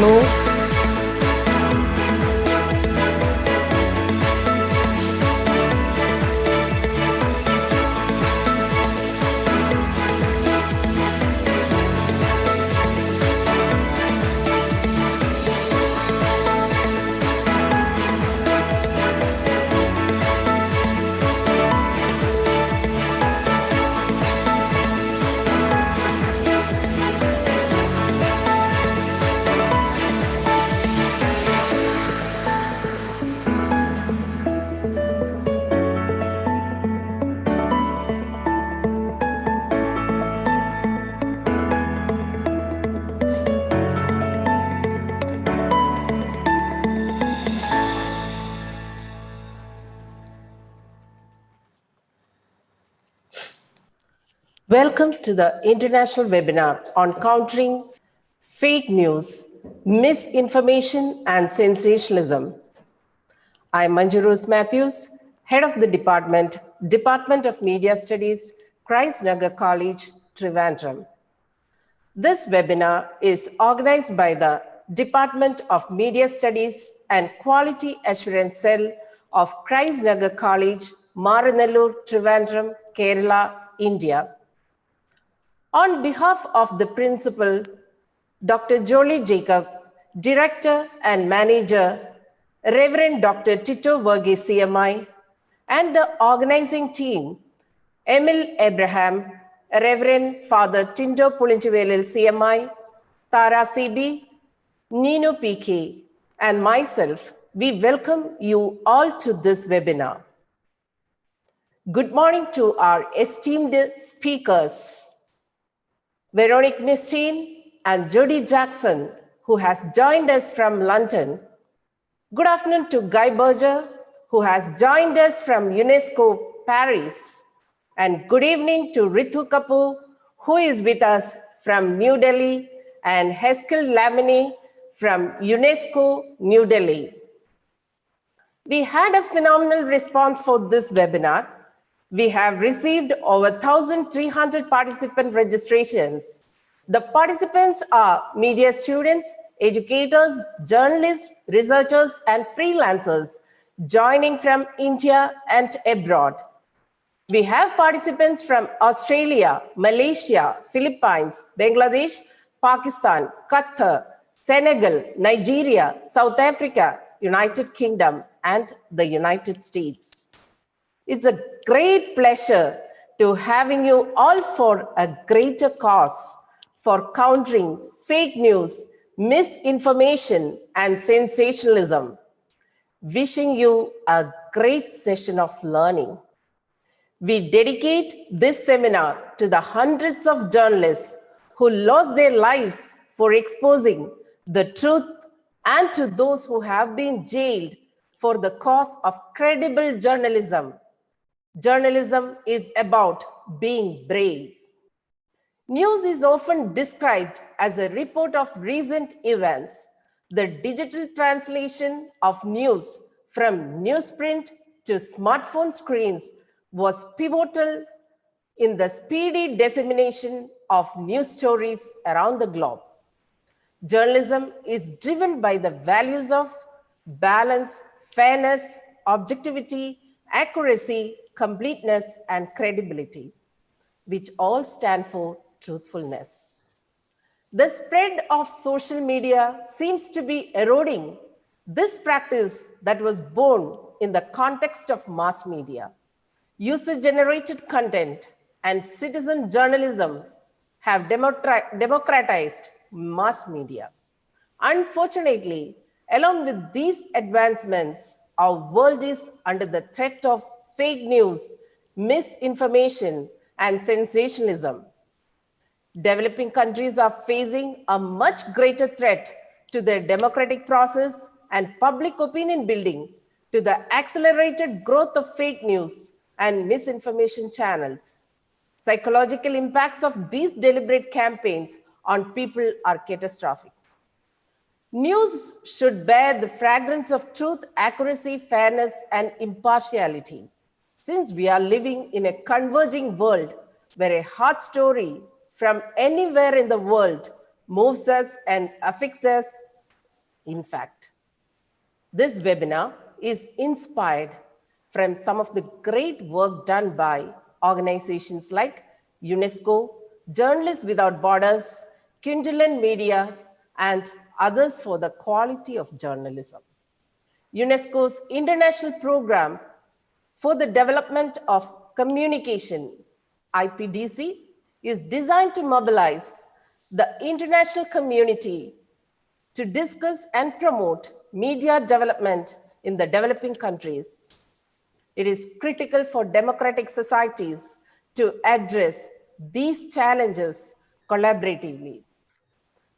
Hello. Welcome to the international webinar on countering fake news, misinformation, and sensationalism. I'm Manju Rose Matthews, head of the Department of Media Studies, Christ Nagar College, Trivandrum. This webinar is organized by the Department of Media Studies and Quality Assurance Cell of Christ Nagar College, Maranallur, Trivandrum, Kerala, India. On behalf of the principal, Dr. Jodie Jacob, director and manager, Reverend Dr. Tito Verghese CMI, and the organizing team, Emil Abraham, Reverend Father Tindo Pulinchivelil CMI, Tara CB, Nino PK, and myself, we welcome you all to this webinar. Good morning to our esteemed speakers, Veronique Mistiaen and Jodie Jackson, who has joined us from London. Good afternoon to Guy Berger, who has joined us from UNESCO Paris. And good evening to Ritu Kapur, who is with us from New Delhi, and Heskel Lamini from UNESCO New Delhi. We had a phenomenal response for this webinar. We have received over 1,300 participant registrations. The participants are media students, educators, journalists, researchers, and freelancers joining from India and abroad. We have participants from Australia, Malaysia, Philippines, Bangladesh, Pakistan, Qatar, Senegal, Nigeria, South Africa, United Kingdom, and the United States. It's a great pleasure to having you all for a greater cause for countering fake news, misinformation, and sensationalism. Wishing you a great session of learning. We dedicate this seminar to the hundreds of journalists who lost their lives for exposing the truth and to those who have been jailed for the cause of credible journalism. Journalism is about being brave. News is often described as a report of recent events. The digital translation of news from newsprint to smartphone screens was pivotal in the speedy dissemination of news stories around the globe. Journalism is driven by the values of balance, fairness, objectivity, accuracy, completeness, and credibility, which all stand for truthfulness. The spread of social media seems to be eroding this practice that was born in the context of mass media. User-generated content and citizen journalism have democratized mass media. Unfortunately, along with these advancements, our world is under the threat of fake news, misinformation, and sensationalism. Developing countries are facing a much greater threat to their democratic process and public opinion building, to the accelerated growth of fake news and misinformation channels. Psychological impacts of these deliberate campaigns on people are catastrophic. News should bear the fragrance of truth, accuracy, fairness, and impartiality. Since we are living in a converging world where a hot story from anywhere in the world moves us and affects us, In fact, this webinar is inspired from some of the great work done by organizations like UNESCO, Journalists Without Borders, Quint Media, and others for the quality of journalism. UNESCO's International Program for the Development of Communication, IPDC, is designed to mobilize the international community to discuss and promote media development in the developing countries. It is critical for democratic societies to address these challenges collaboratively.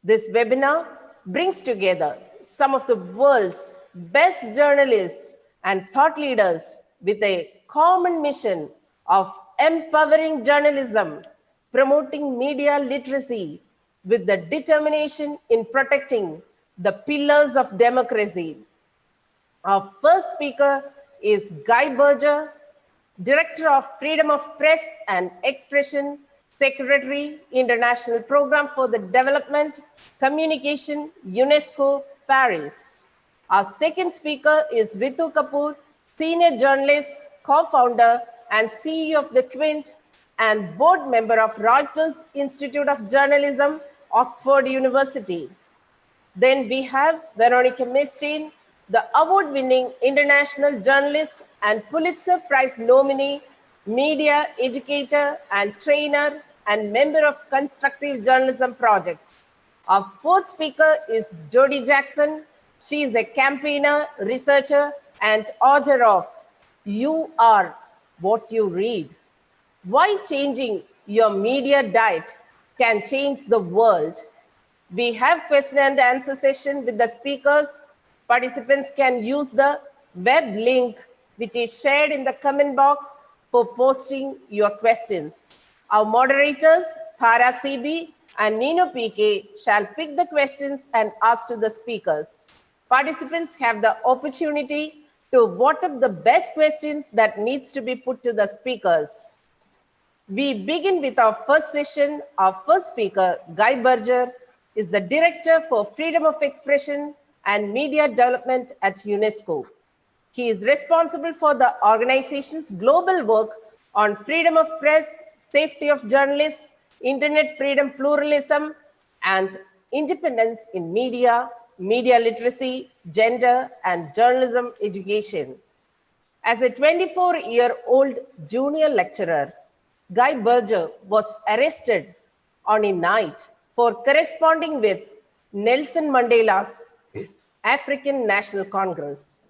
This webinar brings together some of the world's best journalists and thought leaders with a common mission of empowering journalism, promoting media literacy with the determination in protecting the pillars of democracy. Our first speaker is Guy Berger, Director of Freedom of Press and Expression, Secretary, International Program for the Development, Communication, UNESCO, Paris. Our second speaker is Ritu Kapur, Senior Journalist, Co-founder and CEO of the Quint and Board Member of Reuters Institute of Journalism, Oxford University. Then we have Veronique Mistiaen, the award-winning international journalist and Pulitzer Prize nominee, media educator and trainer, and member of Constructive Journalism Project. Our fourth speaker is Jodie Jackson. She is a campaigner, researcher, and author of You Are What You Read. Why changing your media diet can change the world. We have question and answer session with the speakers. Participants can use the web link which is shared in the comment box for posting your questions. Our moderators, Thara CB and Nino PK, shall pick the questions and ask to the speakers. Participants have the opportunity to vote up the best questions that needs to be put to the speakers. We begin with our first session. Our first speaker, Guy Berger, is the Director for Freedom of Expression and Media Development at UNESCO. He is responsible for the organization's global work on freedom of press, safety of journalists, internet freedom, pluralism, and independence in media, media literacy, gender, and journalism education. As a 24-year-old junior lecturer, Guy Berger was arrested on a night for corresponding with Nelson Mandela's African National Congress.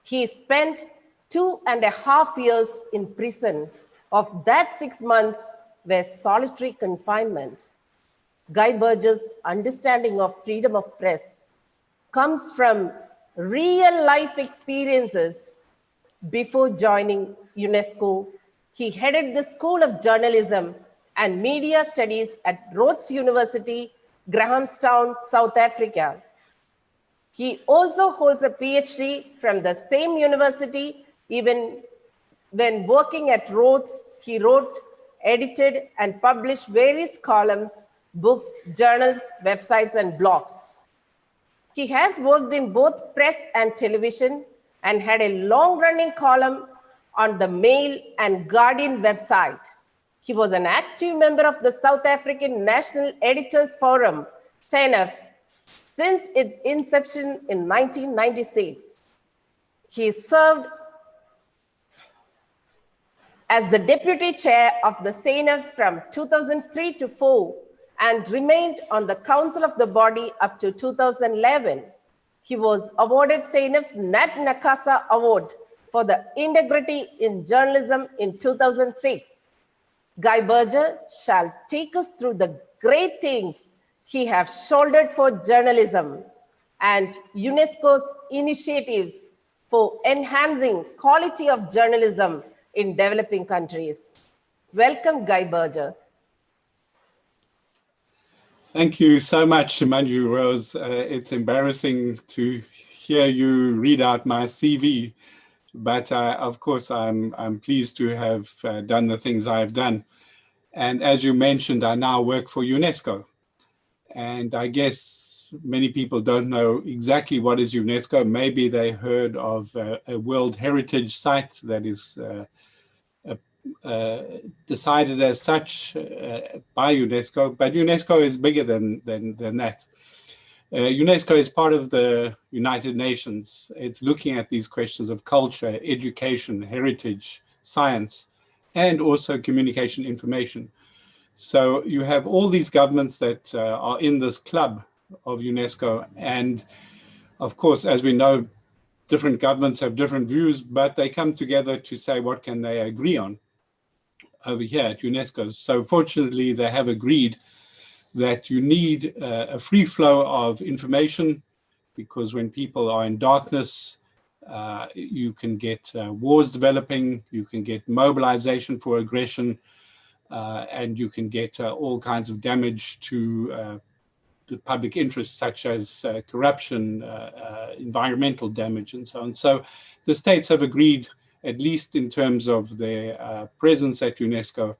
He spent 2.5 years in prison. Of that, 6 months were solitary confinement. Guy Berger's understanding of freedom of press comes from real life experiences. Before joining UNESCO, he headed the School of Journalism and Media Studies at Rhodes University, Grahamstown, South Africa. He also holds a PhD from the same university. Even when working at Rhodes, he wrote, edited, and published various columns, books, journals, websites, and blogs. He has worked in both press and television and had a long-running column on the Mail and Guardian website. He was an active member of the South African National Editors Forum, SANEF, since its inception in 1996. He served as the deputy chair of the SANEF from 2003 to 4 and remained on the council of the body up to 2011. He was awarded SANEF's Nat Nakasa Award for the integrity in journalism in 2006. Guy Berger shall take us through the great things he has shouldered for journalism and UNESCO's initiatives for enhancing quality of journalism in developing countries. Welcome, Guy Berger. Thank you so much, Manju Rose. It's embarrassing to hear you read out my CV, but of course I'm pleased to have done the things I've done. And as you mentioned, I now work for UNESCO. And I guess many people don't know exactly what is UNESCO. Maybe they heard of a World Heritage Site that is decided as such by UNESCO, but UNESCO is bigger than that. UNESCO is part of the United Nations. It's looking at these questions of culture, education, heritage, science, and also communication information. So you have all these governments that are in this club of UNESCO. And of course, as we know, different governments have different views, but they come together to say, what can they agree on over here at UNESCO? So fortunately, they have agreed that you need a free flow of information, because when people are in darkness, you can get wars developing, you can get mobilization for aggression, and you can get all kinds of damage to the public interest, such as corruption, environmental damage, and so on. So the states have agreed, at least in terms of their presence at UNESCO,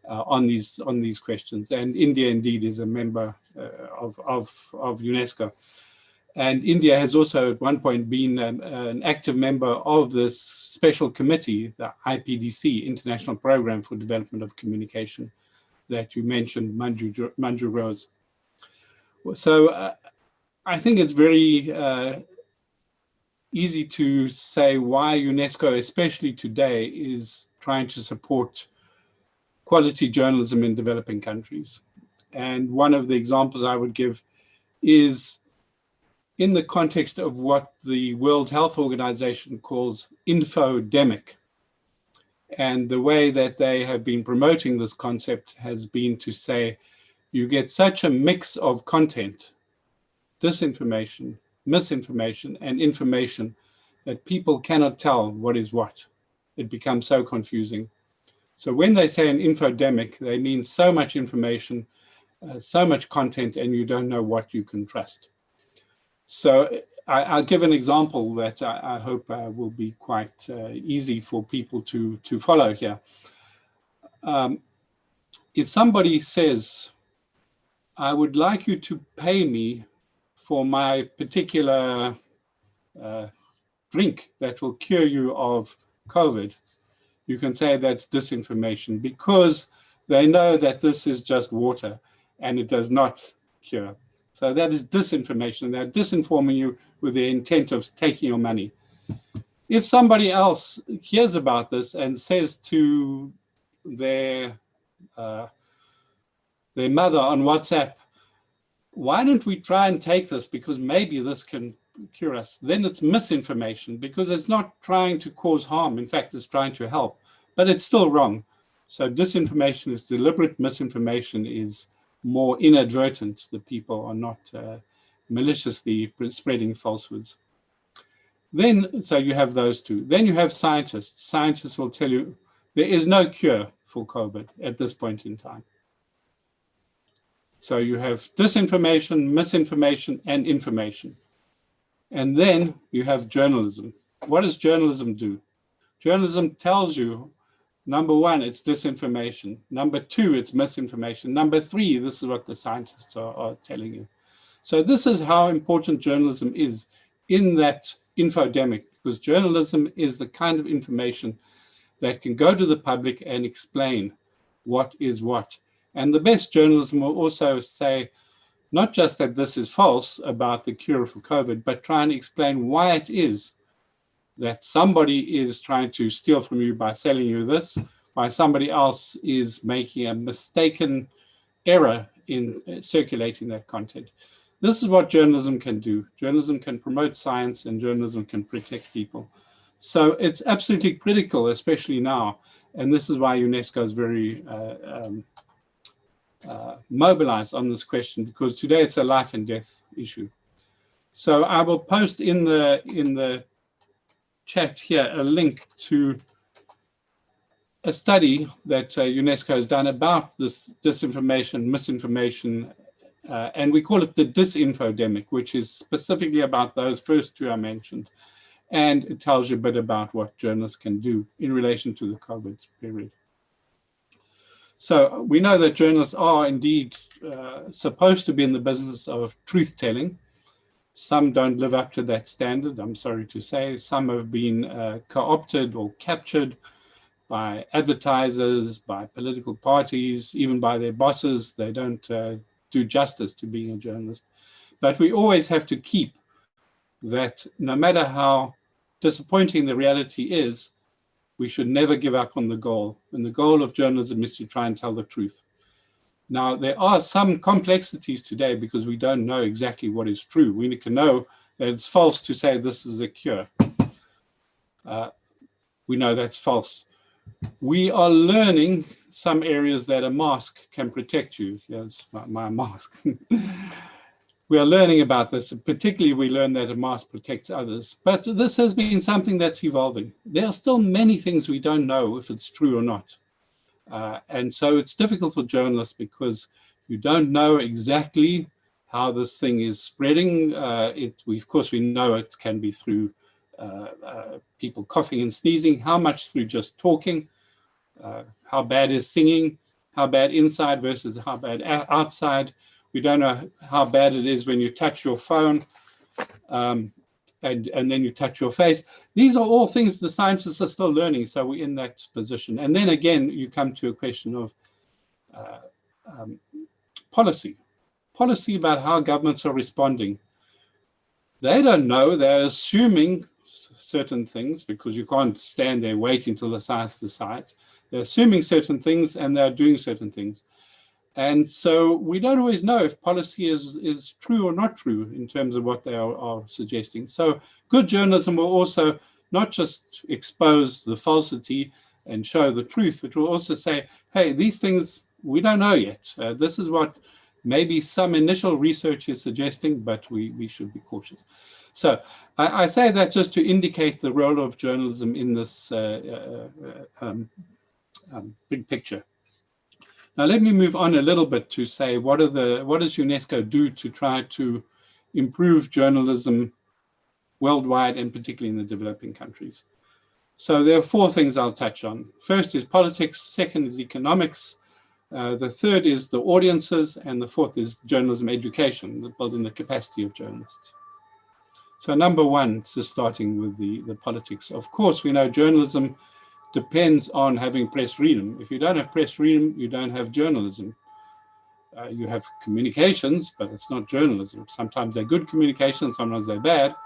on these questions. And India indeed is a member of UNESCO. And India has also at one point been an active member of this special committee, the IPDC, International Program for Development of Communication, that you mentioned, Manju Rose. So I think it's very easy to say why UNESCO, especially today, is trying to support quality journalism in developing countries. And one of the examples I would give is in the context of what the World Health Organization calls infodemic. And the way that they have been promoting this concept has been to say, you get such a mix of content, disinformation, misinformation, and information, that people cannot tell what is what. It becomes so confusing. So when they say an infodemic, they mean so much information, so much content, and you don't know what you can trust. So I'll give an example that I hope will be quite easy for people to follow here. If somebody says, I would like you to pay me for my particular drink that will cure you of COVID, you can say that's disinformation, because they know that this is just water and it does not cure. So that is disinformation. They're disinforming you with the intent of taking your money. If somebody else hears about this and says to their mother on WhatsApp, why don't we try and take this because maybe this can cure us, then it's misinformation, because it's not trying to cause harm. In fact, it's trying to help, but it's still wrong. So disinformation is deliberate, misinformation is more inadvertent. The people are not maliciously spreading falsehoods. Then, so you have those two. Then you have scientists. Scientists will tell you there is no cure for COVID at this point in time. So you have disinformation, misinformation, and information. And then you have journalism. What does journalism do? Journalism tells you, number one, it's disinformation. Number two, it's misinformation. Number three, this is what the scientists are telling you. So this is how important journalism is in that infodemic, because journalism is the kind of information that can go to the public and explain what is what. And the best journalism will also say, not just that this is false about the cure for COVID, but try and explain why it is that somebody is trying to steal from you by selling you this, why somebody else is making a mistaken error in circulating that content. This is what journalism can do. Journalism can promote science, and journalism can protect people. So it's absolutely critical, especially now. And this is why UNESCO is very mobilized on this question, because today it's a life and death issue. So I will post in the chat here a link to a study that UNESCO has done about this disinformation, misinformation, and we call it the disinfodemic, which is specifically about those first two I mentioned. And it tells you a bit about what journalists can do in relation to the COVID period. So we know that journalists are indeed supposed to be in the business of truth-telling. Some don't live up to that standard, I'm sorry to say. Some have been co-opted or captured by advertisers, by political parties, even by their bosses. They don't do justice to being a journalist. But we always have to keep that, no matter how disappointing the reality is, we should never give up on the goal. And the goal of journalism is to try and tell the truth. Now, there are some complexities today because we don't know exactly what is true. We need to know that it's false to say this is a cure. We know that's false. We are learning some areas that a mask can protect you. Here's my mask. We are learning about this. Particularly, we learn that a mask protects others. But this has been something that's evolving. There are still many things we don't know if it's true or not. And so it's difficult for journalists because you don't know exactly how this thing is spreading. Of course, we know it can be through people coughing and sneezing, how much through just talking, how bad is singing, how bad inside versus how bad outside. We don't know how bad it is when you touch your phone and then you touch your face. These are all things the scientists are still learning, so we're in that position. And then again, you come to a question of policy about how governments are responding. They don't know, they're assuming certain things because you can't stand there waiting till the science decides. They're assuming certain things and they're doing certain things. And so we don't always know if policy is true or not true in terms of what they are suggesting. So good journalism will also not just expose the falsity and show the truth, but will also say, hey, these things we don't know yet. This is what maybe some initial research is suggesting, but we should be cautious. So I say that just to indicate the role of journalism in this big picture. Now, let me move on a little bit to say, what does UNESCO do to try to improve journalism worldwide and particularly in the developing countries? So there are four things I'll touch on. First is politics, second is economics, the third is the audiences, and the fourth is journalism education, building the capacity of journalists. So number one, just starting with the politics. Of course, we know journalism depends on having press freedom. If you don't have press freedom, you don't have journalism. You have communications, but it's not journalism. Sometimes they're good communications, sometimes they're bad.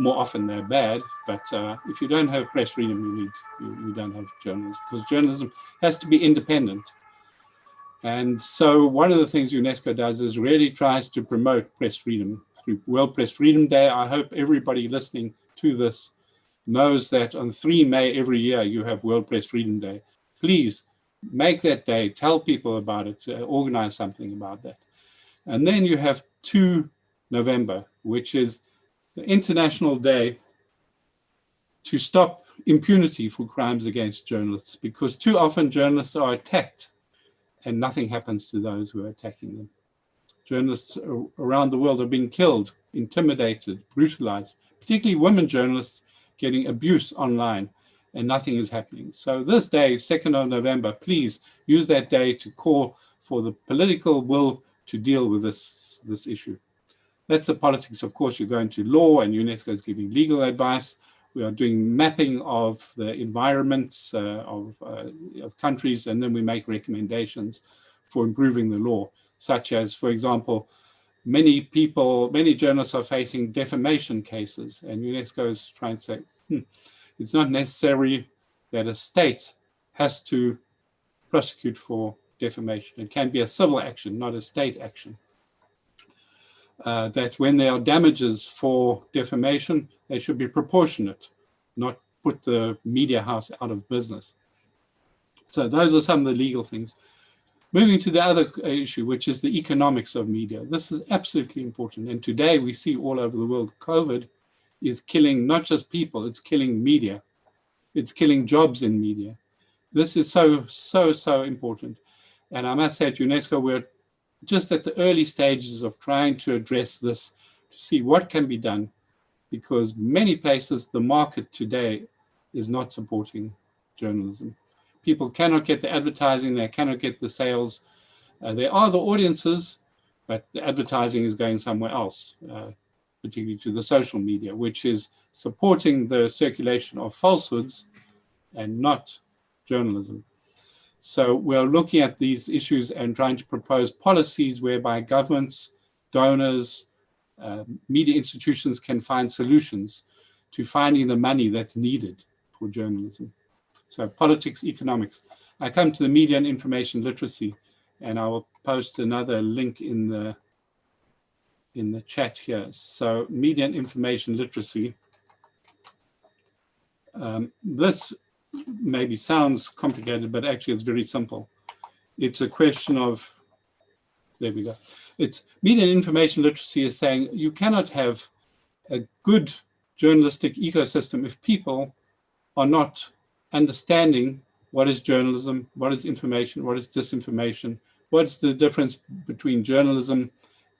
More often they're bad. But if you don't have press freedom, you don't have journalism, because journalism has to be independent. And so one of the things UNESCO does is really tries to promote press freedom through World Press Freedom Day. I hope everybody listening to this knows that on 3 May every year you have World Press Freedom Day. Please make that day, tell people about it, organize something about that. And then you have 2 November, which is the International Day to stop impunity for crimes against journalists, because too often journalists are attacked and nothing happens to those who are attacking them. Journalists around the world are being killed, intimidated, brutalized, particularly women journalists getting abuse online, and nothing is happening. So this day, 2nd of November, please use that day to call for the political will to deal with this issue. That's the politics. Of course, you're going to law, and UNESCO is giving legal advice. We are doing mapping of the environments of countries, and then we make recommendations for improving the law, such as, for example, many journalists are facing defamation cases, and UNESCO is trying to say, it's not necessary that a state has to prosecute for defamation. It can be a civil action, not a state action. That when there are damages for defamation, they should be proportionate, not put the media house out of business. So those are some of the legal things. Moving to the other issue, which is the economics of media. This is absolutely important. And today we see all over the world, COVID is killing not just people, it's killing media. It's killing jobs in media. This is so important. And I must say at UNESCO, we're just at the early stages of trying to address this, to see what can be done, because many places, the market today is not supporting journalism. people cannot get the advertising, they cannot get the sales. There are the audiences, but the advertising is going somewhere else, particularly to the social media, which is supporting the circulation of falsehoods and not journalism. So we're looking at these issues and trying to propose policies whereby governments, donors, media institutions can find solutions to finding the money that's needed for journalism. So politics, economics. I come to the media and information literacy, and I will post another link in the chat here. So media and information literacy. This maybe sounds complicated, but actually it's very simple. It's a question of, there we go. It's media and information literacy is saying you cannot have a good journalistic ecosystem if people are not understanding what is journalism, what is information, what is disinformation, what's the difference between journalism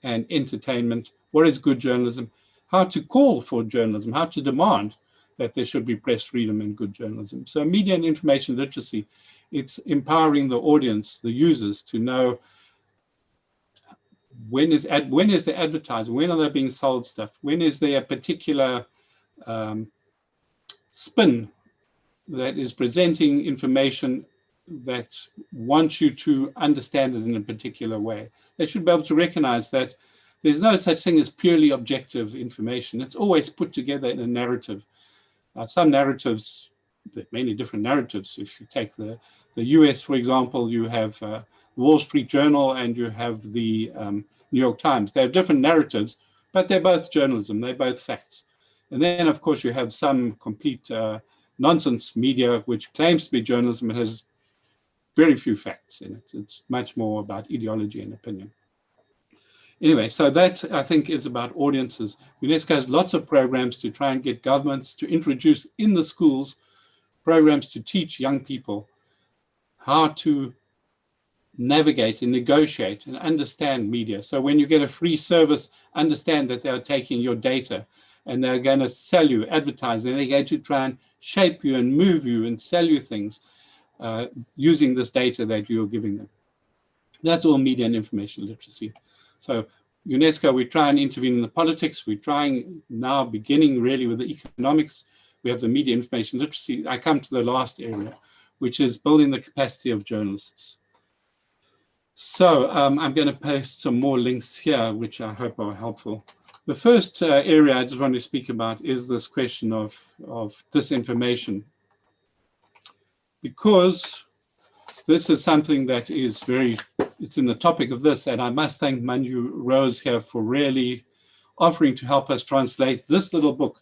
and entertainment, what is good journalism, how to call for journalism, how to demand that there should be press freedom and good journalism. So media and information literacy, it's empowering the audience, the users, to know when is the advertising, when are they being sold stuff, when is there a particular spin that is presenting information that wants you to understand it in a particular way. They should be able to recognize that there's no such thing as purely objective information. It's always put together in a narrative. Some narratives, there are many different narratives. If you take the US, for example, you have Wall Street Journal and you have the New York Times. They have different narratives, but they're both journalism. They're both facts. And then, of course, you have some complete nonsense media, which claims to be journalism. It has very few facts in it. It's much more about ideology and opinion. Anyway, so that, I think, is about audiences. UNESCO has lots of programs to try and get governments to introduce in the schools programs to teach young people how to navigate and negotiate and understand media. So when you get a free service, understand that they're taking your data and they're going to sell you, advertise, and they're going to try and shape you and move you and sell you things using this data that you're giving them. That's all media and information literacy. So UNESCO, we try and intervene in the politics. We're trying now, beginning really with the economics. We have the media information literacy. I come to the last area, which is building the capacity of journalists. So I'm going to post some more links here, which I hope are helpful. The first area I just want to speak about is this question of disinformation, because this is something that is it's in the topic of this, and I must thank Manju Rose here for really offering to help us translate this little book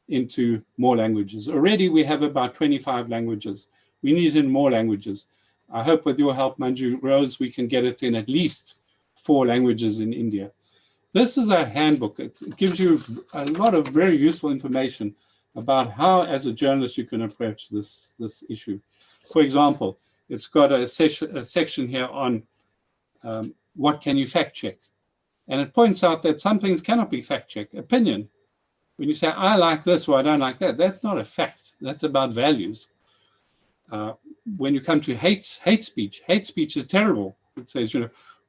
into more languages. Already we have about 25 languages. We need it in more languages. I hope with your help, Manju Rose, we can get it in at least 4 languages in India. This is a handbook. It gives you a lot of very useful information about how, as a journalist, you can approach this issue. For example, it's got a section here on what can you fact check. And it points out that some things cannot be fact checked. Opinion. When you say, I like this or I don't like that, that's not a fact. That's about values. When you come to hate speech is terrible. It says,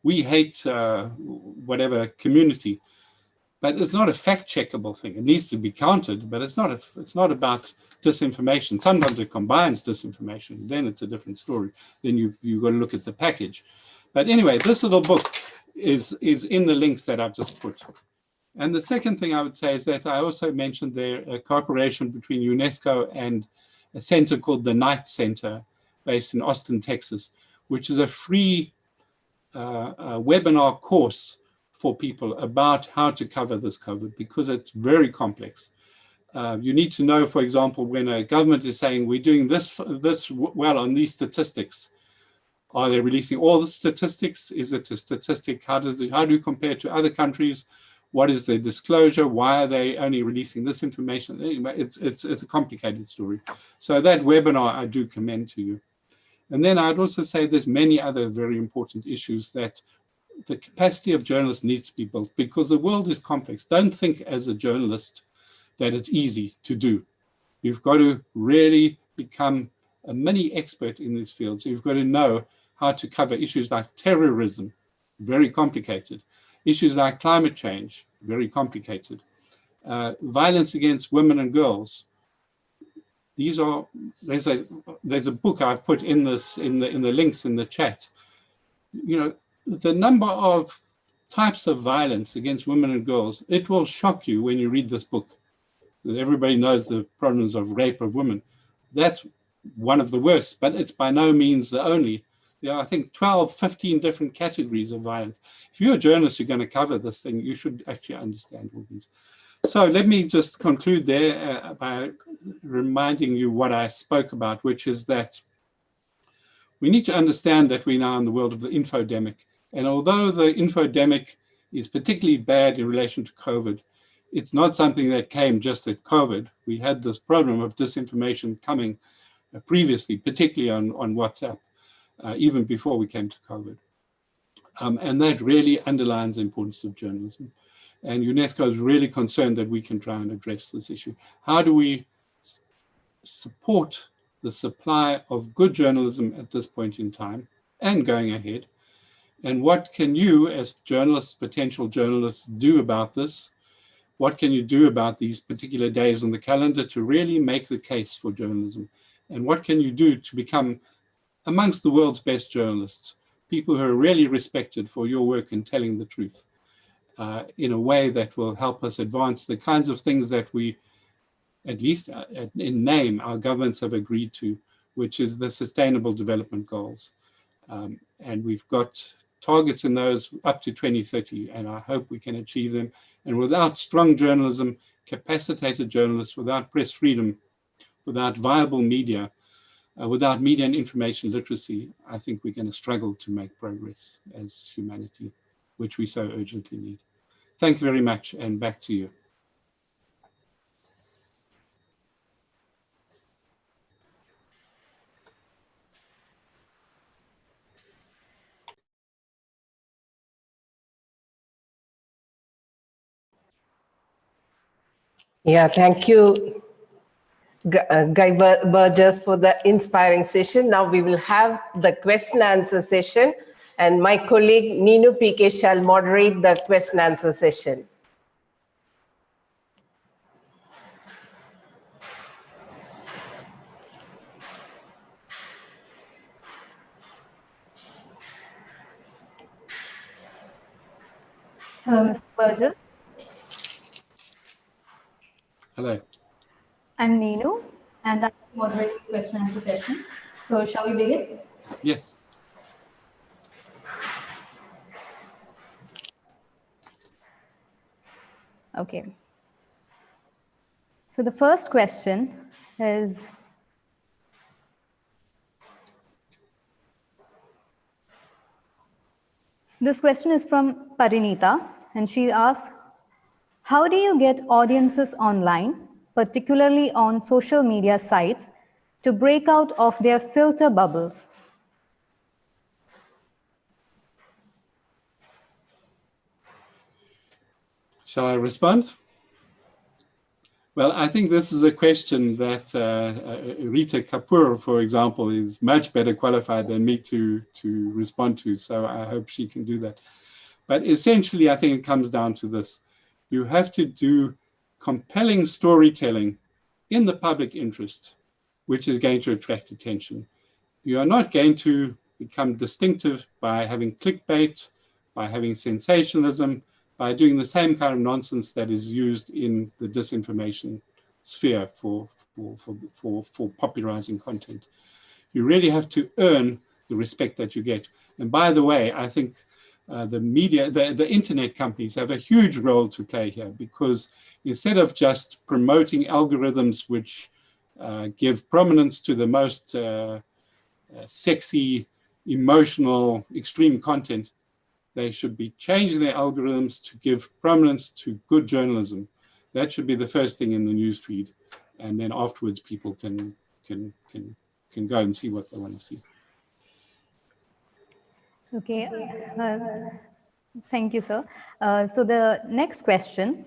we hate whatever community. But it's not a fact-checkable thing. It needs to be counted, but it's not about disinformation. Sometimes it combines disinformation. Then it's a different story. Then you've got to look at the package. But anyway, this little book is in the links that I've just put. And the second thing I would say is that I also mentioned there a cooperation between UNESCO and a center called the Knight Center, based in Austin, Texas, which is a free webinar course for people about how to cover this COVID, because it's very complex. You need to know, for example, when a government is saying we're doing this well on these statistics, are they releasing all the statistics? Is it a statistic? How do you compare to other countries? What is their disclosure? Why are they only releasing this information? It's a complicated story. So that webinar I do commend to you. And then I'd also say there's many other very important issues that the capacity of journalists needs to be built, because the world is complex. Don't think as a journalist that it's easy to do. You've got to really become a mini expert in this field. So you've got to know how to cover issues like terrorism, very complicated. Issues like climate change, very complicated. Violence against women and girls. These are, there's a book I've put in this, in the links in the chat. You know, the number of types of violence against women and girls, it will shock you when you read this book. Everybody knows the problems of rape of women. That's one of the worst, but it's by no means the only. There are, I think, 12, 15 different categories of violence. If you're a journalist, you're going to cover this thing, you should actually understand all these. So let me just conclude there by reminding you what I spoke about, which is that we need to understand that we're now in the world of the infodemic. And although the infodemic is particularly bad in relation to COVID, it's not something that came just at COVID. We had this problem of disinformation coming previously, particularly on WhatsApp, even before we came to COVID. And that really underlines the importance of journalism. And UNESCO is really concerned that we can try and address this issue. How do we support the supply of good journalism at this point in time and going ahead? And what can you, as journalists, potential journalists, do about this? What can you do about these particular days on the calendar to really make the case for journalism? And what can you do to become amongst the world's best journalists, people who are really respected for your work in telling the truth in a way that will help us advance the kinds of things that we, at least in name, our governments have agreed to, which is the Sustainable Development Goals. And we've got targets in those up to 2030, and I hope we can achieve them. And without strong journalism, capacitated journalists, without press freedom, without viable media, without media and information literacy, I think we're going to struggle to make progress as humanity, which we so urgently need. Thank you very much, and back to you. Yeah, thank you, Guy Berger, for the inspiring session. Now we will have the question answer session, and my colleague Ninu PK shall moderate the question answer session. Hello, Mr. Berger. Hello. I'm Neenu, and I'm moderating the question and answer session. So, shall we begin? Yes. Okay. So, the first question is, this question is from Parinita, and she asks, how do you get audiences online, particularly on social media sites, to break out of their filter bubbles? Shall I respond? Well, I think this is a question that Rita Kapur, for example, is much better qualified than me to respond to. So I hope she can do that. But essentially, I think it comes down to this. You have to do compelling storytelling in the public interest, which is going to attract attention. You are not going to become distinctive by having clickbait, by having sensationalism, by doing the same kind of nonsense that is used in the disinformation sphere for popularizing content. You really have to earn the respect that you get. And by the way, I think the media, the internet companies have a huge role to play here, because instead of just promoting algorithms which give prominence to the most sexy, emotional, extreme content, they should be changing their algorithms to give prominence to good journalism. That should be the first thing in the news feed, and then afterwards people can go and see what they want to see. Okay, thank you, sir. So the next question.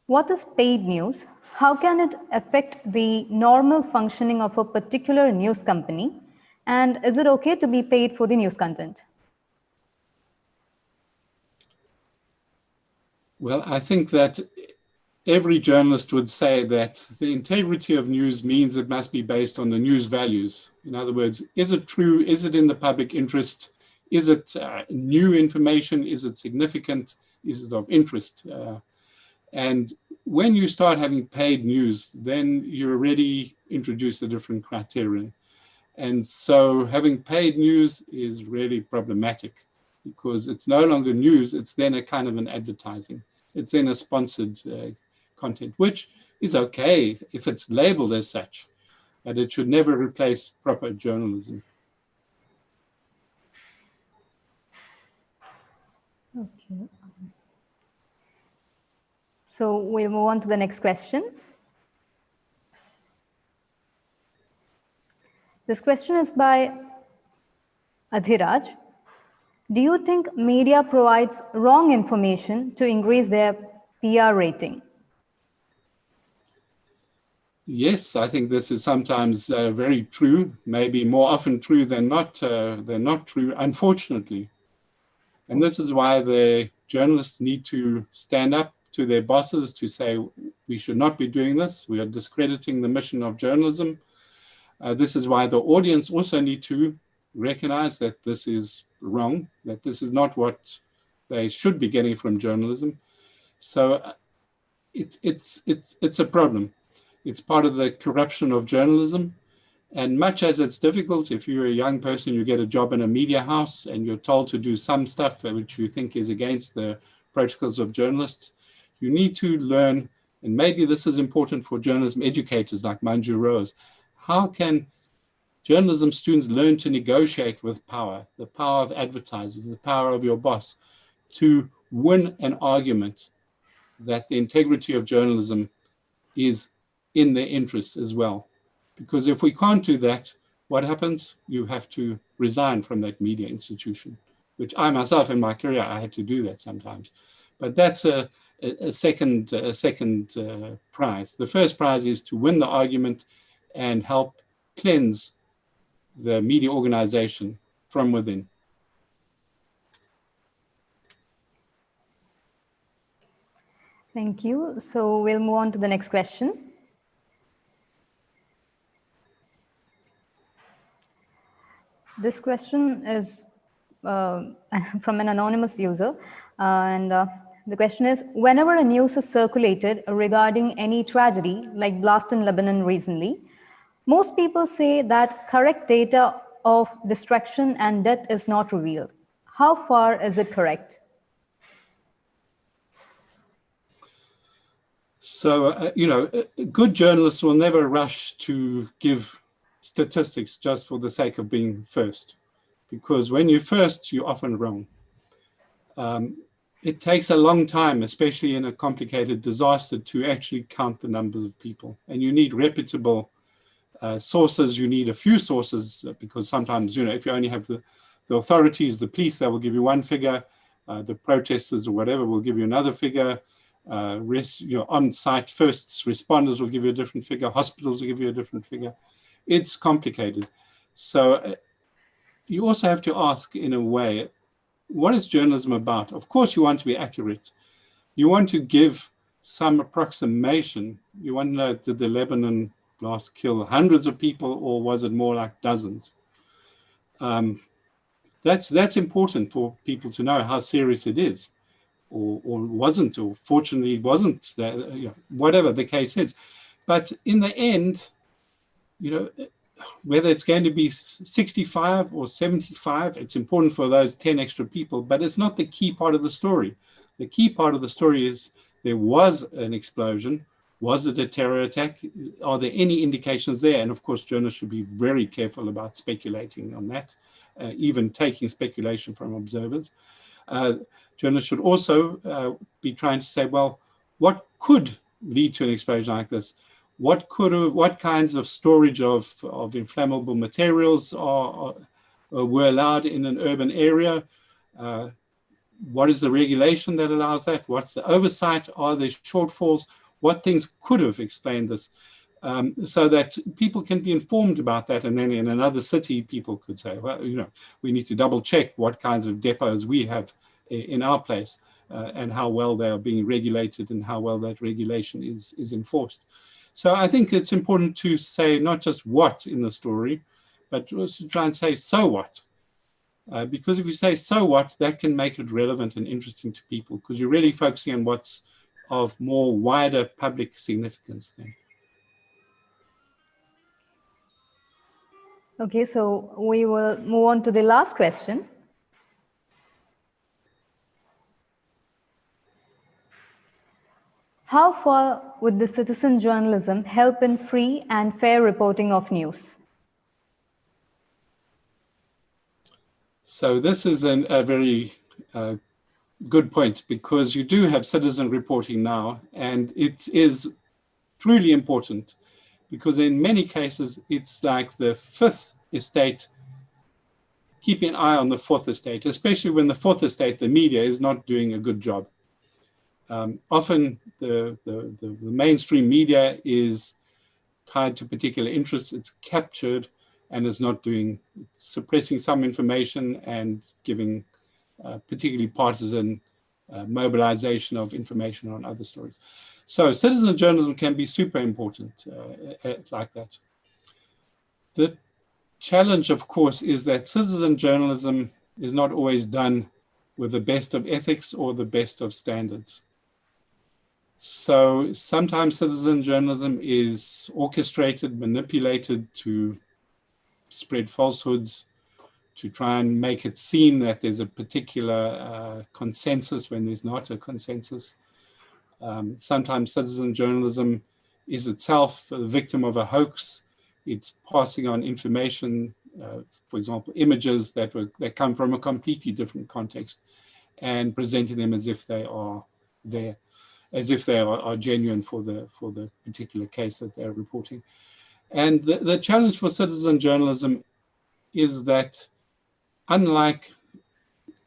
What is paid news? How can it affect the normal functioning of a particular news company? And is it okay to be paid for the news content? Well, I think that every journalist would say that the integrity of news means it must be based on the news values. In other words, is it true? Is it in the public interest? Is it new information? Is it significant? Is it of interest? And when you start having paid news, then you already introduce a different criterion. And so having paid news is really problematic because it's no longer news, it's then a kind of an advertising. It's then a sponsored content, which is okay if it's labeled as such, but it should never replace proper journalism. Okay. So we'll move on to the next question. This question is by Adhiraj. Do you think media provides wrong information to increase their PR rating? Yes, I think this is sometimes very true, maybe more often true than not true, unfortunately. And this is why the journalists need to stand up to their bosses to say, we should not be doing this. We are discrediting the mission of journalism. This is why the audience also need to recognize that this is wrong, that this is not what they should be getting from journalism. So it's a problem. It's part of the corruption of journalism. And much as it's difficult, if you're a young person, you get a job in a media house and you're told to do some stuff which you think is against the protocols of journalists, you need to learn, and maybe this is important for journalism educators like Manju Rose, how can journalism students learn to negotiate with power, the power of advertisers, the power of your boss, to win an argument that the integrity of journalism is in their interests as well. Because if we can't do that, what happens? You have to resign from that media institution, which I myself in my career, I had to do that sometimes. But that's a second prize. The first prize is to win the argument and help cleanse the media organization from within. Thank you. So we'll move on to the next question. This question is from an anonymous user. The question is, whenever a news is circulated regarding any tragedy, like blast in Lebanon recently, most people say that correct data of destruction and death is not revealed. How far is it correct? So, good journalists will never rush to give statistics just for the sake of being first, because when you're first, you're often wrong. It takes a long time, especially in a complicated disaster, to actually count the numbers of people. And you need reputable sources. You need a few sources, because sometimes, if you only have the authorities, the police, they will give you one figure. The protesters or whatever will give you another figure. On-site first responders will give you a different figure. Hospitals will give you a different figure. It's complicated. So you also have to ask, in a way, what is journalism about? Of course, you want to be accurate. You want to give some approximation. You want to know, did the Lebanon blast kill hundreds of people, or was it more like dozens? That's important for people to know how serious it is, or wasn't, or fortunately wasn't, whatever the case is. But in the end, whether it's going to be 65 or 75, it's important for those 10 extra people, but it's not the key part of the story. The key part of the story is there was an explosion. Was it a terror attack? Are there any indications there? And of course, journalists should be very careful about speculating on that, even taking speculation from observers. Journalists should also be trying to say, well, what could lead to an explosion like this? What kinds of storage of inflammable materials were allowed in an urban area? what is the regulation that allows that? What's the oversight? Are there shortfalls? What things could have explained this? So that people can be informed about that. And then in another city, people could say, well, we need to double check what kinds of depots we have in our place and how well they are being regulated and how well that regulation is enforced. So I think it's important to say not just what in the story, but also try and say, so what? Because if you say, so what, that can make it relevant and interesting to people, because you're really focusing on what's of more wider public significance then. Okay, so we will move on to the last question. How far would the citizen journalism help in free and fair reporting of news? So this is a very good point, because you do have citizen reporting now, and it is truly important, because in many cases, it's like the fifth estate keeping an eye on the fourth estate, especially when the fourth estate, the media, is not doing a good job. Often the mainstream media is tied to particular interests, it's captured, and is not suppressing some information and giving particularly partisan mobilization of information on other stories. So citizen journalism can be super important like that. The challenge, of course, is that citizen journalism is not always done with the best of ethics or the best of standards. So sometimes citizen journalism is orchestrated, manipulated to spread falsehoods, to try and make it seem that there's a particular consensus when there's not a consensus. Sometimes citizen journalism is itself a victim of a hoax. It's passing on information, for example, images that come from a completely different context, and presenting them as if they are there, as if they are genuine for the particular case that they're reporting. And the challenge for citizen journalism is that, unlike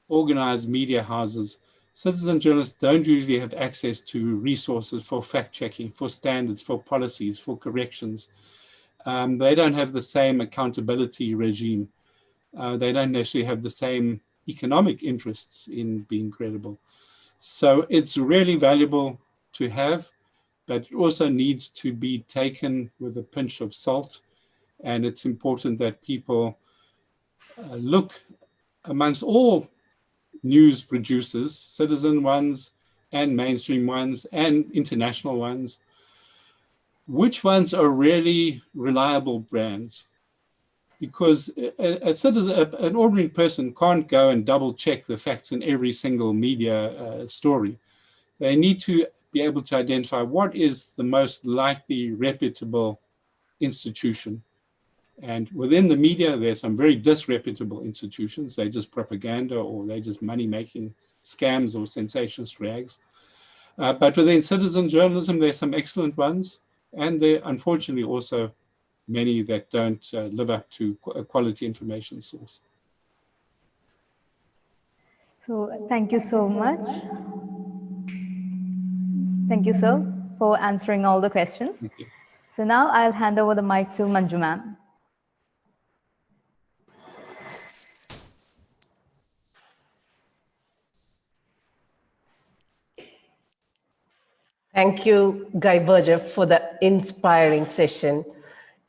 organized media houses, citizen journalists don't usually have access to resources for fact-checking, for standards, for policies, for corrections. They don't have the same accountability regime. They don't necessarily have the same economic interests in being credible. So it's really valuable to have, but it also needs to be taken with a pinch of salt. And it's important that people look amongst all news producers, citizen ones and mainstream ones and international ones, which ones are really reliable brands. Because a citizen, an ordinary person can't go and double check the facts in every single media story. They need to be able to identify what is the most likely reputable institution. And within the media, there's some very disreputable institutions. They're just propaganda, or they're just money-making scams or sensationalist rags. But within citizen journalism, there's some excellent ones. And there, unfortunately, also many that don't live up to a quality information source. So thank you so much. Thank you, sir, for answering all the questions. Thank you. So now I'll hand over the mic to Manju ma'am. Thank you, Guy Berger, for the inspiring session.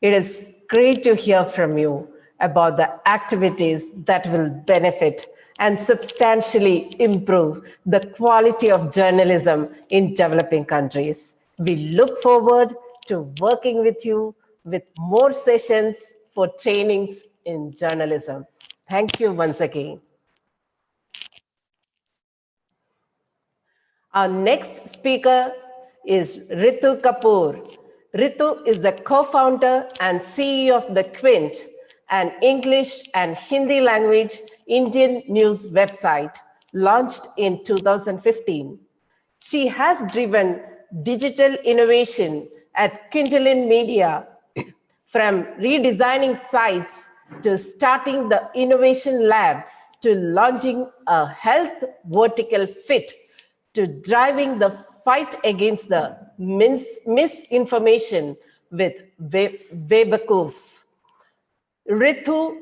It is great to hear from you about the activities that will benefit and substantially improve the quality of journalism in developing countries. We look forward to working with you with more sessions for trainings in journalism. Thank you once again. Our next speaker is Ritu Kapur. Ritu is the co-founder and CEO of the Quint, an English and Hindi language Indian news website launched in 2015. She has driven digital innovation at Quintilian Media, from redesigning sites to starting the innovation lab to launching a health vertical fit to driving the fight against the misinformation with Webekoof. Ritu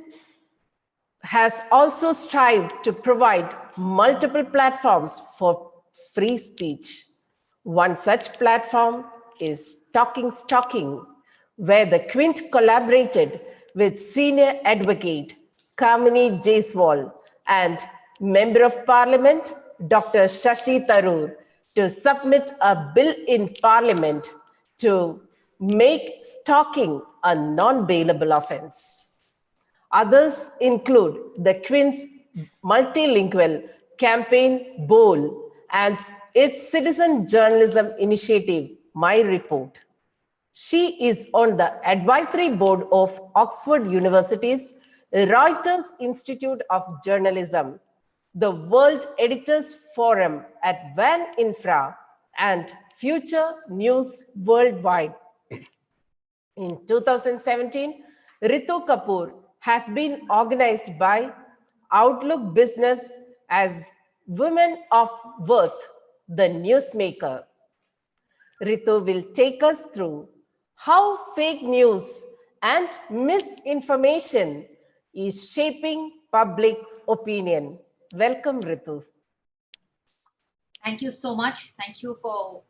has also strived to provide multiple platforms for free speech. One such platform is Talking Stocking, where the Quint collaborated with senior advocate Kamini Jaiswal and Member of Parliament Dr. Shashi Tharoor to submit a bill in Parliament to make stalking a non-bailable offense. Others include the Quint's multilingual campaign BOL and its citizen journalism initiative, My Report. She is on the advisory board of Oxford University's Reuters Institute of Journalism, the World Editors Forum at Van Infra, and Future News Worldwide. In 2017, Ritu Kapur has been organized by Outlook Business as Women of Worth, the newsmaker. Ritu will take us through how fake news and misinformation is shaping public opinion. Welcome, Ritu. Thank you so much. Thank you for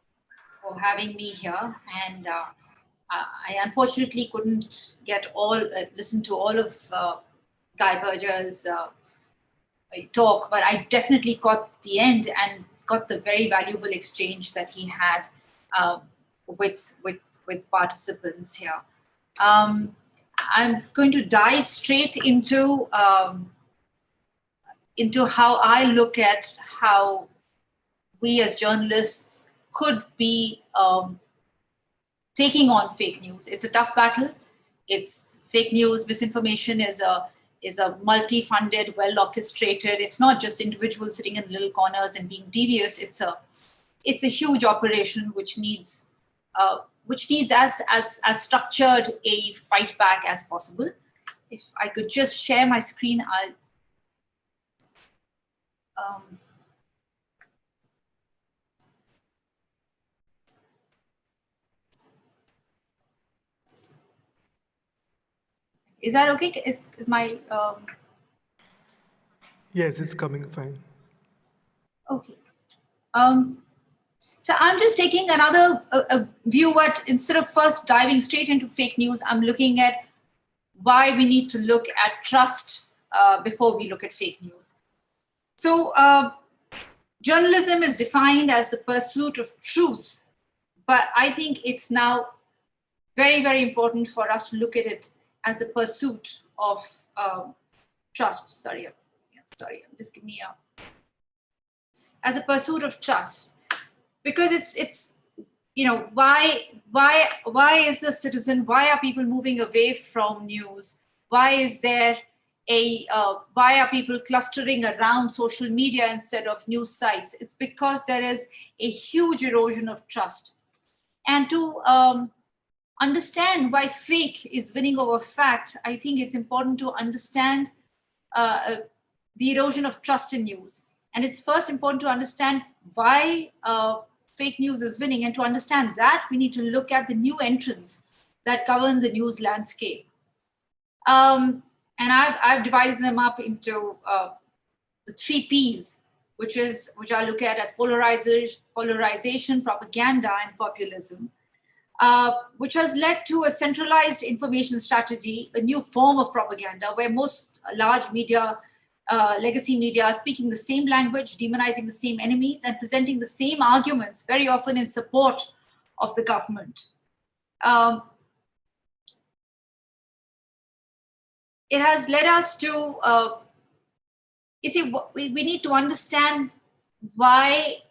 having me here. And I unfortunately couldn't get listen to all of Guy Berger's talk, but I definitely caught the end and got the very valuable exchange that he had with participants here. I'm going to dive straight into how I look at how we as journalists could be taking on fake news. It's a tough battle. It's fake news, misinformation is a multi-funded, well-orchestrated. It's not just individuals sitting in little corners and being devious. It's a huge operation which needs as structured a fight back as possible. If I could just share my screen, is that okay? Is my Yes, it's coming fine. okay? So I'm just taking another view at, instead of first diving straight into fake news, I'm looking at why we need to look at trust before we look at fake news. So journalism is defined as the pursuit of truth, but I think it's now very, very important for us to look at it as the pursuit of trust. Sorry, just give me as a pursuit of trust. Because it's why is the citizen, why are people moving away from news? Why is there why are people clustering around social media instead of news sites? It's because there is a huge erosion of trust. And to understand why fake is winning over fact, I think it's important to understand the erosion of trust in news. And it's first important to understand why fake news is winning, and to understand that we need to look at the new entrants that govern the news landscape. And I've divided them up into the 3 Ps, which I look at as polarization, propaganda, and populism, which has led to a centralized information strategy, a new form of propaganda, where most large media, legacy media, are speaking the same language, demonizing the same enemies, and presenting the same arguments, very often in support of the government. It has led us to, we need to understand why,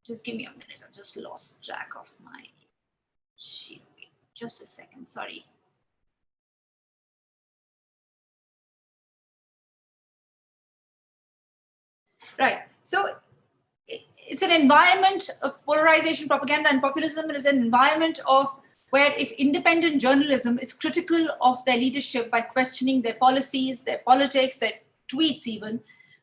just give me a minute, I just lost track of my sheet. Just a second, sorry. Right. So it's an environment of polarization, propaganda, and populism. It is an environment of where if independent journalism is critical of their leadership by questioning their policies, their politics, their tweets even,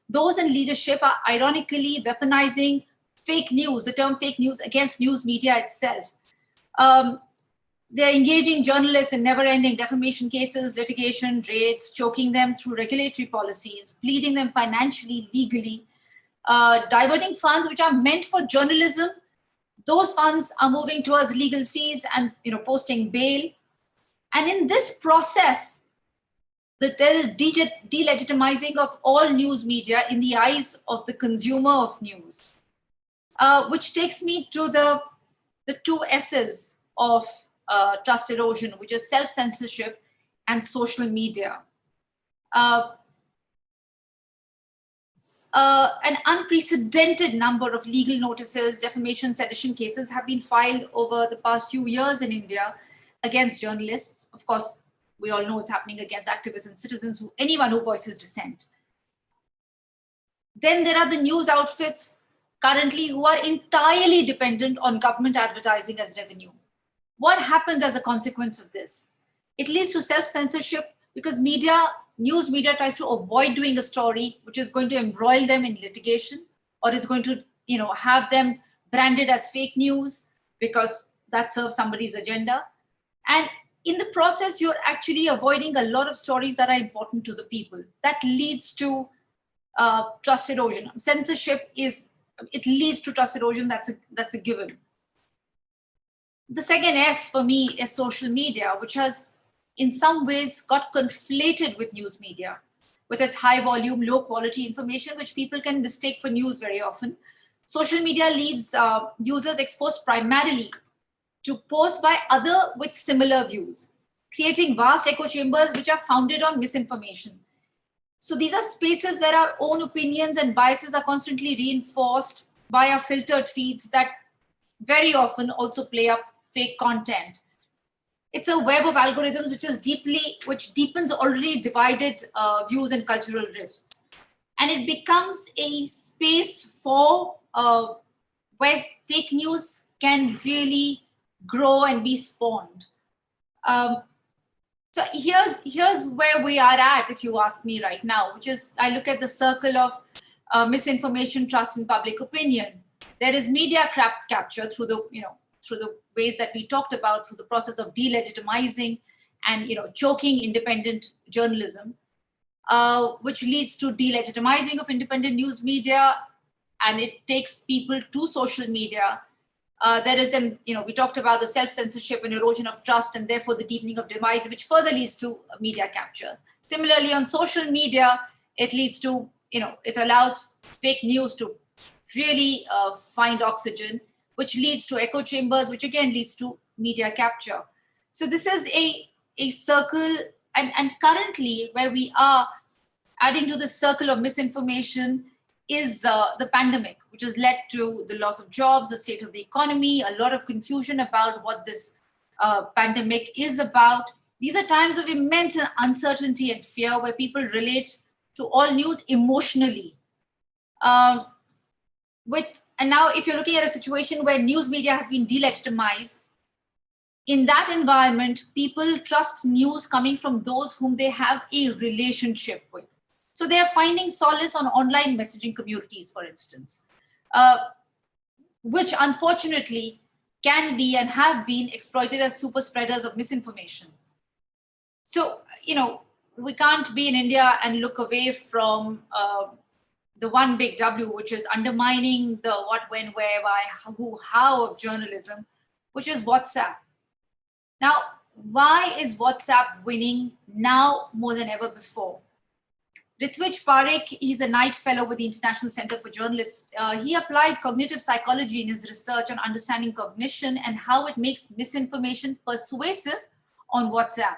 those in leadership are ironically weaponizing fake news, the term fake news, against news media itself. They're engaging journalists in never-ending defamation cases, litigation, raids, choking them through regulatory policies, bleeding them financially, legally, diverting funds which are meant for journalism. Those funds are moving towards legal fees and posting bail. And in this process, there is delegitimizing of all news media in the eyes of the consumer of news, which takes me to the two S's of trust erosion, which is self-censorship and social media. An unprecedented number of legal notices, defamation, sedition cases have been filed over the past few years in India against journalists. Of course, we all know it's happening against activists and citizens, anyone who voices dissent. Then there are the news outfits currently who are entirely dependent on government advertising as revenue. What happens as a consequence of this? It leads to self-censorship because news media tries to avoid doing a story which is going to embroil them in litigation, or is going to have them branded as fake news because that serves somebody's agenda. And in the process, you're actually avoiding a lot of stories that are important to the people. That leads to trust erosion. Censorship leads to trust erosion. That's a given. The second S for me is social media, which has in some ways got conflated with news media, with its high volume, low quality information, which people can mistake for news very often. Social media leaves users exposed primarily to posts by others with similar views, creating vast echo chambers which are founded on misinformation. So these are spaces where our own opinions and biases are constantly reinforced by our filtered feeds that very often also play up fake content. It's a web of algorithms which deepens already divided views and cultural rifts. And it becomes a space for where fake news can really grow and be spawned. So here's where we are at, if you ask me right now, which is I look at the circle of misinformation, trust, and public opinion. There is media capture through the ways that we talked about, through the process of delegitimizing and choking independent journalism, which leads to delegitimizing of independent news media, and it takes people to social media. There is then, we talked about the self-censorship and erosion of trust, and therefore the deepening of divides, which further leads to media capture. Similarly, on social media, it leads to, it allows fake news to really find oxygen, which leads to echo chambers, which again leads to media capture. So this is a circle, and currently where we are adding to the circle of misinformation is the pandemic, which has led to the loss of jobs, the state of the economy, a lot of confusion about what this pandemic is about. These are times of immense uncertainty and fear where people relate to all news emotionally. And now if you're looking at a situation where news media has been delegitimized, in that environment, people trust news coming from those whom they have a relationship with. So they are finding solace on online messaging communities, for instance, which unfortunately can be and have been exploited as super spreaders of misinformation. So, we can't be in India and look away from the one big W, which is undermining the what, when, where, why, who, how of journalism, which is WhatsApp. Now, why is WhatsApp winning now more than ever before? Ritu Parekh, he's a Knight Fellow with the International Center for Journalists. He applied cognitive psychology in his research on understanding cognition and how it makes misinformation persuasive on WhatsApp.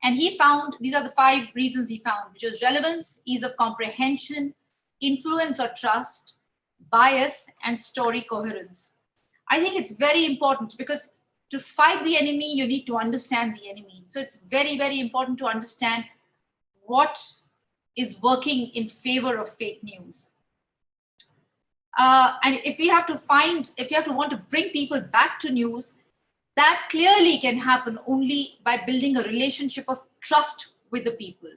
And he found, these are the 5 reasons he found, which is relevance, ease of comprehension, influence or trust, bias, and story coherence. I think it's very important because to fight the enemy, you need to understand the enemy. So it's very, very important to understand what is working in favor of fake news. And if you want to bring people back to news, that clearly can happen only by building a relationship of trust with the people.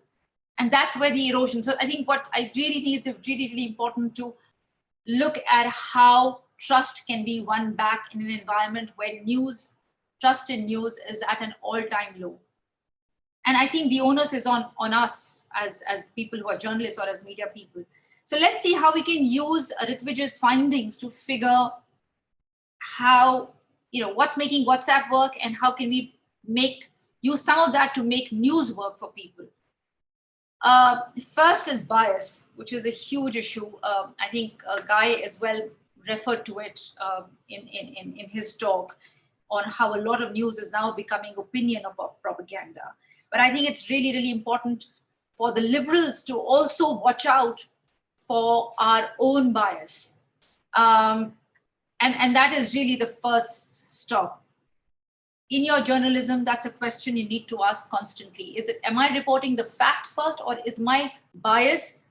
And that's where the erosion. So I think what I really think is really, really important to look at how trust can be won back in an environment where trust in news is at an all-time low. And I think the onus is on us as people who are journalists or as media people. So let's see how we can use Ritvija's findings to figure how, what's making WhatsApp work and how can we use some of that to make news work for people. First is bias, which is a huge issue. I think Guy as well referred to it in his talk on how a lot of news is now becoming opinion or propaganda. But I think it's really, really important for the liberals to also watch out for our own bias. And that is really the first stop. In your journalism, that's a question you need to ask constantly. Am I reporting the fact first, or is my bias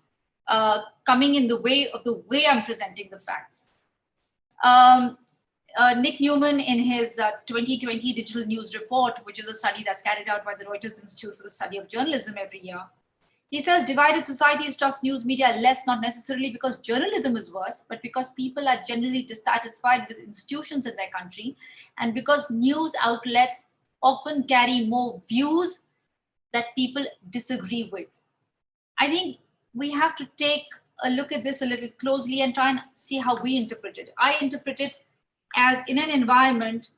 coming in the way of the way I'm presenting the facts? Nick Newman, in his 2020 Digital News Report, which is a study that's carried out by the Reuters Institute for the Study of Journalism every year, he says divided societies trust news media less, not necessarily because journalism is worse, but because people are generally dissatisfied with institutions in their country, and because news outlets often carry more views that people disagree with. I think we have to take a look at this a little closely and try and see how we interpret it. I interpret it as in an environment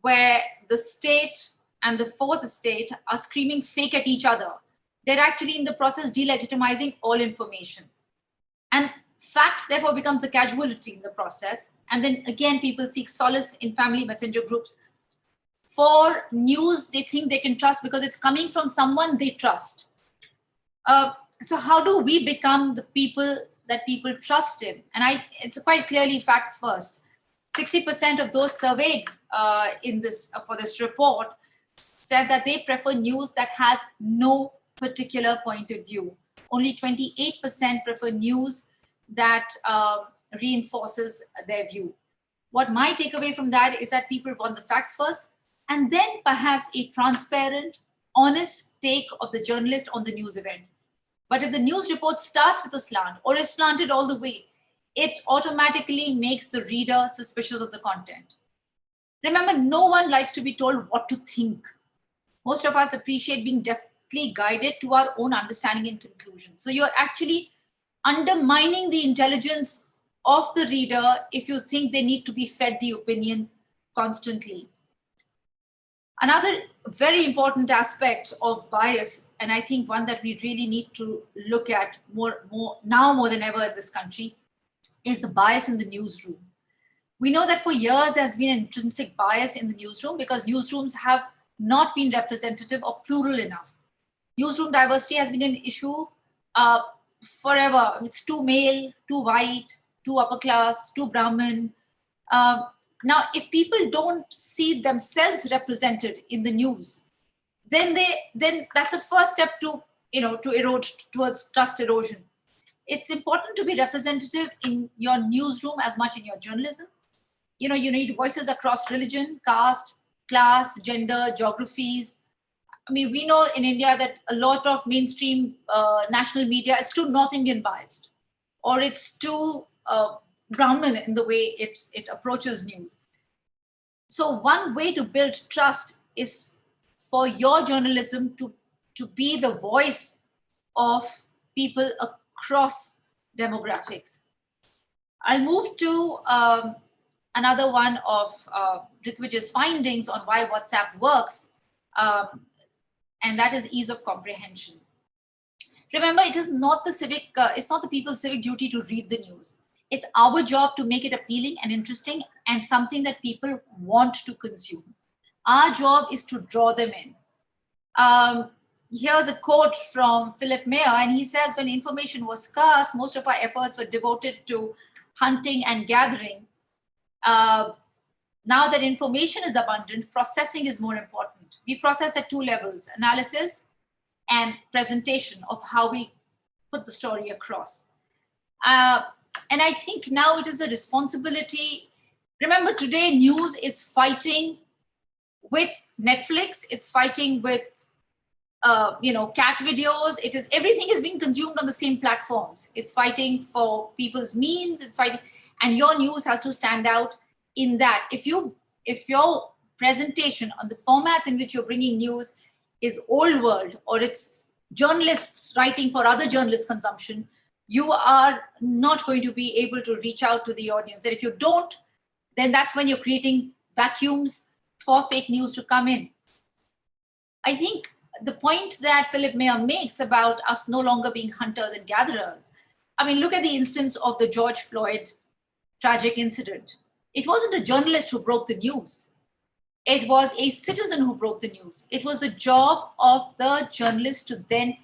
where the state and the fourth estate are screaming fake at each other. They're actually in the process delegitimizing all information. And fact, therefore, becomes a casualty in the process. And then again, people seek solace in family messenger groups for news they think they can trust because it's coming from someone they trust. So how do we become the people that people trust in? And it's quite clearly facts first. 60% of those surveyed for this report said that they prefer news that has no particular point of view. Only 28% prefer news that reinforces their view. What my takeaway from that is that people want the facts first, and then perhaps a transparent, honest take of the journalist on the news event. But if the news report starts with a slant or is slanted all the way, it automatically makes the reader suspicious of the content. Remember, no one likes to be told what to think. Most of us appreciate being deftly guided to our own understanding and conclusion. So you're actually undermining the intelligence of the reader if you think they need to be fed the opinion constantly. Another very important aspect of bias, and I think one that we really need to look at more than ever in this country, is the bias in the newsroom. We know that for years there's been an intrinsic bias in the newsroom because newsrooms have not been representative or plural enough. Newsroom diversity has been an issue forever. It's too male, too white, too upper class, too Brahmin. Now, if people don't see themselves represented in the news, then that's a first step to erode towards trust erosion. It's important to be representative in your newsroom as much in your journalism. You need voices across religion, caste, class, gender, geographies. I mean, we know in India that a lot of mainstream national media is too North Indian biased, or it's too Brahmin in the way it approaches news. So one way to build trust is for your journalism to be the voice of people across demographics. I'll move to another one of Ritvija's findings on why WhatsApp works, and that is ease of comprehension. Remember, it is not it's not the people's civic duty to read the news. It's our job to make it appealing and interesting and something that people want to consume. Our job is to draw them in. Here's a quote from Philip Mayer, and he says, when information was scarce, most of our efforts were devoted to hunting and gathering. Now that information is abundant, processing is more important. We process at two levels, analysis and presentation of how we put the story across. And I think now it is a responsibility. Remember, today news is fighting with Netflix. It's fighting with cat videos. It is, everything is being consumed on the same platforms. It's fighting for people's memes. It's fighting, and your news has to stand out in that. If your presentation on the formats in which you're bringing news is old world, or it's journalists writing for other journalists' consumption, you are not going to be able to reach out to the audience. And if you don't, then that's when you're creating vacuums for fake news to come in. I think the point that Philip Mayer makes about us no longer being hunters and gatherers, I mean, look at the instance of the George Floyd tragic incident. It wasn't a journalist who broke the news. It was a citizen who broke the news. It was the job of the journalist to then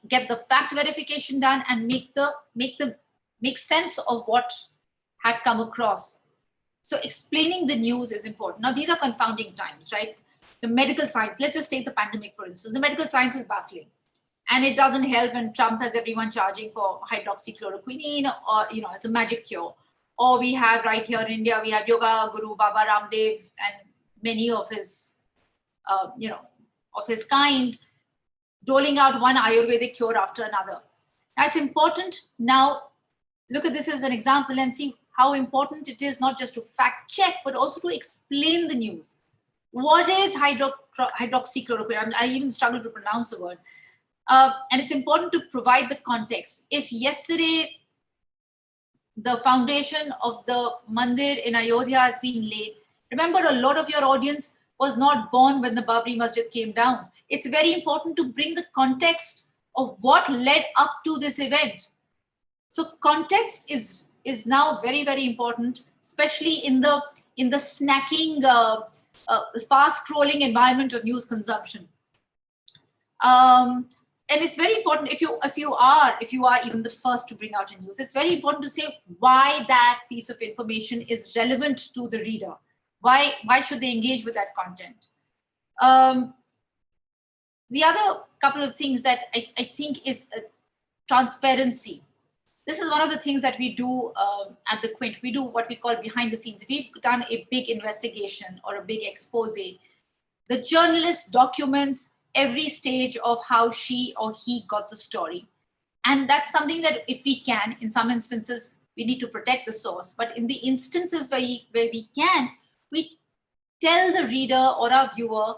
get the fact verification done and make sense of what had come across. So explaining the news is important. Now, these are confounding times, right? The medical science, let's just take the pandemic, for instance. The medical science is baffling. And it doesn't help when Trump has everyone charging for hydroxychloroquine or, as a magic cure. Or we have right here in India, we have Yoga Guru Baba Ramdev and many of his, of his kind, rolling out one Ayurvedic cure after another. Now, it's important now, look at this as an example and see how important it is not just to fact check, but also to explain the news. What is hydroxychloroquine? I even struggle to pronounce the word. And it's important to provide the context. If yesterday the foundation of the mandir in Ayodhya has been laid, remember, a lot of your audience was not born when the Babri Masjid came down. It's very important to bring the context of what led up to this event. So context is now very, very important, especially in the snacking, fast-scrolling environment of news consumption. And it's very important if you are even the first to bring out a news, it's very important to say why that piece of information is relevant to the reader. Why should they engage with that content? The other couple of things that I think is transparency. This is one of the things that we do at the Quint. We do what we call behind the scenes. If we've done a big investigation or a big expose, the journalist documents every stage of how she or he got the story. And that's something that if we can, in some instances, we need to protect the source. But in the instances where we can, we tell the reader or our viewer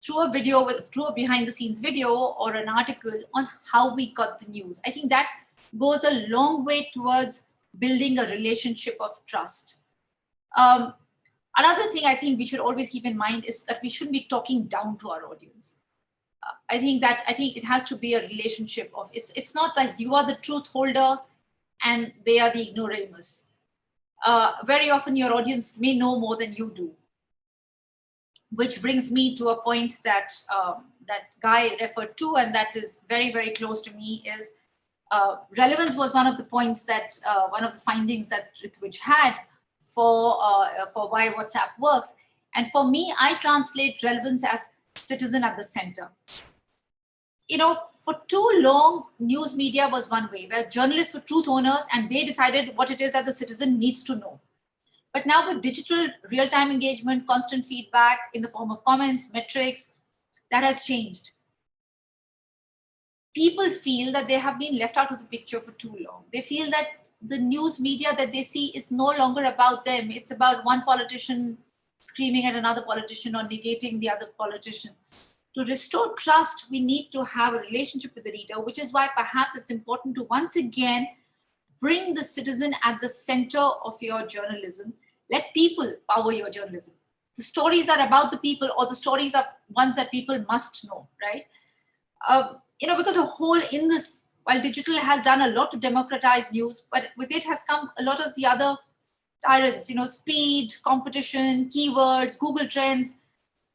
through a behind the scenes video or an article on how we got the news. I think that goes a long way towards building a relationship of trust. Another thing I think we should always keep in mind is that we shouldn't be talking down to our audience. I think it has to be a relationship of, it's not that you are the truth holder and they are the ignoramus. Very often your audience may know more than you do. Which brings me to a point that Guy referred to, and that is very, very close to me, is relevance was one of the points that, one of the findings that Ritu had for why WhatsApp works. And for me, I translate relevance as citizen at the center. For too long, news media was one way, where journalists were truth owners and they decided what it is that the citizen needs to know. But now with digital real-time engagement, constant feedback in the form of comments, metrics, that has changed. People feel that they have been left out of the picture for too long. They feel that the news media that they see is no longer about them. It's about one politician screaming at another politician or negating the other politician. To restore trust, we need to have a relationship with the reader, which is why perhaps it's important to once again bring the citizen at the center of your journalism. Let people power your journalism. The stories are about the people, or the stories are ones that people must know, right? Because the whole in this, while digital has done a lot to democratize news, but with it has come a lot of the other tyrants, speed, competition, keywords, Google Trends,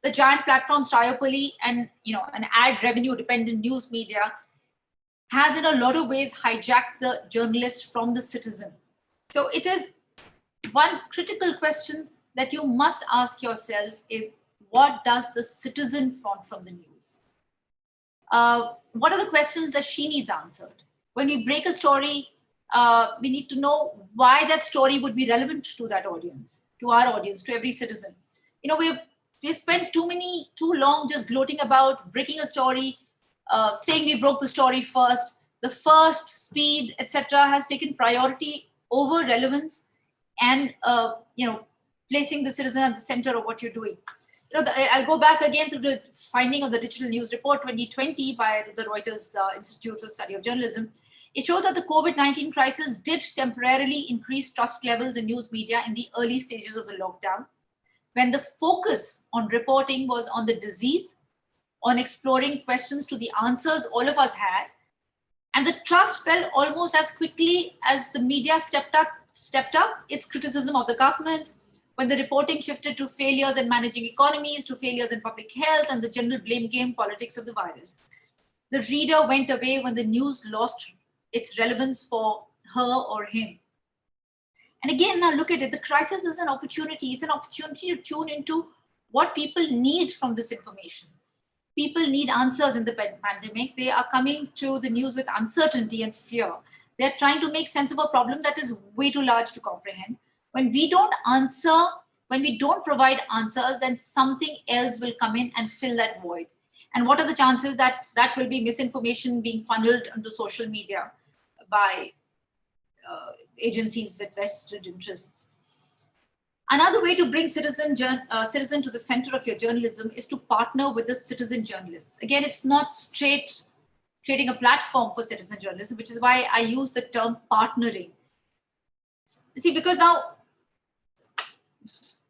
the giant platforms, triopoly, and an ad revenue dependent news media has in a lot of ways hijacked the journalist from the citizen. So it is one critical question that you must ask yourself is, what does the citizen want from the news? What are the questions that she needs answered? When we break a story, we need to know why that story would be relevant to that audience, to our audience, to every citizen. we've spent too long just gloating about breaking a story, saying we broke the story first. The first, speed, etc., has taken priority over relevance and placing the citizen at the center of what you're doing. I'll go back again to the finding of the Digital News Report 2020 by the Reuters Institute for the Study of Journalism. It shows that the COVID-19 crisis did temporarily increase trust levels in news media in the early stages of the lockdown, when the focus on reporting was on the disease, on exploring questions to the answers all of us had. And the trust fell almost as quickly as the media stepped up its criticism of the government, when the reporting shifted to failures in managing economies, to failures in public health, and the general blame game politics of the virus. The reader went away when the news lost its relevance for her or him. And again, now look at it, the crisis is an opportunity. It's an opportunity to tune into what people need from this information. People need answers in the pandemic. They are coming to the news with uncertainty and fear. They're trying to make sense of a problem that is way too large to comprehend. When we don't answer, when we don't provide answers, then something else will come in and fill that void. And what are the chances that that will be misinformation being funneled into social media by agencies with vested interests? Another way to bring citizen to the center of your journalism is to partner with the citizen journalists. Again, it's not straight creating a platform for citizen journalism, which is why I use the term partnering. See, because now,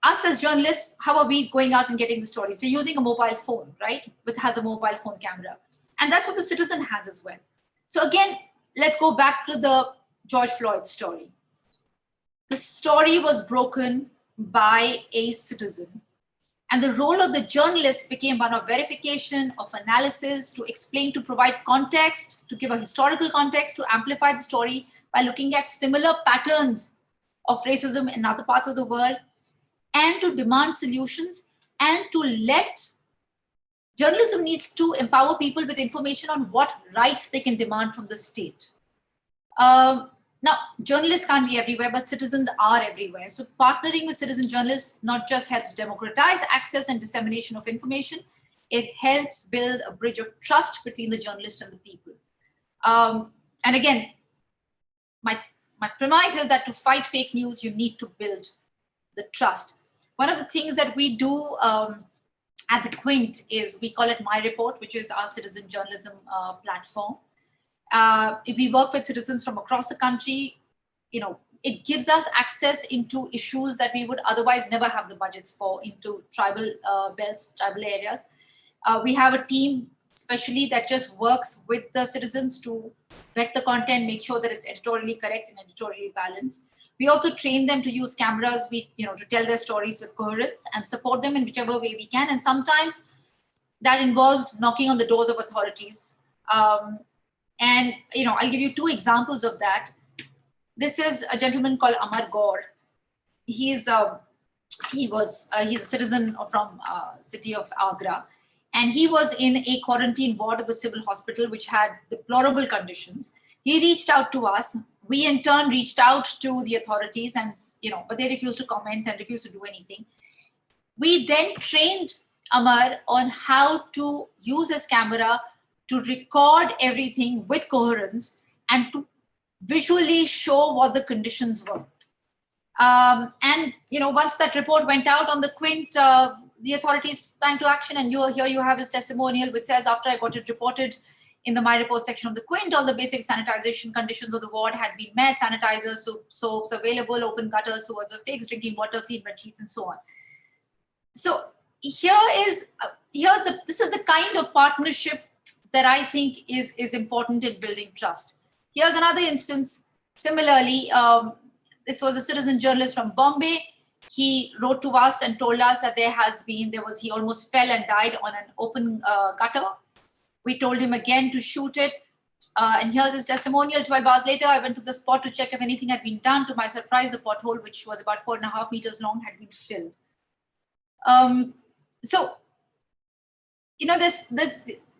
us as journalists, how are we going out and getting the stories? We're using a mobile phone, right? Which has a mobile phone camera. And that's what the citizen has as well. So again, let's go back to the George Floyd story. The story was broken by a citizen. And the role of the journalist became one of verification, of analysis, to explain, to provide context, to give a historical context, to amplify the story by looking at similar patterns of racism in other parts of the world, and to demand solutions, and to let journalism needs to empower people with information on what rights they can demand from the state. Now, journalists can't be everywhere, but citizens are everywhere. So partnering with citizen journalists not just helps democratize access and dissemination of information, it helps build a bridge of trust between the journalists and the people. And again, my premise is that to fight fake news, you need to build the trust. One of the things that we do at the Quint is, we call it My Report, which is our citizen journalism platform. If we work with citizens from across the country, it gives us access into issues that we would otherwise never have the budgets for, into tribal belts, tribal areas. We have a team especially that just works with the citizens to vet the content, make sure that it's editorially correct and editorially balanced. We also train them to use cameras, to tell their stories with coherence and support them in whichever way we can. And sometimes that involves knocking on the doors of authorities. And I'll give you two examples of that. This is a gentleman called Amar Gaur. He's a citizen from city of Agra, and he was in a quarantine ward of the civil hospital, which had deplorable conditions. He reached out to us. We in turn reached out to the authorities, and but they refused to comment and refused to do anything. We then trained Amar on how to use his camera to record everything with coherence and to visually show what the conditions were. And once that report went out on the Quint, the authorities sprang to action, and here you have his testimonial, which says, after I got it reported in the My Report section of the Quint, all the basic sanitization conditions of the ward had been met: sanitizers, soaps available, open gutters, sewers were fixed, drinking water, clean bed sheets, and so on. So this is the kind of partnership that I think is important in building trust. Here's another instance. Similarly, this was a citizen journalist from Bombay. He wrote to us and told us that he almost fell and died on an open gutter. We told him again to shoot it. And here's his testimonial. 12 hours later, I went to the spot to check if anything had been done. To my surprise, the pothole, which was about 4.5 meters long, had been filled.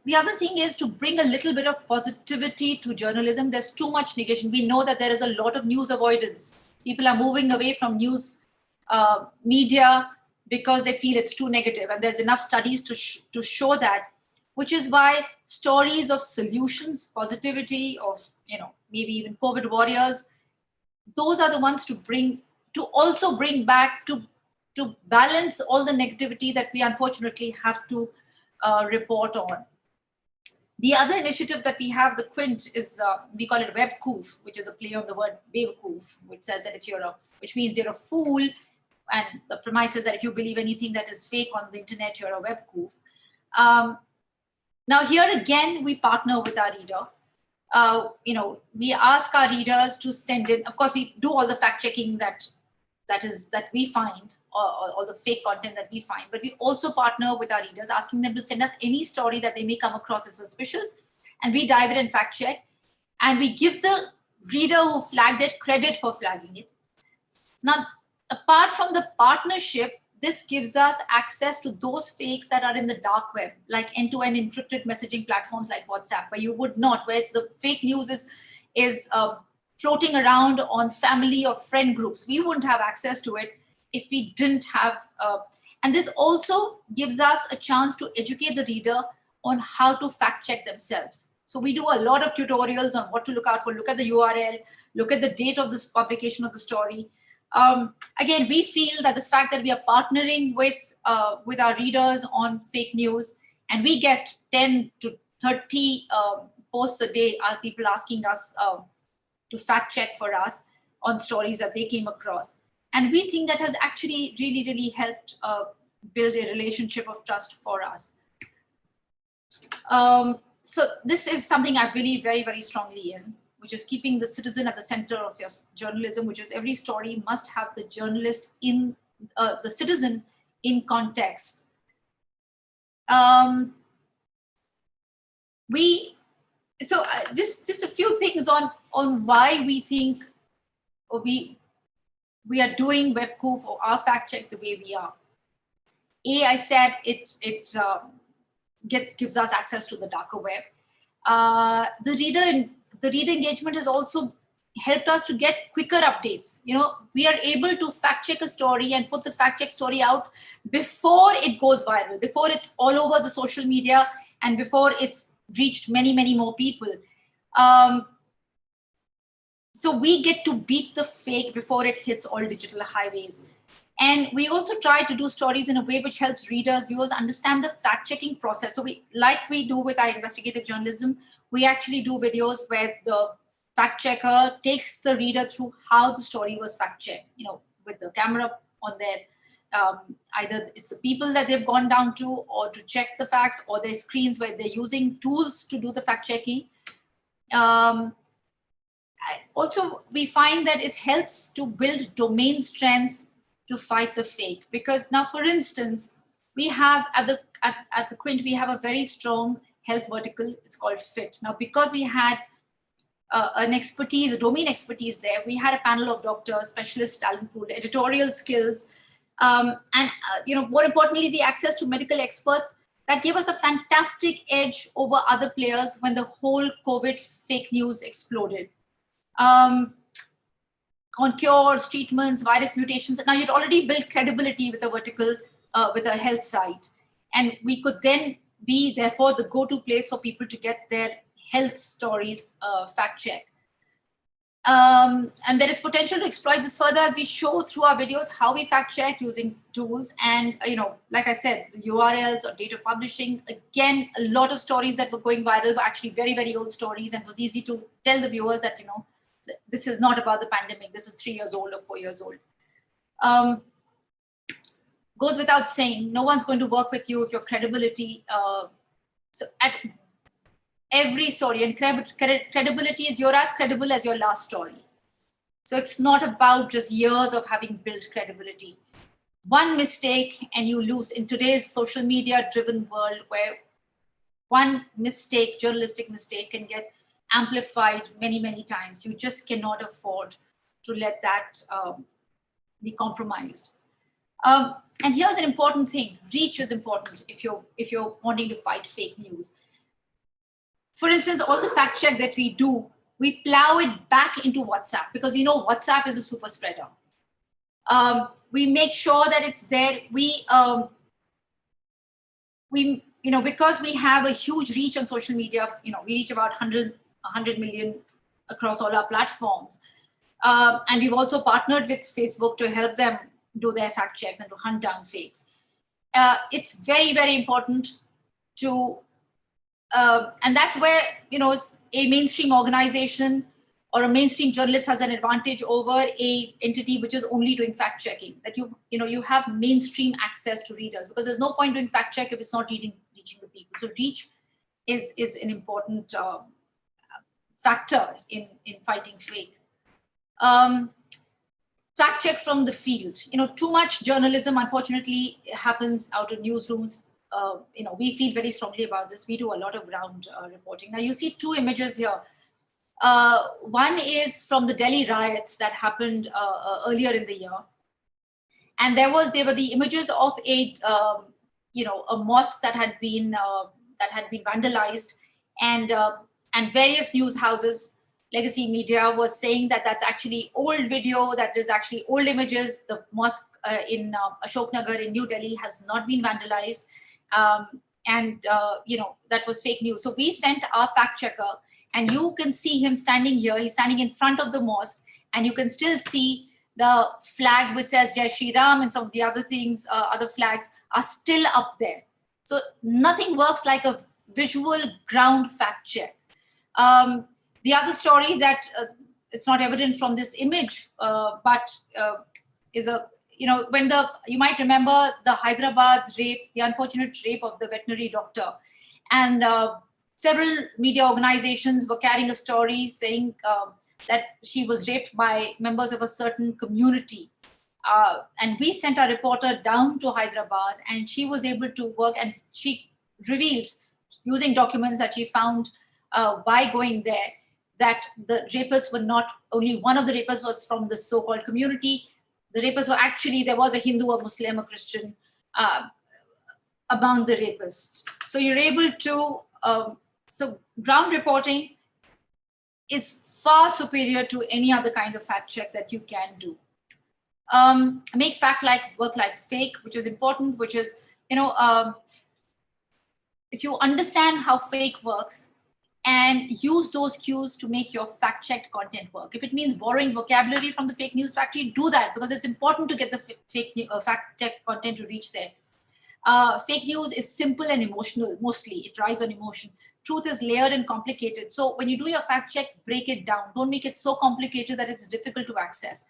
The other thing is to bring a little bit of positivity to journalism. There's too much negation. We know that there is a lot of news avoidance. People are moving away from news media because they feel it's too negative. And there's enough studies to show that, which is why stories of solutions, positivity, of, maybe even COVID warriors, those are the ones to also bring back, to balance all the negativity that we unfortunately have to report on. The other initiative that we have, the Quint, is we call it webkoof, which is a play on the word bewakoof, which says that which means you're a fool, and the premise is that if you believe anything that is fake on the internet, you're a webkoof. Now here again, we partner with our reader. We ask our readers to send in. Of course, we do all the fact checking that we find, or all the fake content that we find. But we also partner with our readers, asking them to send us any story that they may come across as suspicious, and we dive in and fact check, and we give the reader who flagged it credit for flagging it. Now, apart from the partnership, this gives us access to those fakes that are in the dark web, like end-to-end encrypted messaging platforms like WhatsApp, where you would not, where the fake news is floating around on family or friend groups. We wouldn't have access to it if we didn't have, and this also gives us a chance to educate the reader on how to fact check themselves. So we do a lot of tutorials on what to look out for. Look at the URL, look at the date of this publication of the story. Again, we feel that the fact that we are partnering with our readers on fake news, and we get 10 to 30 posts a day, are people asking us to fact check for us on stories that they came across. And we think that has actually really, really helped build a relationship of trust for us. So this is something I believe very, very strongly in, which is keeping the citizen at the center of your journalism, which is every story must have the journalist in, the citizen in context. Just a few things on why we think, or we are doing webkoof or our fact check the way we are. I said it gives us access to the darker web. The reader engagement has also helped us to get quicker updates. We are able to fact check a story and put the fact check story out before it goes viral, before it's all over the social media, and before it's reached many, many more people. So we get to beat the fake before it hits all digital highways. And we also try to do stories in a way which helps readers, viewers understand the fact-checking process. So like we do with our investigative journalism, we actually do videos where the fact-checker takes the reader through how the story was fact-checked, with the camera on their, either it's the people that they've gone down to or to check the facts, or their screens where they're using tools to do the fact-checking. Also, we find that it helps to build domain strength to fight the fake. Because now, for instance, we have at the Quint, we have a very strong health vertical. It's called FIT. Now, because we had an expertise, a domain expertise there, we had a panel of doctors, specialist talent pool, editorial skills, and more importantly, the access to medical experts that gave us a fantastic edge over other players when the whole COVID fake news exploded. On cures, treatments, virus mutations. Now you'd already built credibility with a vertical, with a health site. And we could then be, therefore, the go-to place for people to get their health stories fact-checked. And there is potential to exploit this further as we show through our videos how we fact-check using tools. And, like I said, the URLs or data publishing, again, a lot of stories that were going viral were actually very, very old stories, and it was easy to tell the viewers that, this is not about the pandemic. This is 3 years old or 4 years old. Goes without saying, no one's going to work with you if your credibility, so at every story, and credibility is you're as credible as your last story. So it's not about just years of having built credibility. One mistake and you lose in today's social media driven world, where one mistake, journalistic mistake, can get amplified many, many times. You just cannot afford to let that be compromised. And here's an important thing: reach is important if you're wanting to fight fake news. For instance, all the fact check that we do, we plow it back into WhatsApp because we know WhatsApp is a super spreader. We make sure that it's there. Because we have a huge reach on social media, we reach about 100 million across all our platforms. And we've also partnered with Facebook to help them do their fact checks and to hunt down fakes. It's very, very important to, and that's where, a mainstream organization or a mainstream journalist has an advantage over a entity which is only doing fact checking, that you have mainstream access to readers, because there's no point doing fact check if it's not reaching the people. So reach is an important factor in fighting fake. Fact check from the field. Too much journalism, unfortunately, happens out of newsrooms. We feel very strongly about this. We do a lot of ground reporting. Now you see two images here. One is from the Delhi riots that happened earlier in the year, and they were the images of a mosque that had been vandalized, and various news houses, legacy media, was saying that that's actually old video, that is actually old images. The mosque in Ashok Nagar in New Delhi has not been vandalized, and that was fake news. So we sent our fact checker. And you can see him standing here. He's standing in front of the mosque, and you can still see the flag which says Jai Shri Ram, and some of the other things, other flags are still up there. So nothing works like a visual ground fact check. The other story that it's not evident from this image, but is when you might remember the Hyderabad rape, the unfortunate rape of the veterinary doctor, and several media organizations were carrying a story saying that she was raped by members of a certain community. And we sent a reporter down to Hyderabad, and she was able to work, and she revealed, using documents that she found by going there, that the rapists were not, only one of the rapists was from the so-called community. The rapists were actually, there was a Hindu, a Muslim, a Christian among the rapists. So you're able to, so ground reporting is far superior to any other kind of fact check that you can do. Make fact work like fake, which is important, which is, if you understand how fake works and use those cues to make your fact checked content work. If it means borrowing vocabulary from the fake news factory, do that, because it's important to get the fact check content to reach there. Fake news is simple and emotional, mostly. It rides on emotion. Truth is layered and complicated. So when you do your fact check, break it down. Don't make it so complicated that it's difficult to access.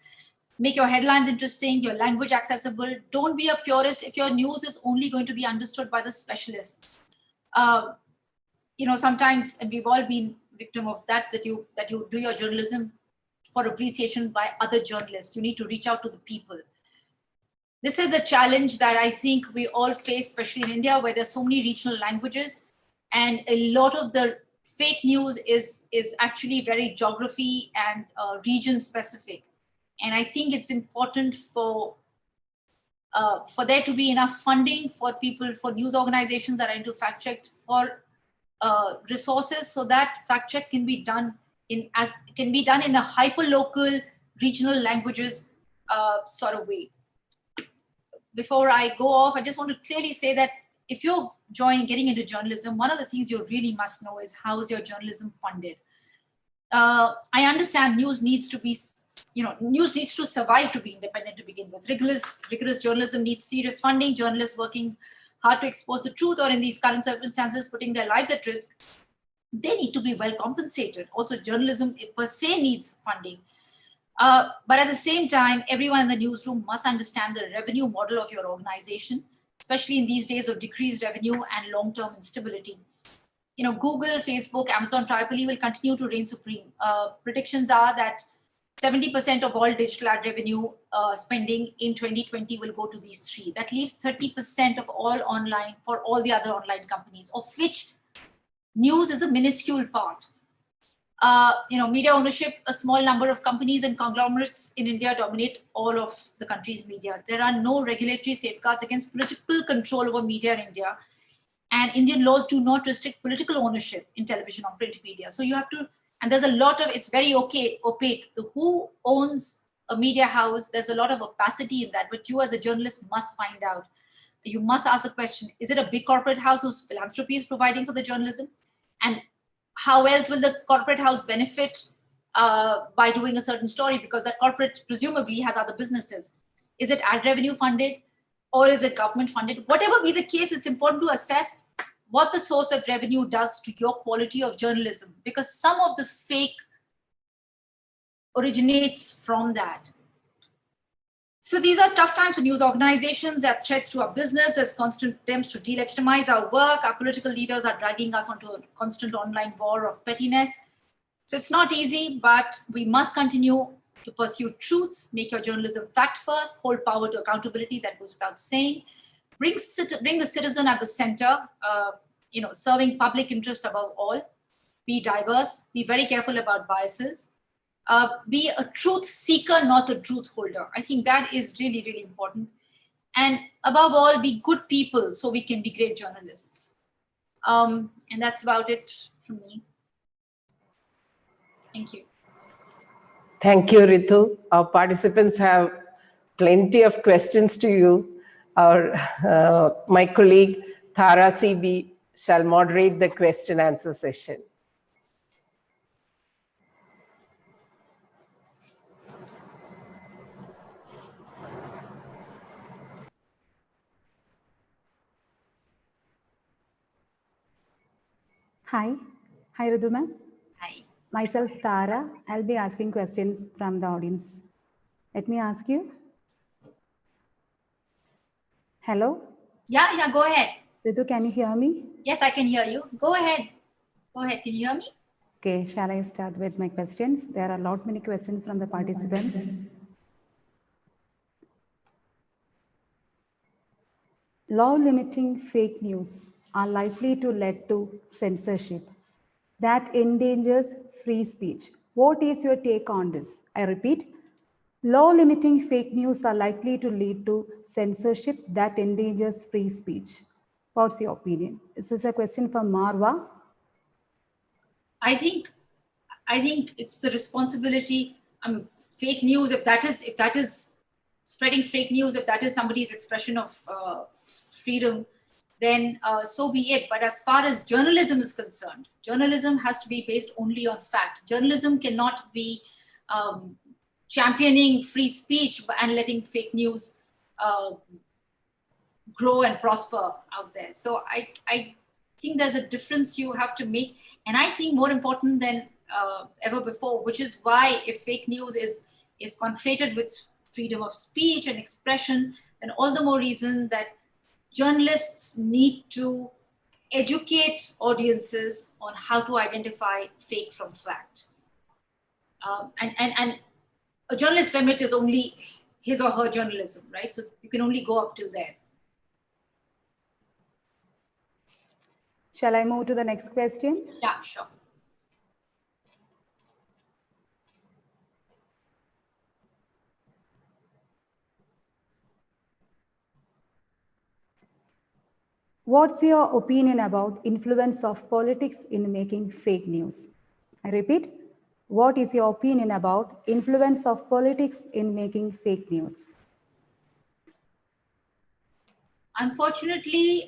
Make your headlines interesting, your language accessible. Don't be a purist if your news is only going to be understood by the specialists. Sometimes, and we've all been victim of that you do your journalism for appreciation by other journalists. You need to reach out to the people. This is the challenge that I think we all face, especially in India, where there's so many regional languages, and a lot of the fake news is actually very geography and region specific. And I think it's important for there to be enough funding for people, for news organizations that are into fact check, for resources, so that fact check can be done in a hyper local regional languages sort of way. Before I go off, I just want to clearly say that if you're getting into journalism, one of the things you really must know is how is your journalism funded. I understand news needs to be, news needs to survive to be independent to begin with. Rigorous journalism needs serious funding. Journalists working hard to expose the truth, or in these current circumstances, putting their lives at risk, they need to be well compensated. Also, journalism per se needs funding. But at the same time, everyone in the newsroom must understand the revenue model of your organization, especially in these days of decreased revenue and long-term instability. Google, Facebook, Amazon, Tripoli will continue to reign supreme. Predictions are that 70% of all digital ad revenue spending in 2020 will go to these three. That leaves 30% of all online for all the other online companies, of which news is a minuscule part. Media ownership, a small number of companies and conglomerates in India dominate all of the country's media. There are no regulatory safeguards against political control over media in India. And Indian laws do not restrict political ownership in television or print media. So you have to, and there's a lot of, it's very opaque. Who owns a media house, there's a lot of opacity in that, but you as a journalist must find out. You must ask the question, is it a big corporate house whose philanthropy is providing for the journalism? And how else will the corporate house benefit by doing a certain story? Because that corporate presumably has other businesses. Is it ad revenue funded or is it government funded? Whatever be the case, it's important to assess what the source of revenue does to your quality of journalism, because some of the fake originates from that. So these are tough times for news organizations. There are threats to our business. There's constant attempts to delegitimize our work. Our political leaders are dragging us onto a constant online war of pettiness. So it's not easy, but we must continue to pursue truth, make your journalism fact first, hold power to accountability, that goes without saying, bring the citizen at the center, serving public interest above all, be diverse, be very careful about biases, be a truth seeker, not a truth holder. I think that is really, really important. And above all, be good people so we can be great journalists. And that's about it from me. Thank you. Thank you, Ritu. Our participants have plenty of questions to you. My colleague, Thara CB, shall moderate the question answer session. Hi. Hi, Ritu ma'am. Hi. Myself, Tara. I'll be asking questions from the audience. Let me ask you. Hello? Yeah, go ahead. Ritu, can you hear me? Yes, I can hear you. Go ahead. Can you hear me? Okay, shall I start with my questions? There are many questions from the participants. Law limiting fake news are likely to lead to censorship that endangers free speech. What is your take on this? I repeat, law limiting fake news are likely to lead to censorship that endangers free speech. What's your opinion? This is a question from Marwa. I think it's the responsibility. Fake news, if that is spreading fake news, if that is somebody's expression of freedom, then so be it. But as far as journalism is concerned, journalism has to be based only on fact. Journalism cannot be championing free speech and letting fake news grow and prosper out there. So I think there's a difference you have to make. And I think more important than ever before, which is why if fake news is conflated with freedom of speech and expression, then all the more reason that journalists need to educate audiences on how to identify fake from fact. And a journalist's limit is only his or her journalism, right? So you can only go up till there. Shall I move to the next question? Yeah, sure. What's your opinion about influence of politics in making fake news? I repeat, what is your opinion about influence of politics in making fake news? Unfortunately,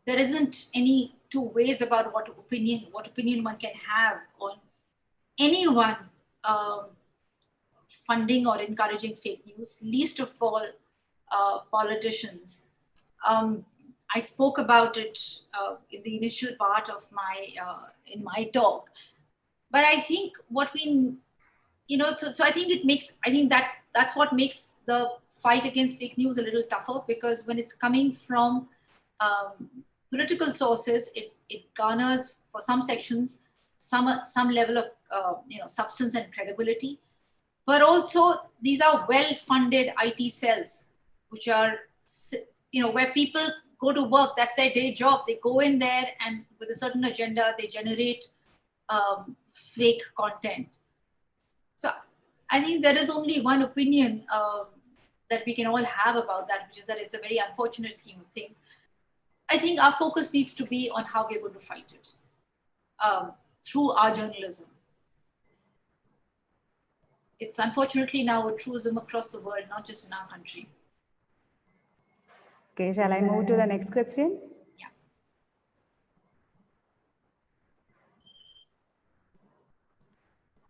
there isn't any two ways about what opinion one can have on anyone funding or encouraging fake news, least of all politicians. I spoke about it in the initial part of in my talk, but I think what we, so I think that's what makes the fight against fake news a little tougher, because when it's coming from political sources, it garners for some sections some level of substance and credibility, but also these are well-funded IT cells, which are where people go to work. That's their day job. They go in there and with a certain agenda, they generate fake content. So I think there is only one opinion that we can all have about that, which is that it's a very unfortunate scheme of things. I think our focus needs to be on how we're going to fight it through our journalism. it's unfortunately now a truism across the world, not just in our country. Okay, shall I move to the next question? Yeah.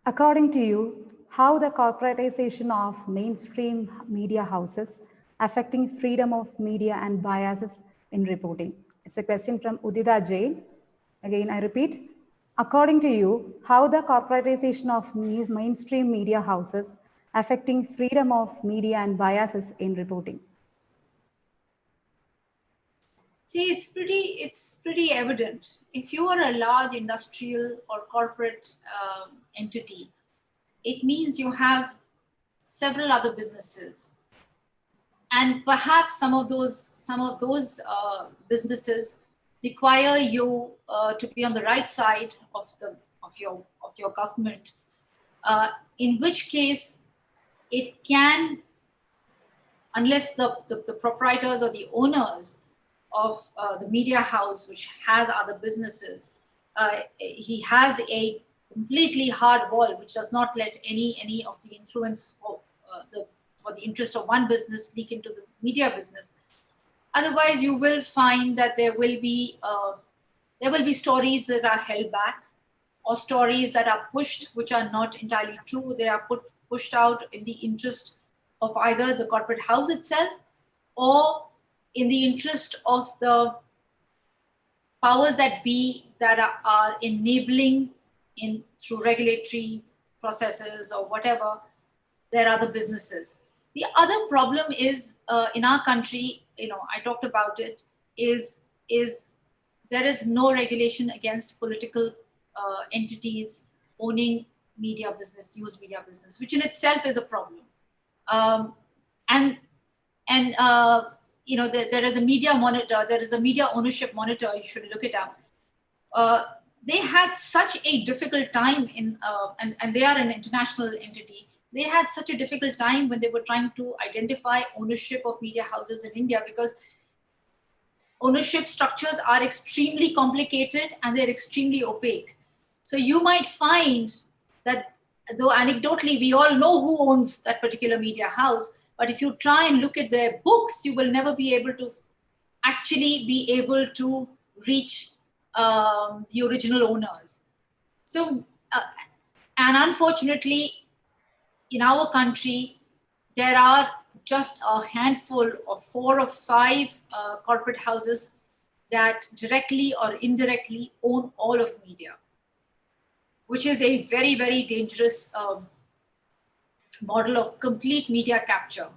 According to you, how the corporatization of mainstream media houses affecting freedom of media and biases in reporting? It's a question from Udita Jain. Again, I repeat, according to you, how the corporatization of mainstream media houses affecting freedom of media and biases in reporting? See, it's pretty evident. If you are a large industrial or corporate entity, it means you have several other businesses, and perhaps some of those businesses require you to be on the right side of your government. In which case, it can, unless the proprietors or the owners of the media house, which has other businesses, he has a completely hard wall, which does not let any of the influence for the interest of one business leak into the media business. Otherwise, you will find that there will be stories that are held back, or stories that are pushed, which are not entirely true. They are pushed out in the interest of either the corporate house itself, or in the interest of the powers that be that are enabling through regulatory processes or whatever their other businesses. The other problem is in our country, I talked about it, is there is no regulation against political entities owning media business, news media business, which in itself is a problem. There is a media monitor, there is a media ownership monitor, you should look it up. They had such a difficult time and they are an international entity. They had such a difficult time when they were trying to identify ownership of media houses in India, because ownership structures are extremely complicated and they're extremely opaque. So you might find that, though anecdotally we all know who owns that particular media house, but if you try and look at their books, you will never be able to reach the original owners. So, and unfortunately, in our country, there are just a handful of 4 or 5 corporate houses that directly or indirectly own all of media, which is a very, very dangerous model of complete media capture.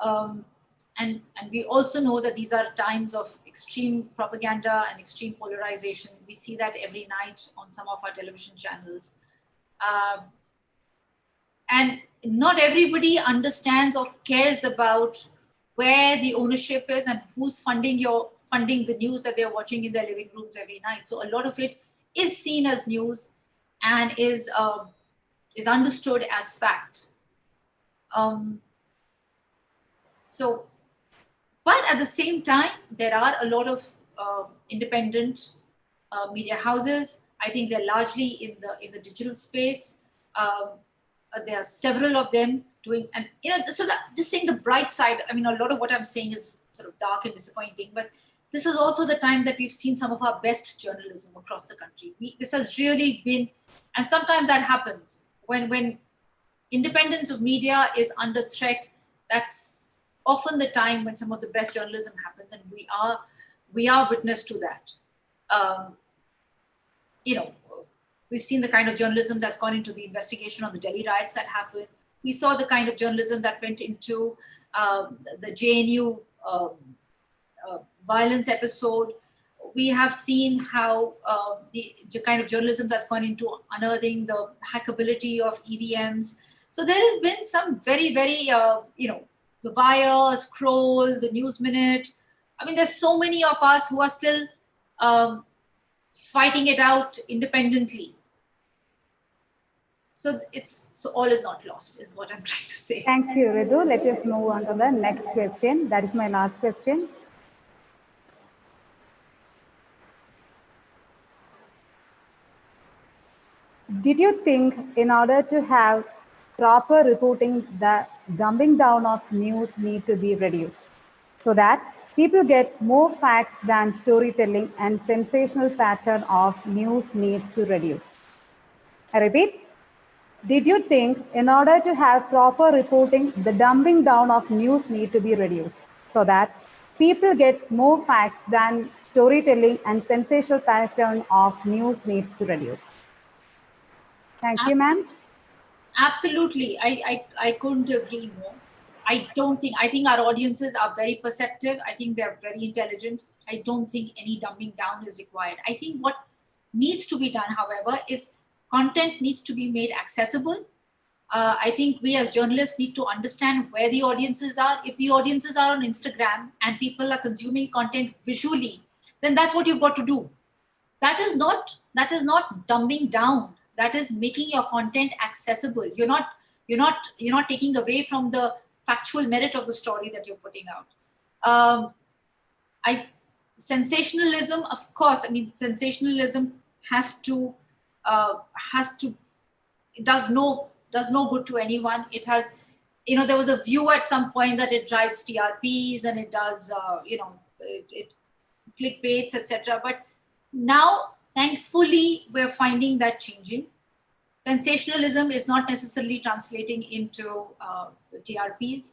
And we also know that these are times of extreme propaganda and extreme polarization. We see that every night on some of our television channels. And not everybody understands or cares about where the ownership is and who's funding the news that they're watching in their living rooms every night. So a lot of it is seen as news and is understood as fact. But at the same time, there are a lot of independent media houses. I think they're largely in the digital space. There are several of them doing, and so just saying the bright side. I mean, a lot of what I'm saying is sort of dark and disappointing, but this is also the time that we've seen some of our best journalism across the country. This has really been, and sometimes that happens when independence of media is under threat. That's often the time when some of the best journalism happens, and we are witness to that. We've seen the kind of journalism that's gone into the investigation of the Delhi riots that happened. We saw the kind of journalism that went into the JNU violence episode. We have seen how the kind of journalism that's gone into unearthing the hackability of EVMs. So there has been some very, very, the Wire, Scroll, the News Minute. I mean, there's so many of us who are still fighting it out independently. So all is not lost, is what I'm trying to say. Thank you, Ritu. Let us move on to the next question. That is my last question. Did you think in order to have proper reporting, the dumbing down of news need to be reduced so that people get more facts than storytelling, and sensational pattern of news needs to reduce. I repeat, did you think in order to have proper reporting, the dumbing down of news need to be reduced so that people gets more facts than storytelling, and sensational pattern of news needs to reduce? Thank you, ma'am. Absolutely. I couldn't agree more. I think our audiences are very perceptive. I think they're very intelligent. I don't think any dumbing down is required. I think what needs to be done, however, is content needs to be made accessible. I think we as journalists need to understand where the audiences are. If the audiences are on Instagram and people are consuming content visually, then that's what you've got to do. That is not dumbing down. That is making your content accessible. You're not taking away from the factual merit of the story that you're putting out. Sensationalism, of course. I mean, sensationalism it does no good to anyone. It has, there was a view at some point that it drives TRPs and it does, it clickbaits, etc. But now, thankfully, we're finding that changing. Sensationalism is not necessarily translating into TRPs.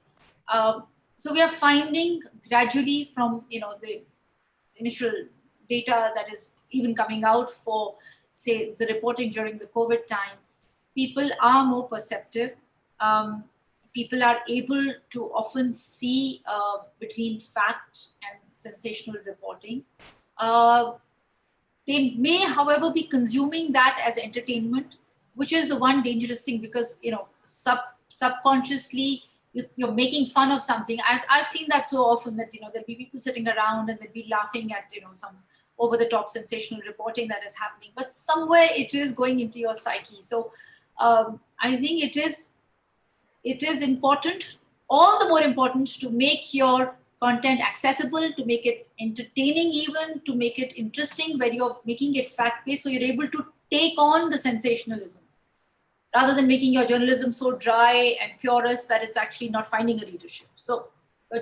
So we are finding gradually from the initial data that is even coming out for, say, the reporting during the COVID time, people are more perceptive. People are able to often see between fact and sensational reporting. They may, however, be consuming that as entertainment, which is the one dangerous thing, because subconsciously you're making fun of something. I've seen that so often that there'll be people sitting around and they'll be laughing at some over-the-top sensational reporting that is happening, but somewhere it is going into your psyche. So I think it is important, all the more important, to make your content accessible, to make it entertaining, even to make it interesting, where you're making it fact-based, so you're able to take on the sensationalism, rather than making your journalism so dry and purist that it's actually not finding a readership. So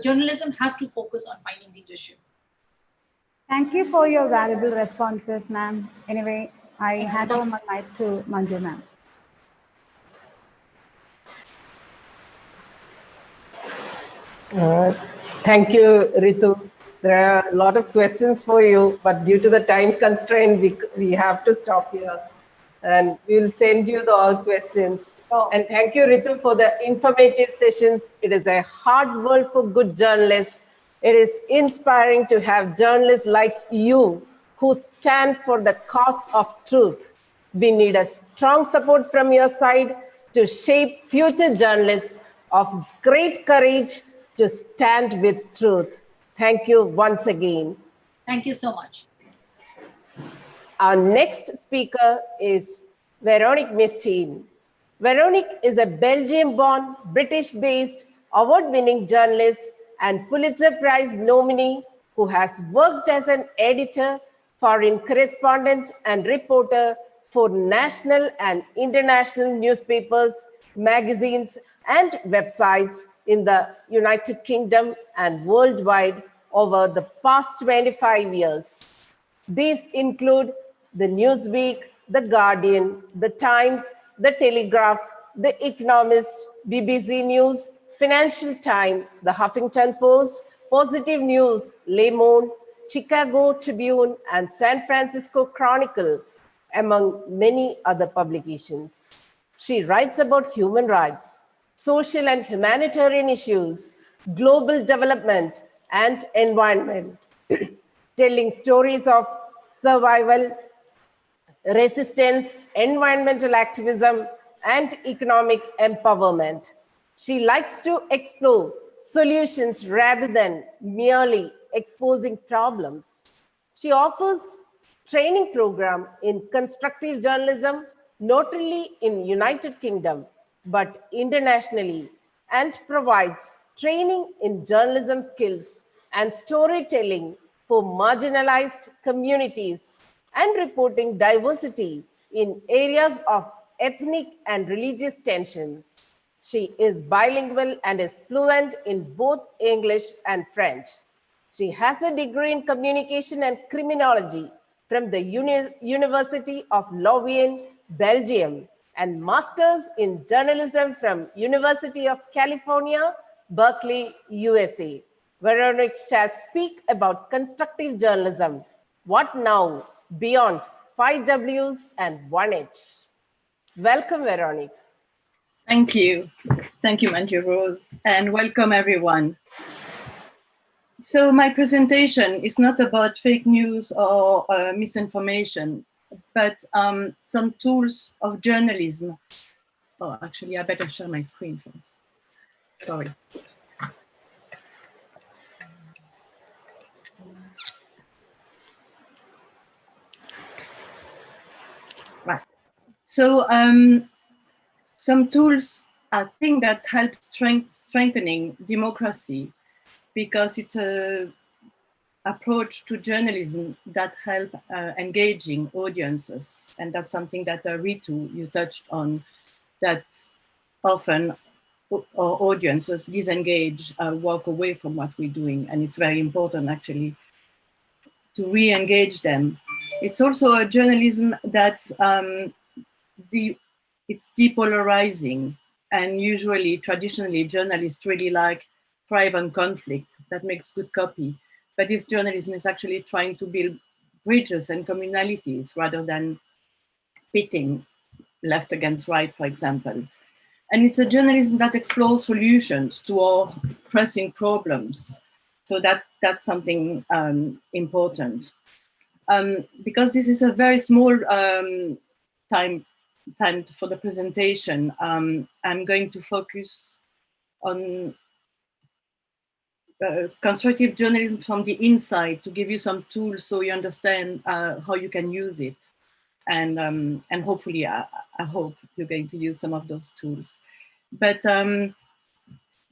journalism has to focus on finding readership. Thank you for your valuable responses, ma'am. Anyway, I hand over my mic to Manju, ma'am. Thank you, Ritu. There are a lot of questions for you, but due to the time constraint, we have to stop here. And we'll send you all questions. Oh. And thank you, Ritu, for the informative sessions. It is a hard world for good journalists. It is inspiring to have journalists like you who stand for the cause of truth. We need a strong support from your side to shape future journalists of great courage to stand with truth. Thank you once again. Thank you so much. Our next speaker is Veronique Mistiaen. Veronique is a Belgium-born, British-based, award-winning journalist and Pulitzer Prize nominee who has worked as an editor, foreign correspondent, and reporter for national and international newspapers, magazines, and websites in the United Kingdom and worldwide over the past 25 years. These include the Newsweek, the Guardian, the Times, the Telegraph, the Economist, BBC News, Financial Times, the Huffington Post, Positive News, Le Monde, Chicago Tribune, and San Francisco Chronicle, among many other publications. She writes about human rights, social and humanitarian issues, global development, and environment, telling stories of survival, resistance, environmental activism, and economic empowerment. She likes to explore solutions rather than merely exposing problems. She offers training program in constructive journalism, not only in United Kingdom, but internationally, and provides training in journalism skills and storytelling for marginalized communities and reporting diversity in areas of ethnic and religious tensions. She is bilingual and is fluent in both English and French. She has a degree in communication and criminology from the University of Leuven, Belgium, and master's in journalism from University of California, Berkeley, USA. Veronique shall speak about constructive journalism. What now? Beyond 5 Ws and 1 H. Welcome, Veronique. Thank you. Thank you, Manju Rose, and welcome everyone. So my presentation is not about fake news or misinformation, but some tools of journalism. Oh, actually, I better share my screen first. Sorry. Right. So some tools, I think, that help strengthening democracy, because it's a approach to journalism that help engaging audiences. And that's something that Ritu, you touched on, that often our audiences disengage, walk away from what we're doing. And it's very important actually to re-engage them. It's also a journalism that's it's depolarizing. And usually, traditionally, journalists really like thrive on conflict. That makes good copy. But this journalism is actually trying to build bridges and communalities rather than pitting left against right, for example. And it's a journalism that explores solutions to our pressing problems. So that's something important. Because this is a very small time for the presentation, I'm going to focus on constructive journalism from the inside, to give you some tools so you understand how you can use it. And hopefully, I hope you're going to use some of those tools. But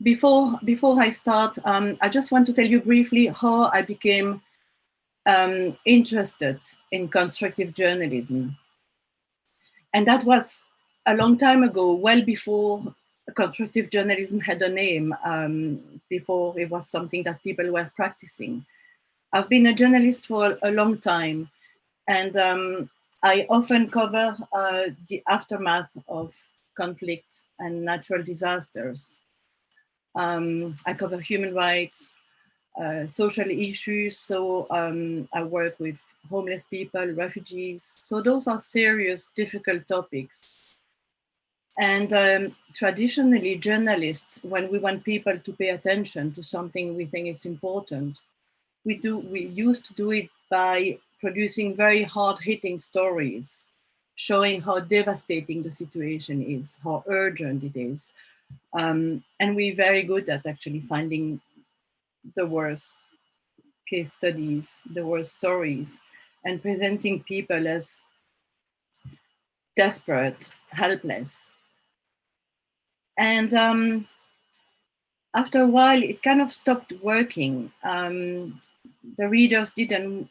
before I start, I just want to tell you briefly how I became interested in constructive journalism. And that was a long time ago, well before constructive journalism had a name, before it was something that people were practicing. I've been a journalist for a long time, and I often cover the aftermath of conflict and natural disasters. I cover human rights, social issues, so I work with homeless people, refugees. So those are serious, difficult topics. And traditionally, journalists, when we want people to pay attention to something we think is important, we used to do it by producing very hard-hitting stories, showing how devastating the situation is, how urgent it is. And we're very good at actually finding the worst case studies, the worst stories, and presenting people as desperate, helpless. And after a while, it kind of stopped working. The readers didn't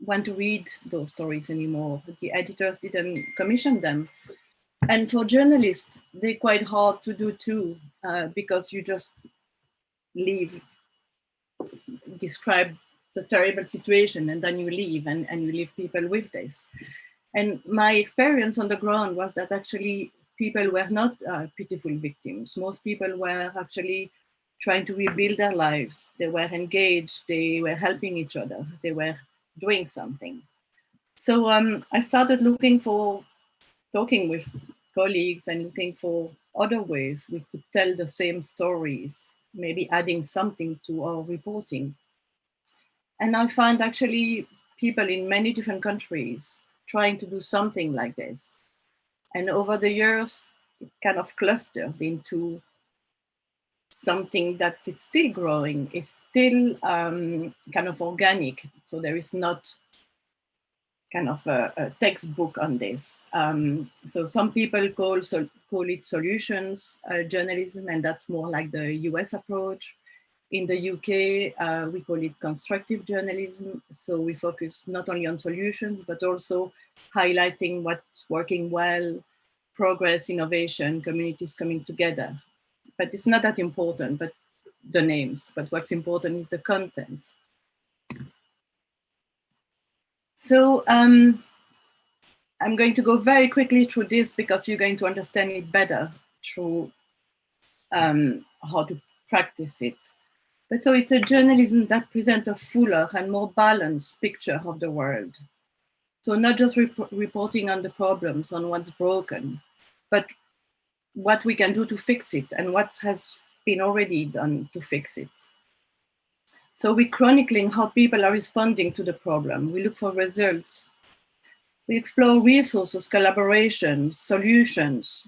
want to read those stories anymore. The editors didn't commission them. And for journalists, they're quite hard to do too, because you just leave, describe the terrible situation, and then you leave, and you leave people with this. And my experience on the ground was that actually people were not pitiful victims. Most people were actually trying to rebuild their lives. They were engaged, they were helping each other, they were doing something. So I started talking with colleagues and looking for other ways we could tell the same stories, maybe adding something to our reporting. And I find actually people in many different countries trying to do something like this. And over the years, it kind of clustered into something that it's still growing, it's still kind of organic. So there is not kind of a textbook on this. So some people call it solutions journalism, and that's more like the US approach. In the UK, we call it constructive journalism. So we focus not only on solutions, but also highlighting what's working well, progress, innovation, communities coming together. But it's not that important, but the names, but what's important is the content. So I'm going to go very quickly through this because you're going to understand it better through how to practice it. But so it's a journalism that presents a fuller and more balanced picture of the world. So not just reporting on the problems, on what's broken, but what we can do to fix it and what has been already done to fix it. So we're chronicling how people are responding to the problem. We look for results. We explore resources, collaborations, solutions,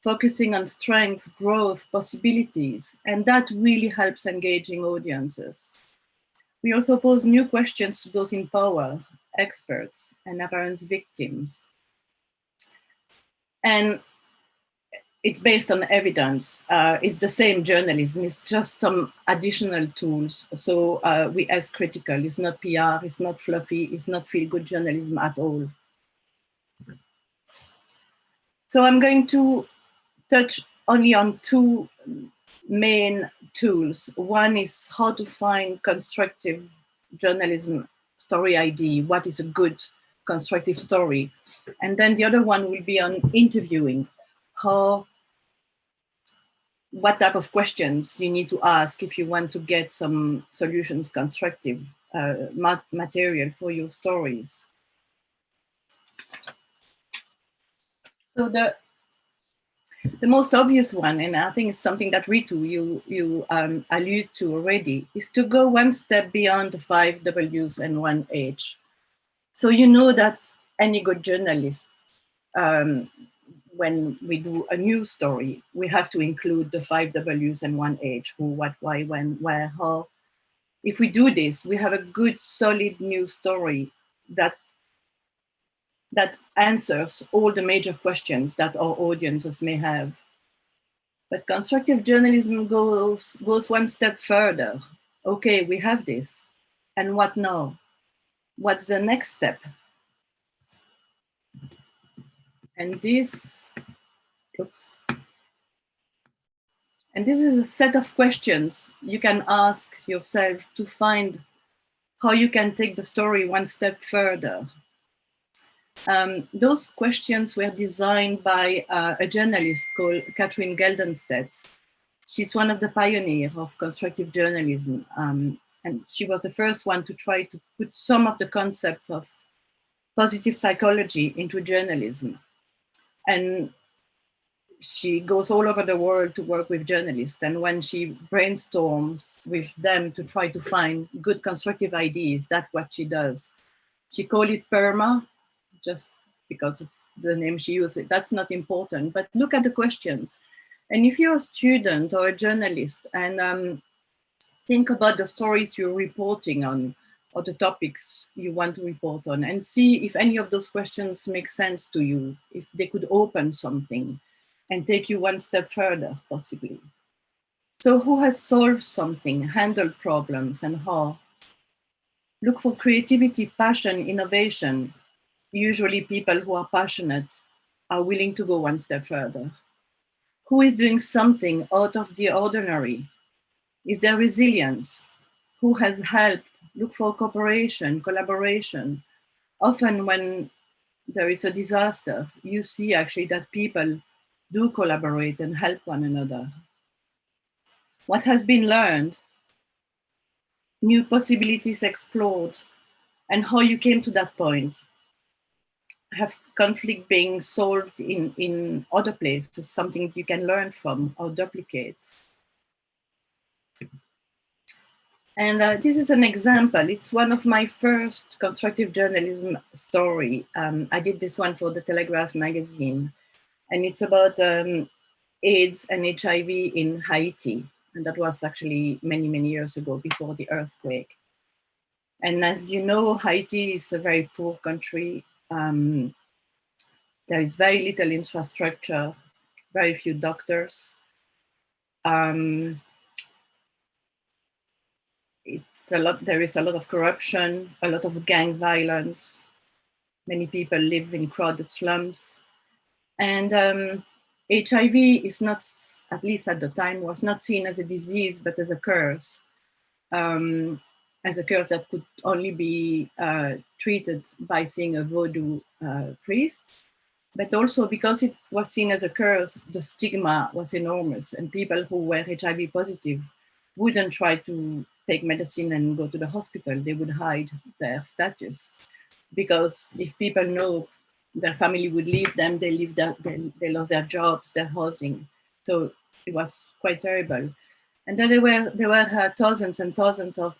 focusing on strengths, growth, possibilities, and that really helps engaging audiences. We also pose new questions to those in power, experts, and apparent victims. And it's based on evidence. It's the same journalism, it's just some additional tools. So we as critical, it's not PR, it's not fluffy, it's not feel-good journalism at all. So I'm going to touch only on two main tools. One is how to find constructive journalism story ID, what is a good constructive story. And then the other one will be on interviewing, what type of questions you need to ask if you want to get some solutions, constructive material for your stories. So the most obvious one, and I think it's something that Ritu, you allude to already, is to go one step beyond the 5 Ws and 1 H. So you know that any good journalist, when we do a news story, we have to include the 5 Ws and 1 H, who, what, why, when, where, how. If we do this, we have a good, solid news story that answers all the major questions that our audiences may have. But constructive journalism goes one step further. Okay, we have this. And what now? What's the next step? And this is a set of questions you can ask yourself to find how you can take the story one step further. Those questions were designed by a journalist called Katrin Geldenstedt. She's one of the pioneers of constructive journalism. And she was the first one to try to put some of the concepts of positive psychology into journalism. And she goes all over the world to work with journalists. And when she brainstorms with them to try to find good constructive ideas, that's what she does. She calls it PERMA, just because of the name she uses. That's not important, but look at the questions. And if you're a student or a journalist and think about the stories you're reporting on or the topics you want to report on and see if any of those questions make sense to you, if they could open something and take you one step further, possibly. So who has solved something, handled problems, and how? Look for creativity, passion, innovation. Usually people who are passionate are willing to go one step further. Who is doing something out of the ordinary? Is there resilience? Who has helped? Look for cooperation, collaboration. Often when there is a disaster, you see actually that people do collaborate and help one another. What has been learned? New possibilities explored, and how you came to that point. Have conflict being solved in other places, something you can learn from or duplicate. And this is an example. It's one of my first constructive journalism story. I did this one for the Telegraph magazine, and it's about AIDS and HIV in Haiti. And that was actually many, many years ago, before the earthquake. And as you know, Haiti is a very poor country. There is very little infrastructure, very few doctors. There is a lot of corruption, a lot of gang violence. Many people live in crowded slums. And HIV is not, at least at the time, was not seen as a disease, but as a curse. As a curse that could only be treated by seeing a voodoo priest. But also because it was seen as a curse, the stigma was enormous, and people who were HIV positive wouldn't try to take medicine and go to the hospital. They would hide their status, because if people know their family would leave them, they lost their jobs, their housing. So it was quite terrible. And then there were thousands and thousands of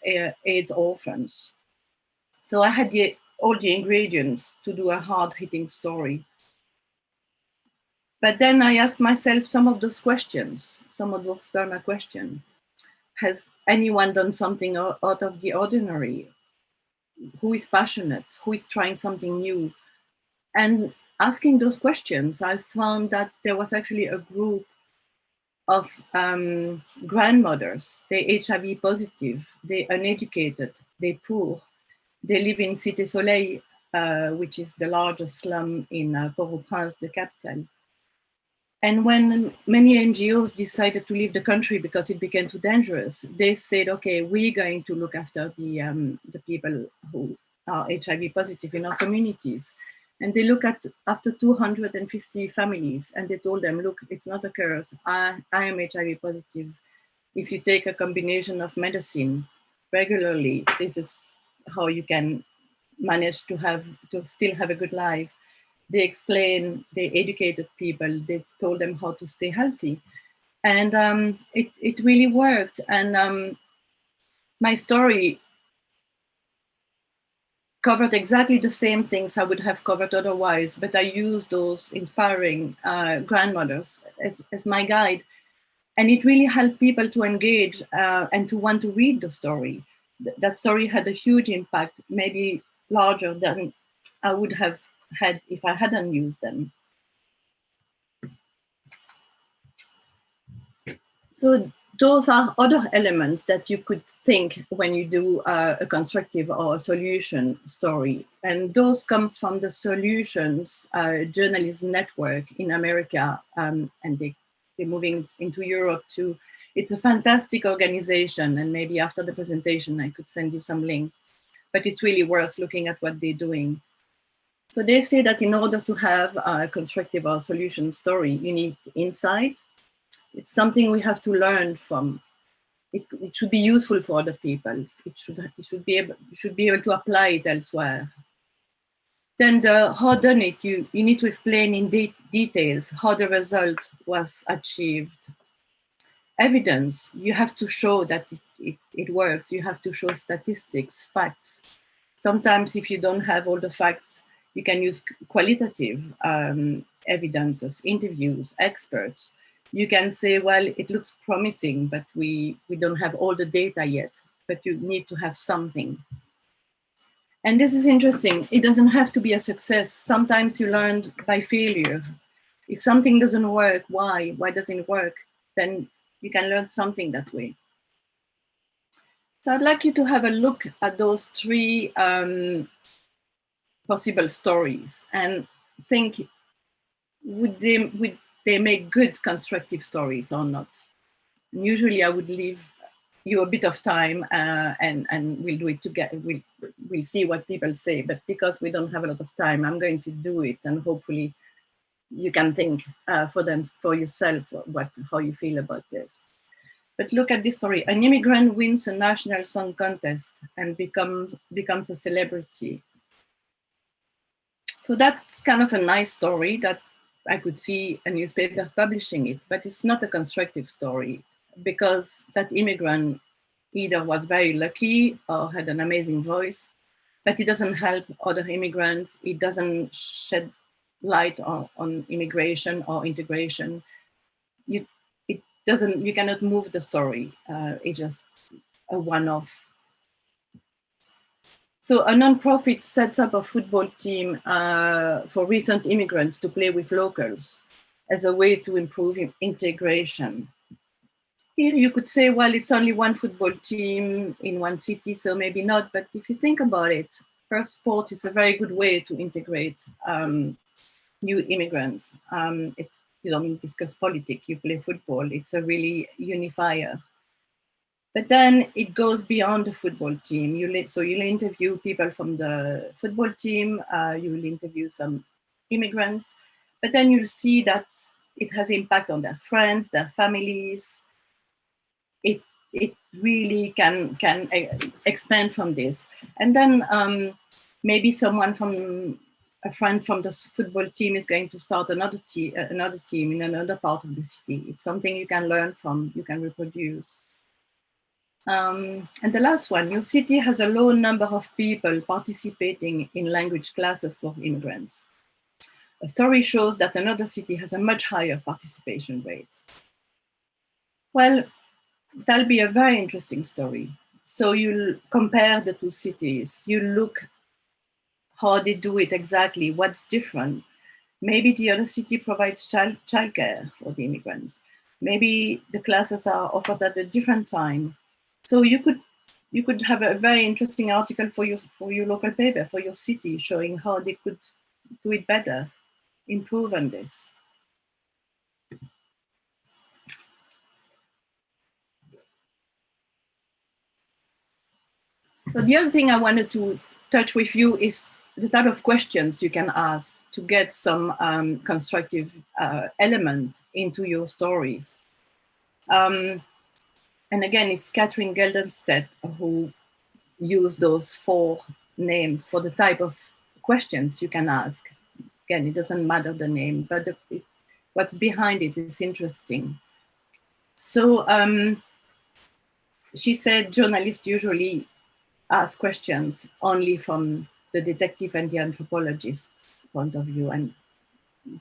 AIDS orphans. So I had all the ingredients to do a hard-hitting story. But then I asked myself some of those questions, some of those sperma questions. Has anyone done something out of the ordinary? Who is passionate? Who is trying something new? And asking those questions, I found that there was actually a group of grandmothers. They HIV positive, they uneducated, they poor. They live in Cité Soleil, which is the largest slum in Port-au-Prince, the capital. And when many NGOs decided to leave the country because it became too dangerous, they said, okay, we're going to look after the people who are HIV positive in our communities. And they look at after 250 families, and they told them, look, it's not a curse. I am HIV positive. If you take a combination of medicine regularly, this is how you can manage to still have a good life. They explained, they educated people, they told them how to stay healthy. And it really worked. And my story covered exactly the same things I would have covered otherwise, but I used those inspiring grandmothers as my guide. And it really helped people to engage and to want to read the story. That story had a huge impact, maybe larger than I would have had if I hadn't used them. So those are other elements that you could think when you do a constructive or a solution story. And those comes from the Solutions Journalism Network in America, and they're moving into Europe too. It's a fantastic organization, and maybe after the presentation, I could send you some links, but it's really worth looking at what they're doing. So they say that in order to have a constructive or solution story, you need insight. It's something we have to learn from. It should be useful for other people. You should be able to apply it elsewhere. Then how done it, you need to explain in details how the result was achieved. Evidence, you have to show that it works. You have to show statistics, facts. Sometimes if you don't have all the facts, you can use qualitative evidences, interviews, experts. You can say, well, it looks promising, but we don't have all the data yet, but you need to have something. And this is interesting. It doesn't have to be a success. Sometimes you learn by failure. If something doesn't work, why? Why doesn't it work? Then you can learn something that way. So I'd like you to have a look at those three possible stories and think, would they make good constructive stories or not? And usually I would leave you a bit of time and we'll do it together. We'll see what people say, but because we don't have a lot of time, I'm going to do it, and hopefully you can think for yourself how you feel about this. But look at this story. An immigrant wins a national song contest and becomes a celebrity. So that's kind of a nice story that I could see a newspaper publishing it, but it's not a constructive story, because that immigrant either was very lucky or had an amazing voice, but it doesn't help other immigrants. It doesn't shed light on immigration or integration. You cannot move the story. It's just a one-off. So a nonprofit sets up a football team for recent immigrants to play with locals as a way to improve integration. Here you could say, well, it's only one football team in one city, so maybe not. But if you think about it, first, sport is a very good way to integrate new immigrants. You don't discuss politics, you play football. It's a really unifier. But then it goes beyond the football team. So you'll interview people from the football team, you will interview some immigrants, but then you'll see that it has impact on their friends, their families. It really can expand from this. And then maybe a friend from the football team is going to start another team in another part of the city. It's something you can learn from, you can reproduce. And the last one, your city has a low number of people participating in language classes for immigrants. A story shows that another city has a much higher participation rate. Well, that'll be a very interesting story. So you'll compare the two cities, you look how they do it exactly, what's different. Maybe the other city provides childcare for the immigrants. Maybe the classes are offered at a different time. So you could have a very interesting article for your local paper, for your city, showing how they could do it better, improve on this. So the other thing I wanted to touch with you is the type of questions you can ask to get some constructive element into your stories. And again, it's Catherine Geldenstedt who used those 4 names for the type of questions you can ask. Again, it doesn't matter the name, but what's behind it is interesting. So she said journalists usually ask questions only from the detective and the anthropologist's point of view,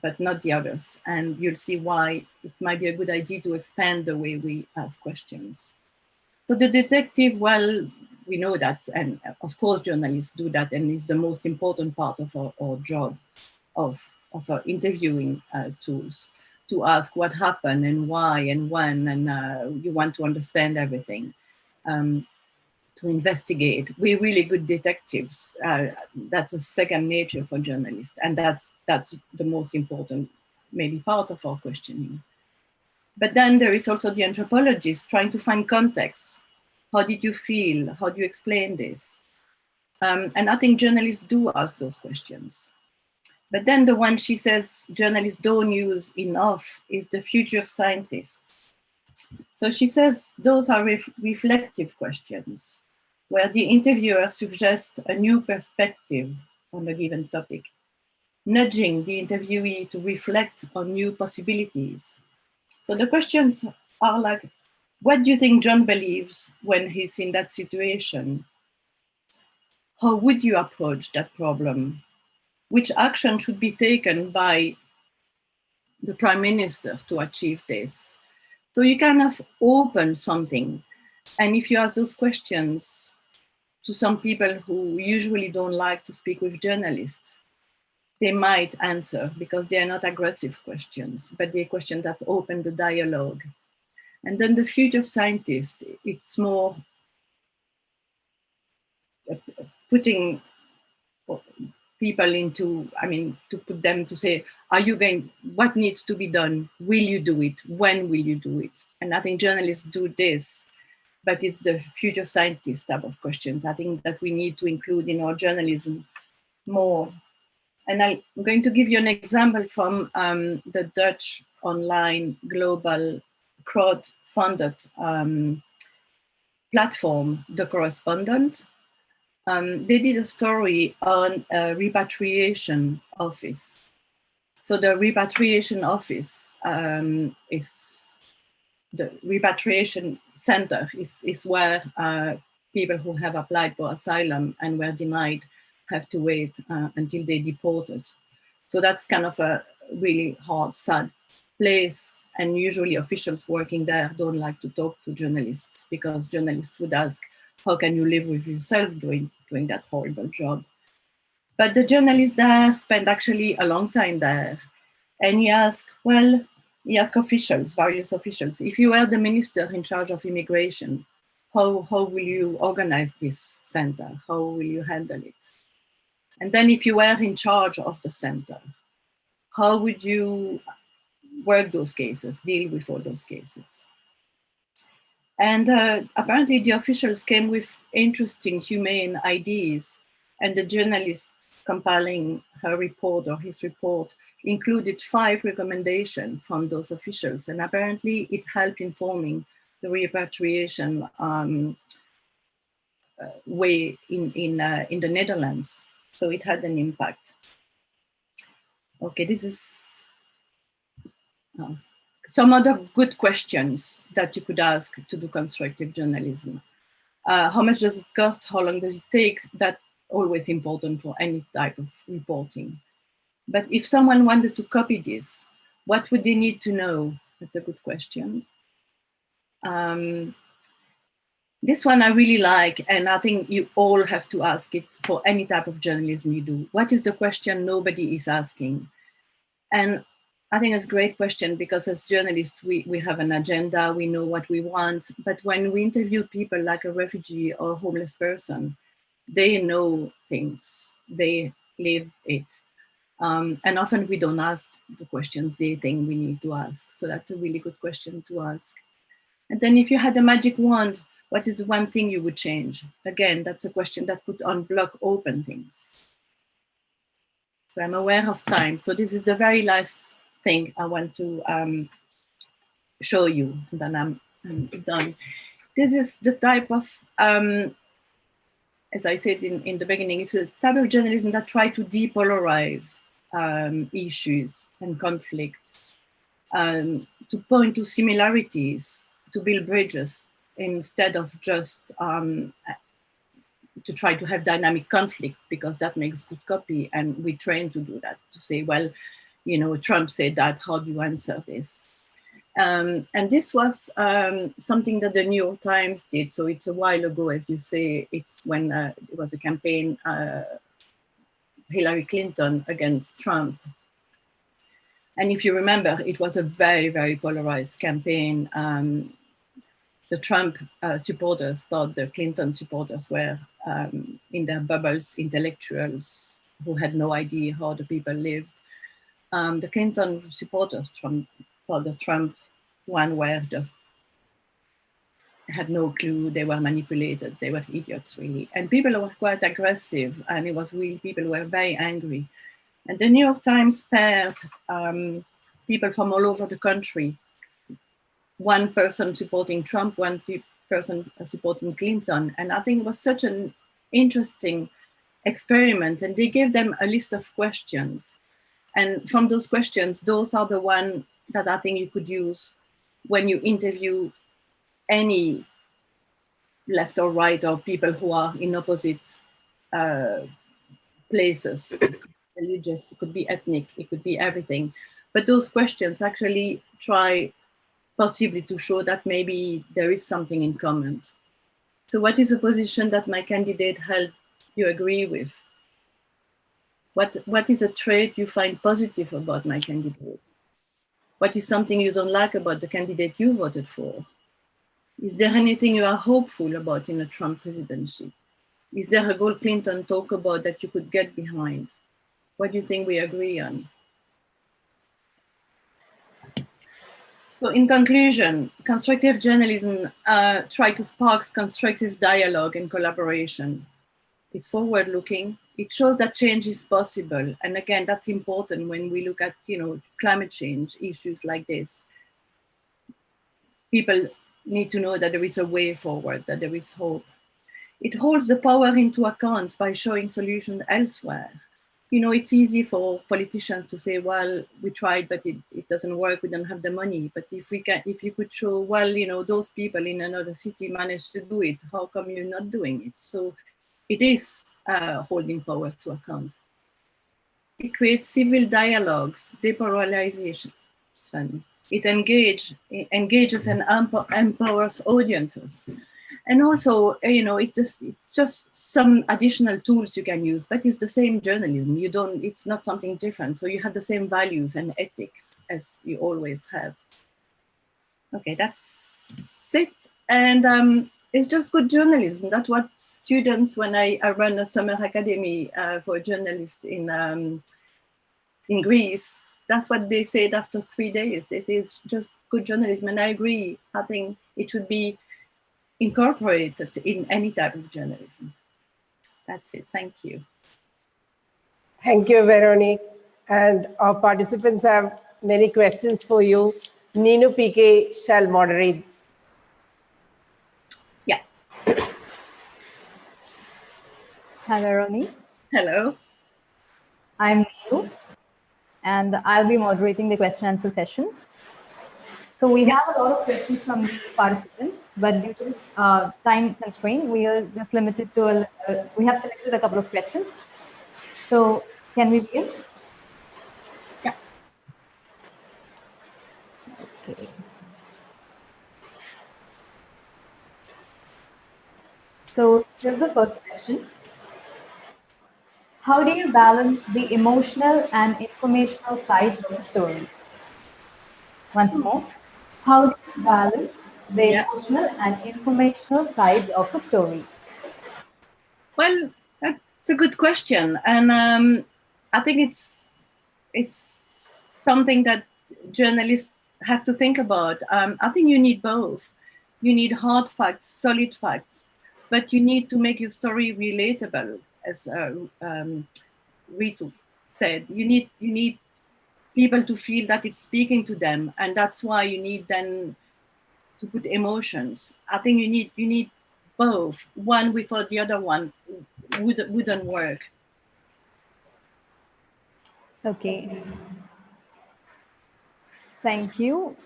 but not the others. And you'll see why it might be a good idea to expand the way we ask questions. So the detective, well, we know that, and of course journalists do that, and it's the most important part of our job of our interviewing tools, to ask what happened and why and when, and you want to understand everything. To investigate. We're really good detectives. That's a second nature for journalists, and that's the most important maybe part of our questioning. But then there is also the anthropologist trying to find context. How did you feel? How do you explain this? And I think journalists do ask those questions. But then the one she says journalists don't use enough is the future scientists. So she says those are reflective questions, where the interviewer suggests a new perspective on a given topic, nudging the interviewee to reflect on new possibilities. So the questions are like, what do you think John believes when he's in that situation? How would you approach that problem? Which action should be taken by the Prime Minister to achieve this? So you kind of open something. And if you ask those questions to some people who usually don't like to speak with journalists, they might answer because they are not aggressive questions, but they're questions that open the dialogue. And then the future scientist, it's more putting people into, to put them to say, what needs to be done? Will you do it? When will you do it? And I think journalists do this, but it's the future scientist type of questions. I think that we need to include in our journalism more. And I'm going to give you an example from the Dutch online global crowd-funded platform, The Correspondent. They did a story on a repatriation office. So the repatriation office is the repatriation center is where people who have applied for asylum and were denied have to wait until they're deported. So that's kind of a really hard, sad place. And usually officials working there don't like to talk to journalists because journalists would ask, how can you live with yourself doing that horrible job? But the journalist there spent actually a long time there. And he asked officials, various officials, if you were the minister in charge of immigration, how will you organize this center? How will you handle it? And then if you were in charge of the center, how would you work those cases, deal with all those cases? And apparently the officials came with interesting, humane ideas, and the journalist compiling her report or his report included 5 recommendations from those officials. And apparently it helped informing the repatriation way in the Netherlands. So it had an impact. Okay, this is some other good questions that you could ask to do constructive journalism. How much does it cost? How long does it take? That's always important for any type of reporting. But if someone wanted to copy this, what would they need to know? That's a good question. This one I really like, and I think you all have to ask it for any type of journalism you do. What is the question nobody is asking? And I think it's a great question, because as journalists, we have an agenda, we know what we want, but when we interview people like a refugee or a homeless person, they know things, they live it. And often we don't ask the questions they think we need to ask. So that's a really good question to ask. And then if you had a magic wand, what is the one thing you would change? Again, that's a question that could unblock open things. So I'm aware of time. So this is the very last thing I want to show you, and then I'm done. This is the type of, as I said in the beginning, it's a type of journalism that try to depolarize issues and conflicts, to point to similarities, to build bridges, instead of just to try to have dynamic conflict, because that makes good copy, and we train to do that, to say, well, you know, Trump said that, how do you answer this? And this was something that the New York Times did. So it's a while ago, as you say. It's when it was a campaign, Hillary Clinton against Trump. And if you remember, it was a very, very polarized campaign. The Trump supporters thought the Clinton supporters were in their bubbles, intellectuals who had no idea how the people lived. The Clinton supporters thought the Trump one were just had no clue, they were manipulated, they were idiots really. And people were quite aggressive, and it was really, people were very angry. And the New York Times paired people from all over the country, one person supporting Trump, one person supporting Clinton. And I think it was such an interesting experiment, and they gave them a list of questions. And from those questions, those are the ones that I think you could use when you interview any left or right, or people who are in opposite places. Religious, it could be ethnic, it could be everything. But those questions actually try possibly to show that maybe there is something in common. So what is a position that my candidate held you agree with? What is a trait you find positive about my candidate? What is something you don't like about the candidate you voted for? Is there anything you are hopeful about in a Trump presidency? Is there a goal Clinton talk about that you could get behind? What do you think we agree on? So in conclusion, constructive journalism tries to spark constructive dialogue and collaboration. It's forward-looking. It shows that change is possible. And again, that's important when we look at, you know, climate change issues like this. People need to know that there is a way forward, that there is hope. It holds the power into account by showing solutions elsewhere. You know, it's easy for politicians to say, well, we tried, but it doesn't work, we don't have the money. But if you could show, well, you know, those people in another city managed to do it, how come you're not doing it? So it is holding power to account. It creates civil dialogues, depolarization. It engages and empowers audiences. And also, you know, it's just some additional tools you can use, but it's the same journalism. It's not something different. So you have the same values and ethics as you always have. Okay, that's it. And it's just good journalism. That's what students, when I run a summer academy for journalists in Greece, that's what they said after 3 days. They say it's just good journalism, and I agree. I think it should be incorporated in any type of journalism. That's it. Thank you. Thank you, Veronique. And our participants have many questions for you. Nino PK shall moderate. Yeah. Hi, Veronique. Hello. I'm Ritu, and I'll be moderating the question and answer session. So we have a lot of questions from participants, but due to this time constraint, we are just limited to, we have selected a couple of questions. So can we begin? Yeah. Okay. So here's the first question. How do you balance the emotional and informational sides of a story? Once more, how do you balance the emotional and informational sides of a story? Well, that's a good question, and I think it's something that journalists have to think about. I think you need both. You need hard facts, solid facts, but you need to make your story relatable, as Ritu said. You need people to feel that it's speaking to them, and that's why you need then to put emotions. I think you need both. One without the other one wouldn't work. Okay. Thank you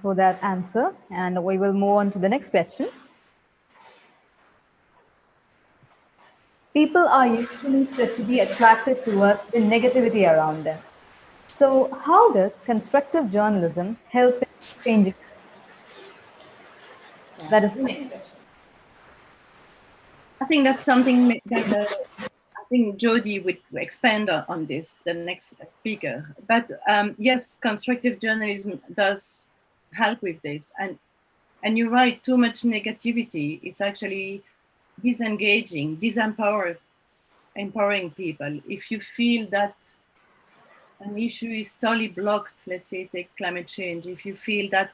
for that answer. And we will move on to the next question. People are usually said to be attracted towards the negativity around them. So how does constructive journalism help in changing this? That is the next question. I think that's something that I think Jodie would expand on this, the next speaker. But yes, constructive journalism does help with this. And you're right, too much negativity is actually disengaging, empowering people. If you feel that an issue is totally blocked, let's say take climate change, if you feel that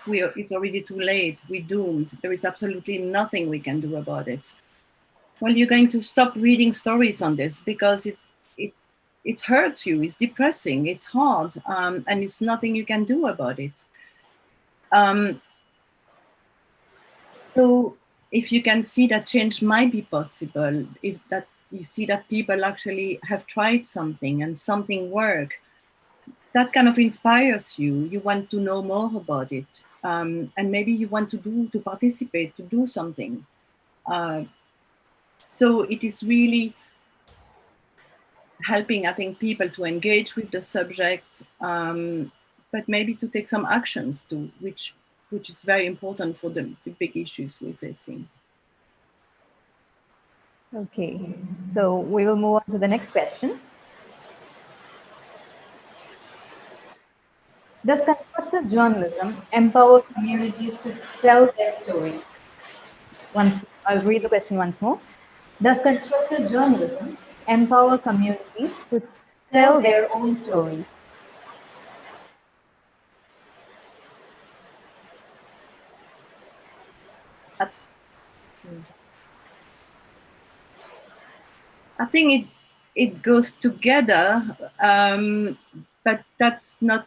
it's already too late, we're doomed, there is absolutely nothing we can do about it, well, you're going to stop reading stories on this because it hurts you, it's depressing, it's hard, and it's nothing you can do about it. So if you can see that change might be possible, if that you see that people actually have tried something and something worked, that kind of inspires you. You want to know more about it, and maybe you want to participate, to do something. So it is really helping, I think, people to engage with the subject, but maybe to take some actions too, which is very important for the big issues we're facing. Okay, so we will move on to the next question. Does constructive journalism empower communities to tell their story? I'll read the question once more. Does constructive journalism empower communities to tell their own stories? I think it goes together, but that's not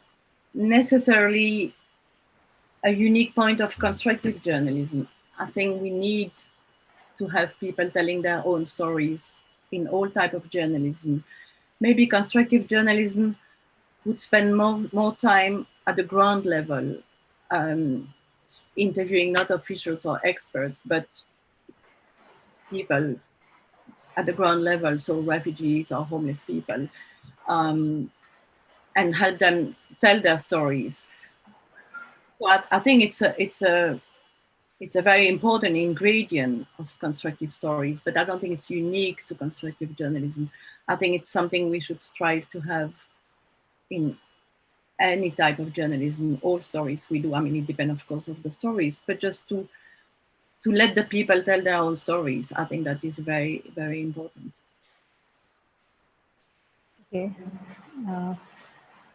necessarily a unique point of constructive journalism. I think we need to have people telling their own stories in all type of journalism. Maybe constructive journalism would spend more time at the ground level, interviewing not officials or experts, but people at the ground level, so refugees or homeless people, and help them tell their stories. So I think it's a very important ingredient of constructive stories, but I don't think it's unique to constructive journalism. I think it's something we should strive to have in any type of journalism, all stories we do. I mean, it depends, of course, on the stories, but just to let the people tell their own stories, I think that is very, very important. Okay.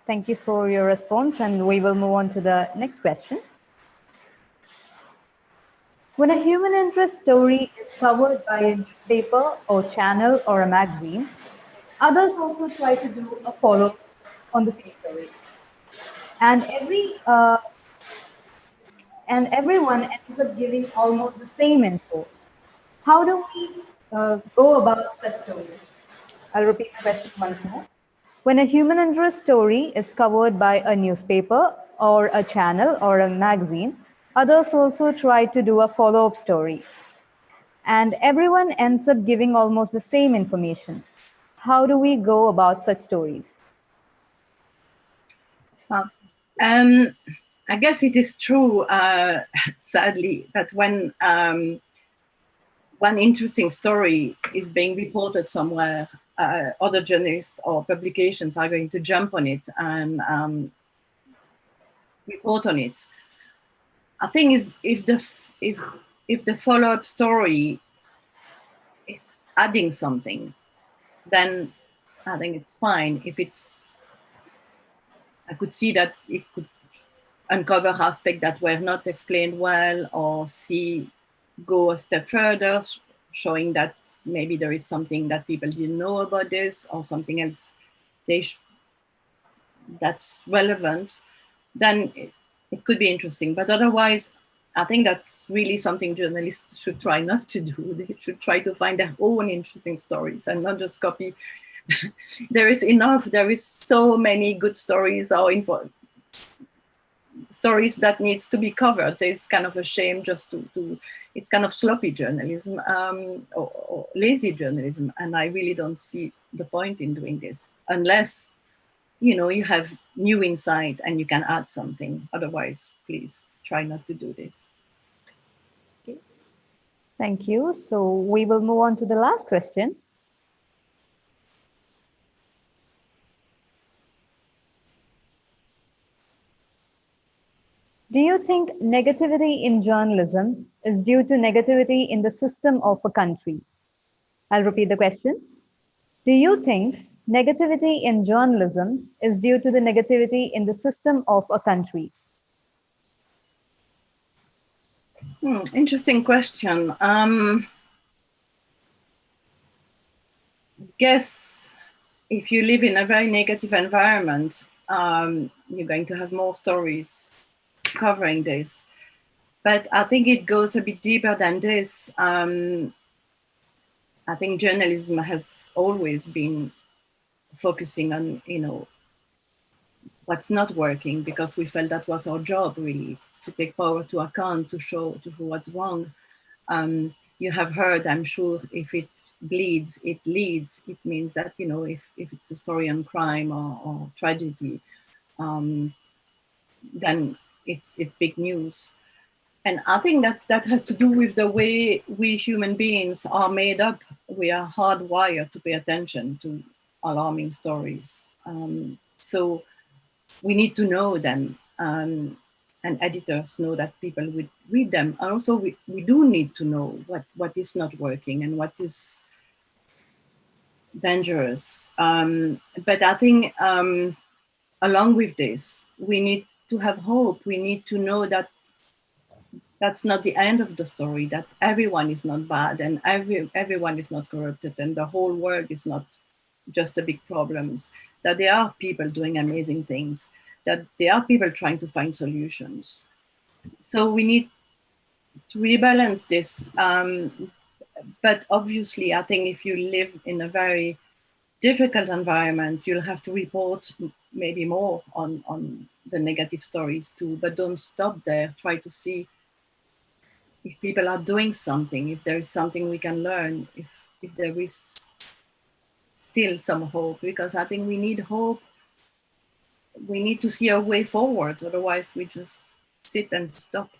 Thank you for your response, and we will move on to the next question. When a human interest story is covered by a newspaper or channel or a magazine, others also try to do a follow-up on the same story. And everyone ends up giving almost the same info. How do we go about such stories? I'll repeat the question once more. When a human interest story is covered by a newspaper or a channel or a magazine, others also try to do a follow-up story. And everyone ends up giving almost the same information. How do we go about such stories? I guess it is true, sadly, that when one interesting story is being reported somewhere, other journalists or publications are going to jump on it and report on it. I think if the follow-up story is adding something, then I think it's fine. If it's, I could see that it could uncover aspects that were not explained well, or go a step further, showing that maybe there is something that people didn't know about this, or something else that's relevant, then it could be interesting. But otherwise, I think that's really something journalists should try not to do. They should try to find their own interesting stories and not just copy. There is so many good stories or stories that needs to be covered. It's kind of a shame just to it's kind of sloppy journalism or lazy journalism. And I really don't see the point in doing this unless, you have new insight and you can add something. Otherwise, please try not to do this. Okay. Thank you. So we will move on to the last question. Do you think negativity in journalism is due to negativity in the system of a country? I'll repeat the question. Do you think negativity in journalism is due to the negativity in the system of a country? Interesting question. Guess if you live in a very negative environment, you're going to have more stories covering this. But I think it goes a bit deeper than this. I think journalism has always been focusing on, what's not working, because we felt that was our job, really, to take power to account, to show what's wrong. You have heard, I'm sure, if it bleeds, it leads. It means that, if it's a story on crime or tragedy, then it's big news. And I think that has to do with the way we human beings are made up. We are hardwired to pay attention to alarming stories. So we need to know them, and editors know that people would read them. And also we do need to know what is not working and what is dangerous. But I think along with this, we need to have hope. We need to know that that's not the end of the story, that everyone is not bad and everyone is not corrupted and the whole world is not just the big problems, that there are people doing amazing things, that there are people trying to find solutions. So we need to rebalance this. But obviously, I think if you live in a very difficult environment, you'll have to report maybe more on the negative stories too, but don't stop there. Try to see if people are doing something, if there is something we can learn, if there is still some hope, because I think we need hope. We need to see a way forward, otherwise we just sit and stop.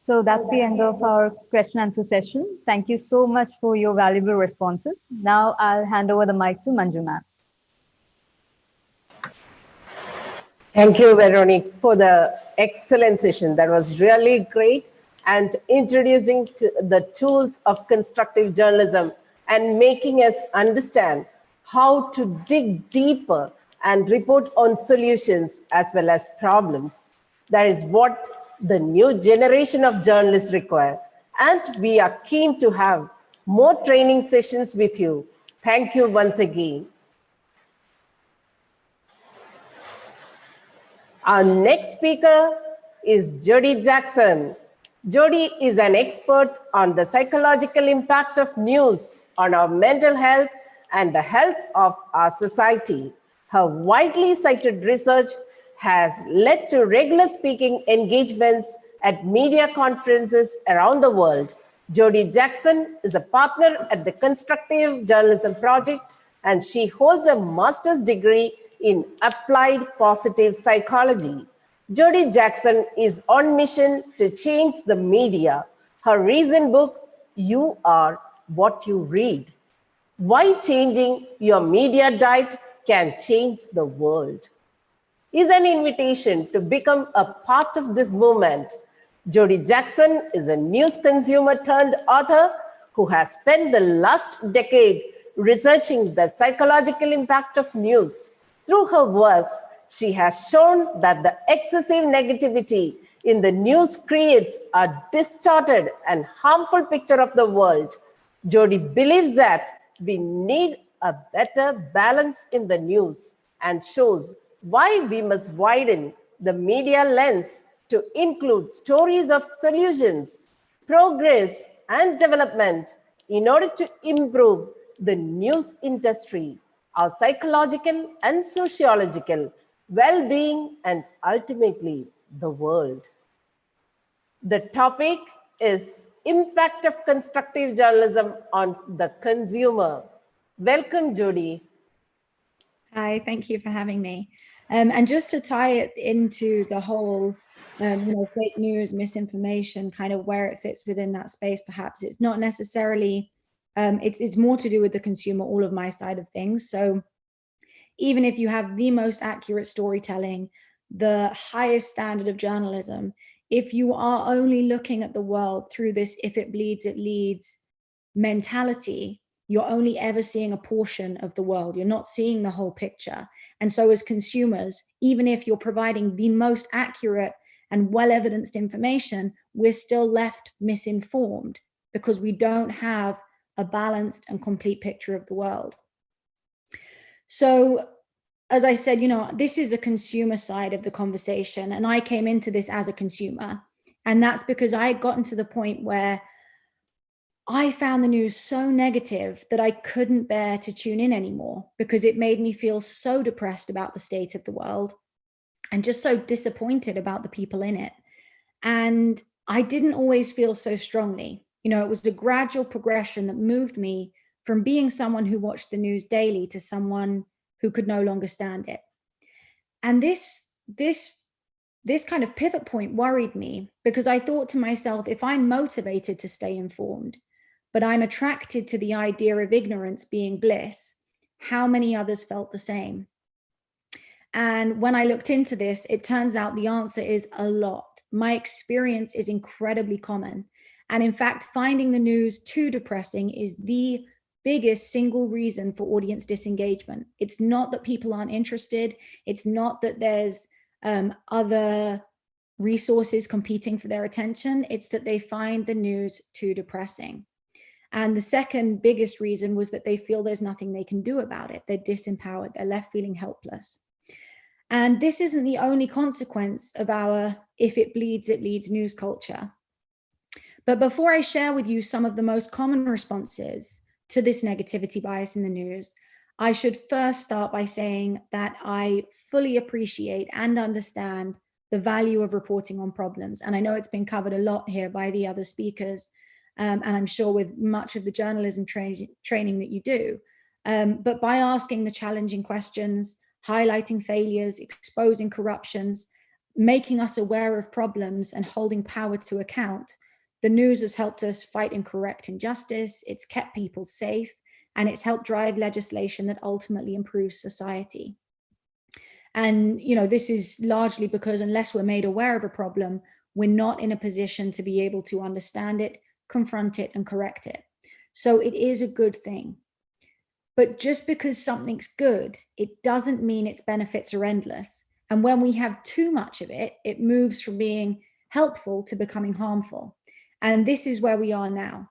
So that's the end of our question and answer session. Thank you so much for your valuable responses. Now I'll hand over the mic to Manju ma'am. Thank you, Veronique, for the excellent session. That was really great, and introducing the tools of constructive journalism and making us understand how to dig deeper and report on solutions as well as problems. That is what the new generation of journalists require. And we are keen to have more training sessions with you. Thank you once again. Our next speaker is Jodie Jackson. Jodie is an expert on the psychological impact of news on our mental health and the health of our society. Her widely cited research has led to regular speaking engagements at media conferences around the world. Jodie Jackson is a partner at the Constructive Journalism Project, and she holds a master's degree in applied positive psychology. Jodie Jackson is on mission to change the media. Her recent book, You Are What You Read: Why Changing Your Media Diet Can Change the World, is an invitation to become a part of this movement. Jodie Jackson is a news consumer turned author who has spent the last decade researching the psychological impact of news. Through her works, she has shown that the excessive negativity in the news creates a distorted and harmful picture of the world. Jodie believes that we need a better balance in the news and shows why we must widen the media lens to include stories of solutions, progress, and development in order to improve the news industry, our psychological and sociological well-being, and ultimately the world. The topic is impact of constructive journalism on the consumer. Welcome, Jodie. Hi, thank you for having me. And just to tie it into the whole, fake news, misinformation, kind of where it fits within that space, perhaps it's not necessarily, it's more to do with the consumer, all of my side of things. So even if you have the most accurate storytelling, the highest standard of journalism, if you are only looking at the world through this if it bleeds, it leads mentality, you're only ever seeing a portion of the world. You're not seeing the whole picture. And so as consumers, even if you're providing the most accurate and well-evidenced information, we're still left misinformed because we don't have a balanced and complete picture of the world. So as I said, this is a consumer side of the conversation, and I came into this as a consumer. And that's because I had gotten to the point where I found the news so negative that I couldn't bear to tune in anymore because it made me feel so depressed about the state of the world and just so disappointed about the people in it. And I didn't always feel so strongly. It was a gradual progression that moved me from being someone who watched the news daily to someone who could no longer stand it. And this kind of pivot point worried me because I thought to myself, if I'm motivated to stay informed, but I'm attracted to the idea of ignorance being bliss, how many others felt the same? And when I looked into this, it turns out the answer is a lot. My experience is incredibly common. And in fact, finding the news too depressing is the biggest single reason for audience disengagement. It's not that people aren't interested. It's not that there's other resources competing for their attention. It's that they find the news too depressing. And the second biggest reason was that they feel there's nothing they can do about it. They're disempowered. They're left feeling helpless. And this isn't the only consequence of our if it bleeds, it leads news culture. But before I share with you some of the most common responses to this negativity bias in the news, I should first start by saying that I fully appreciate and understand the value of reporting on problems. And I know it's been covered a lot here by the other speakers, and I'm sure with much of the journalism training that you do. But by asking the challenging questions, highlighting failures, exposing corruptions, making us aware of problems and holding power to account, the news has helped us fight and correct injustice, it's kept people safe, and it's helped drive legislation that ultimately improves society. And this is largely because unless we're made aware of a problem, we're not in a position to be able to understand it, confront it, and correct it. So it is a good thing. But just because something's good, it doesn't mean its benefits are endless. And when we have too much of it, it moves from being helpful to becoming harmful. And this is where we are now.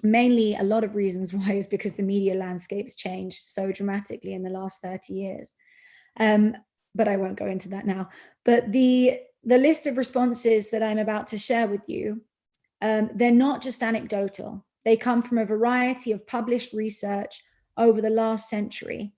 Mainly, a lot of reasons why is because the media landscape's changed so dramatically in the last 30 years. But I won't go into that now. But the list of responses that I'm about to share with you, they're not just anecdotal. They come from a variety of published research over the last century.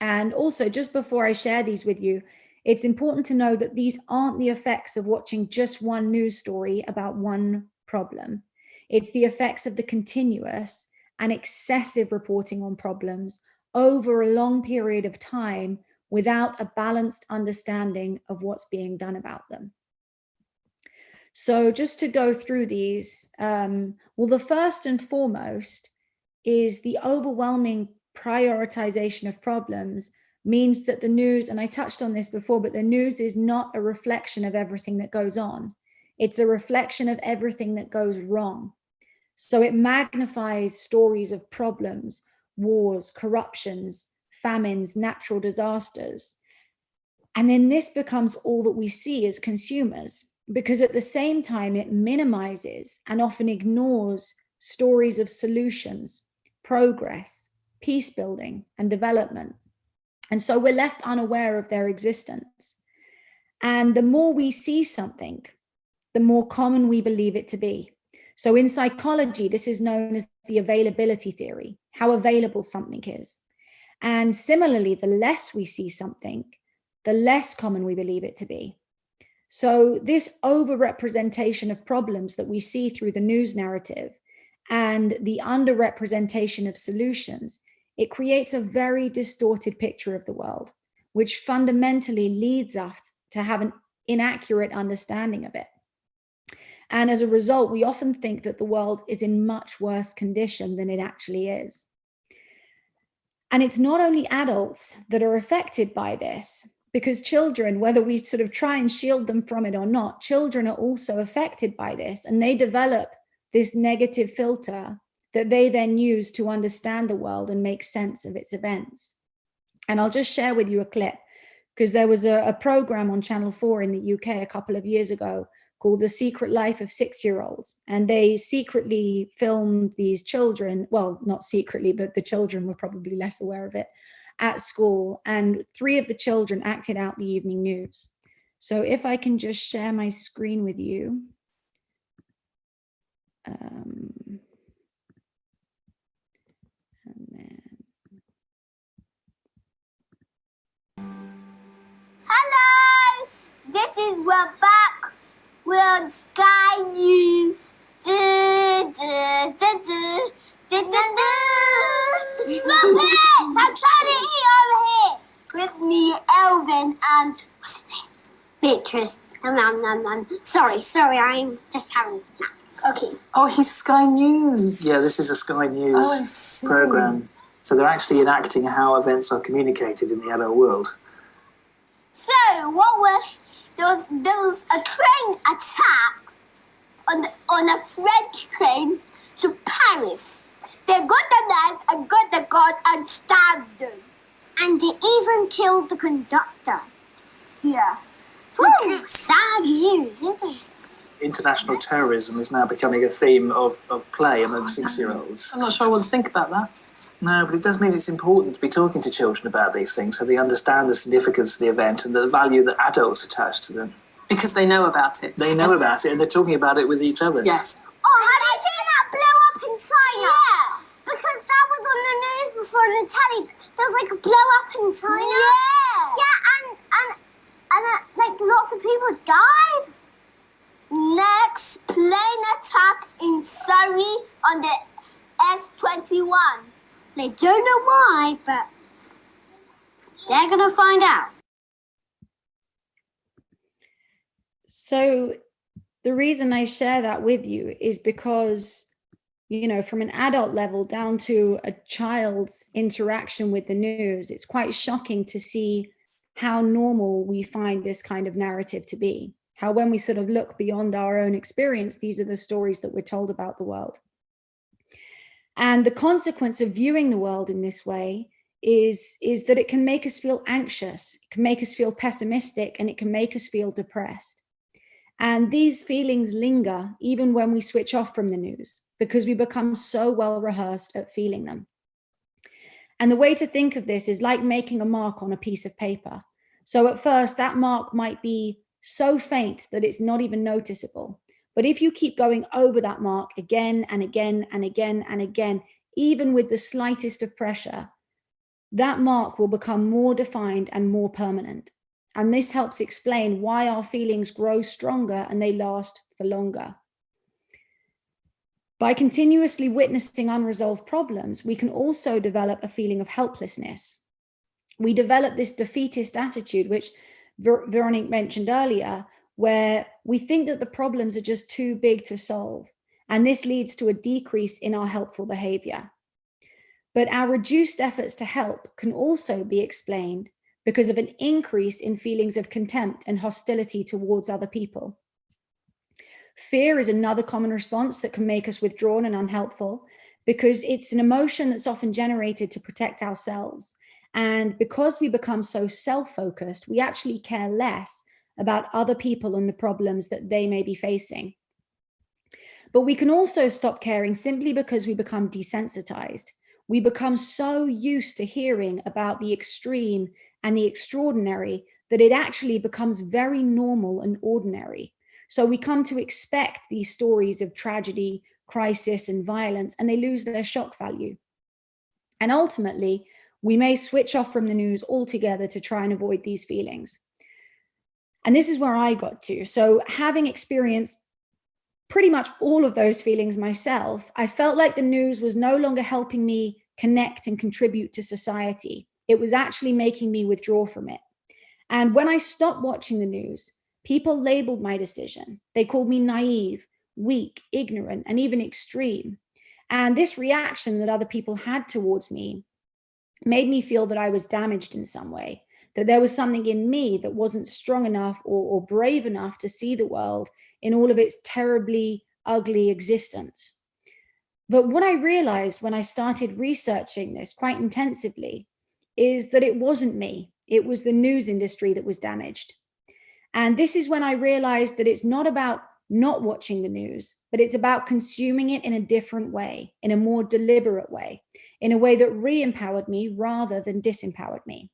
And also, just before I share these with you, it's important to know that these aren't the effects of watching just one news story about one problem. It's the effects of the continuous and excessive reporting on problems over a long period of time without a balanced understanding of what's being done about them. So just to go through these, well, the first and foremost is the overwhelming prioritization of problems means that the news, and I touched on this before, but the news is not a reflection of everything that goes on. It's a reflection of everything that goes wrong. So it magnifies stories of problems, wars, corruptions, famines, natural disasters. And then this becomes all that we see as consumers, because at the same time, it minimizes and often ignores stories of solutions, progress, peace building, and development. And so we're left unaware of their existence. And the more we see something, the more common we believe it to be. So in psychology, this is known as the availability theory, how available something is. And similarly, the less we see something, the less common we believe it to be. So this overrepresentation of problems that we see through the news narrative and the underrepresentation of solutions, it creates a very distorted picture of the world, which fundamentally leads us to have an inaccurate understanding of it. And as a result, we often think that the world is in much worse condition than it actually is. And it's not only adults that are affected by this, because children, whether we sort of try and shield them from it or not, children are also affected by this, and they develop this negative filter that they then use to understand the world and make sense of its events. And I'll just share with you a clip, because there was a program on Channel 4 in the UK a couple of years ago called The Secret Life of 6-Year-Olds. And they secretly filmed these children, well, not secretly, but the children were probably less aware of it, at school. And 3 of the children acted out the evening news. So if I can just share my screen with you. And then. Hello! This is we're back with Sky News. Stop it! I'm trying to eat over here. With me, Elvin, and what's his name? Beatrice. Sorry, I'm just having a snack. Okay. Oh, he's Sky News. Yeah, this is a Sky News program. So they're actually enacting how events are communicated in the adult world. So there was a train attack on a French train to Paris. They got the knife and got the gun and stabbed them. And they even killed the conductor. Yeah. Sad news, isn't it? International terrorism is now becoming a theme of play among 6-year-olds. I'm not sure I want to think about that. No, but it does mean it's important to be talking to children about these things so they understand the significance of the event and the value that adults attach to them. Because they know about it. They know about it and they're talking about it with each other. Yes. Oh, have you seen that blow up in China? Yeah, because that was on the news before on the telly. There was like a blow up in China. Yeah. Yeah, and like lots of people died. Next, plane attack in Surrey on the S21. They don't know why, but they're going to find out. So the reason I share that with you is because, you know, from an adult level down to a child's interaction with the news, it's quite shocking to see how normal we find this kind of narrative to be. How when we sort of look beyond our own experience, these are the stories that we're told about the world. And the consequence of viewing the world in this way is that it can make us feel anxious, it can make us feel pessimistic, and it can make us feel depressed. And these feelings linger even when we switch off from the news, because we become so well rehearsed at feeling them. And the way to think of this is like making a mark on a piece of paper. So at first, that mark might be so faint that it's not even noticeable. But if you keep going over that mark again and again and again and again, even with the slightest of pressure, that mark will become more defined and more permanent. And this helps explain why our feelings grow stronger and they last for longer. By continuously witnessing unresolved problems, we can also develop a feeling of helplessness. We develop this defeatist attitude, which Veronique mentioned earlier, where we think that the problems are just too big to solve. And this leads to a decrease in our helpful behavior. But our reduced efforts to help can also be explained because of an increase in feelings of contempt and hostility towards other people. Fear is another common response that can make us withdrawn and unhelpful, because it's an emotion that's often generated to protect ourselves. And because we become so self-focused, we actually care less about other people and the problems that they may be facing. But we can also stop caring simply because we become desensitized. We become so used to hearing about the extreme and the extraordinary that it actually becomes very normal and ordinary. So we come to expect these stories of tragedy, crisis, and violence, and they lose their shock value. And ultimately, we may switch off from the news altogether to try and avoid these feelings. And this is where I got to. So having experienced pretty much all of those feelings myself, I felt like the news was no longer helping me connect and contribute to society. It was actually making me withdraw from it. And when I stopped watching the news, people labeled my decision. They called me naive, weak, ignorant, and even extreme. And this reaction that other people had towards me made me feel that I was damaged in some way, that there was something in me that wasn't strong enough or brave enough to see the world in all of its terribly ugly existence. But what I realized when I started researching this quite intensively is that it wasn't me. It was the news industry that was damaged. And this is when I realized that it's not about not watching the news, but it's about consuming it in a different way, in a more deliberate way, in a way that re-empowered me rather than disempowered me.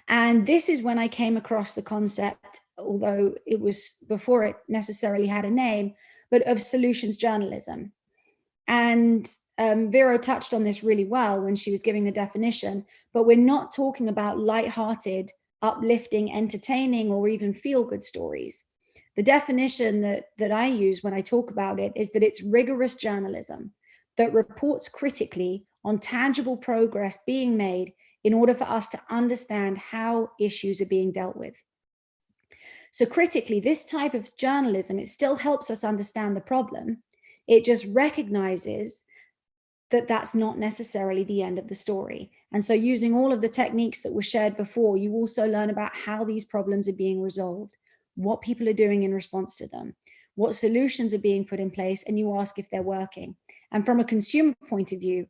And this is when I came across the concept, although it was before it necessarily had a name, but of solutions journalism. And Vero touched on this really well when she was giving the definition, but we're not talking about lighthearted, uplifting, entertaining, or even feel-good stories. The definition that I use when I talk about it is that it's rigorous journalism that reports critically on tangible progress being made in order for us to understand how issues are being dealt with. So critically, this type of journalism, it still helps us understand the problem. It just recognizes that that's not necessarily the end of the story. And so using all of the techniques that were shared before, you also learn about how these problems are being resolved, what people are doing in response to them, what solutions are being put in place, and you ask if they're working. And from a consumer point of view,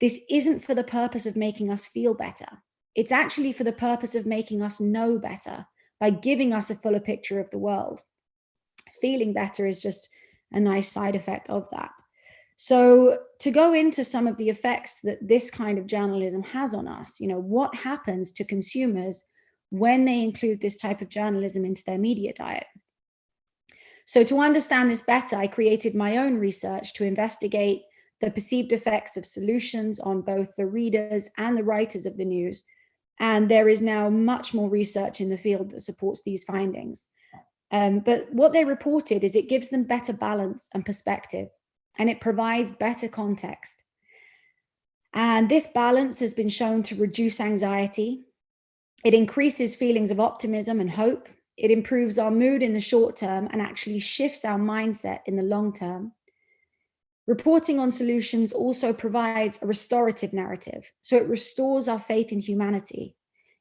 this isn't for the purpose of making us feel better. It's actually for the purpose of making us know better by giving us a fuller picture of the world. Feeling better is just a nice side effect of that. So to go into some of the effects that this kind of journalism has on us, what happens to consumers when they include this type of journalism into their media diet? So to understand this better, I created my own research to investigate the perceived effects of solutions on both the readers and the writers of the news. And there is now much more research in the field that supports these findings. But what they reported is it gives them better balance and perspective, and it provides better context. And this balance has been shown to reduce anxiety. It increases feelings of optimism and hope. It improves our mood in the short term and actually shifts our mindset in the long term. Reporting on solutions also provides a restorative narrative. So it restores our faith in humanity.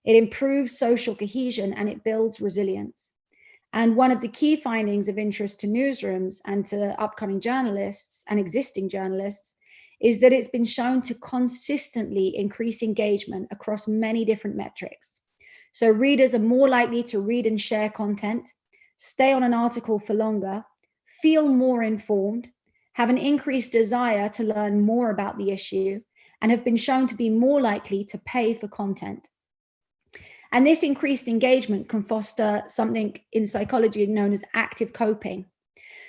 It improves social cohesion and it builds resilience. And one of the key findings of interest to newsrooms and to upcoming journalists and existing journalists is that it's been shown to consistently increase engagement across many different metrics. So readers are more likely to read and share content, stay on an article for longer, feel more informed, have an increased desire to learn more about the issue, and have been shown to be more likely to pay for content. And this increased engagement can foster something in psychology known as active coping.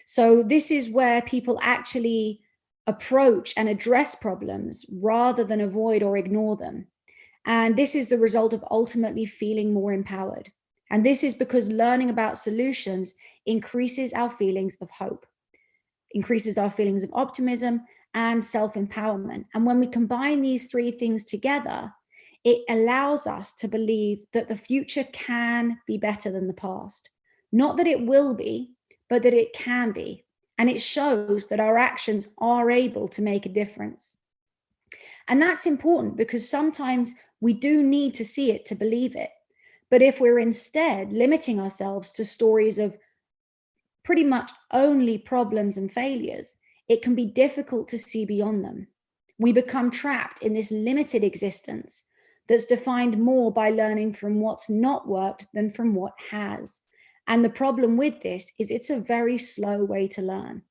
So this is where people actually approach and address problems rather than avoid or ignore them. And this is the result of ultimately feeling more empowered. And this is because learning about solutions increases our feelings of hope, increases our feelings of optimism and self-empowerment. And when we combine these three things together, it allows us to believe that the future can be better than the past. Not that it will be, but that it can be. And it shows that our actions are able to make a difference. And that's important because sometimes we do need to see it to believe it. But if we're instead limiting ourselves to stories of pretty much only problems and failures, it can be difficult to see beyond them. We become trapped in this limited existence that's defined more by learning from what's not worked than from what has. And the problem with this is it's a very slow way to learn.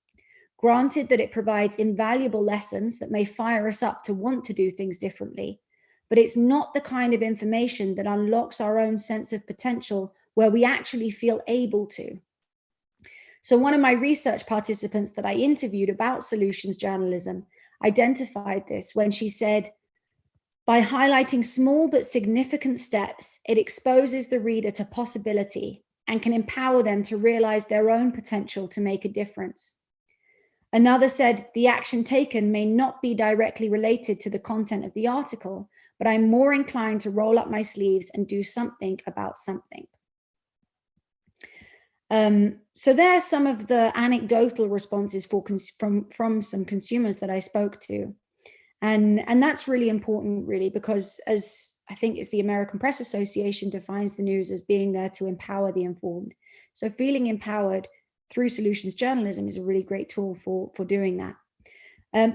Granted that it provides invaluable lessons that may fire us up to want to do things differently, but it's not the kind of information that unlocks our own sense of potential where we actually feel able to. So one of my research participants that I interviewed about solutions journalism identified this when she said, by highlighting small but significant steps, it exposes the reader to possibility and can empower them to realize their own potential to make a difference. Another said, the action taken may not be directly related to the content of the article, but I'm more inclined to roll up my sleeves and do something about something. So there are some of the anecdotal responses from some consumers that I spoke to. And that's really important, really, because as I think it's the American Press Association defines the news as being there to empower the informed. So feeling empowered through solutions journalism is a really great tool for doing that.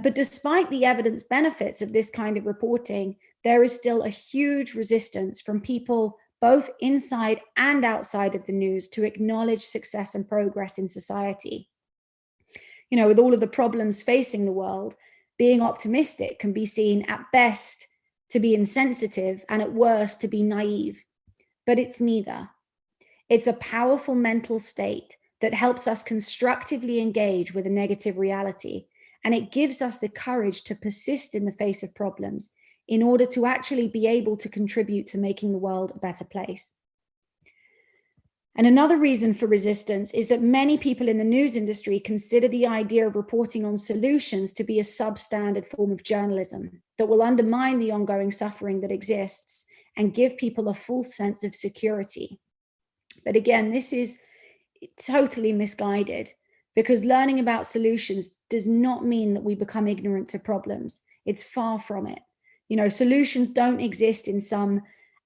But despite the evidence benefits of this kind of reporting, there is still a huge resistance from people both inside and outside of the news to acknowledge success and progress in society. You know, with all of the problems facing the world, being optimistic can be seen at best to be insensitive and at worst to be naive, but it's neither. It's a powerful mental state that helps us constructively engage with a negative reality, and it gives us the courage to persist in the face of problems in order to actually be able to contribute to making the world a better place. And another reason for resistance is that many people in the news industry consider the idea of reporting on solutions to be a substandard form of journalism that will undermine the ongoing suffering that exists and give people a false sense of security. But again, this is totally misguided, because learning about solutions does not mean that we become ignorant to problems. It's far from it. You know, solutions don't exist in some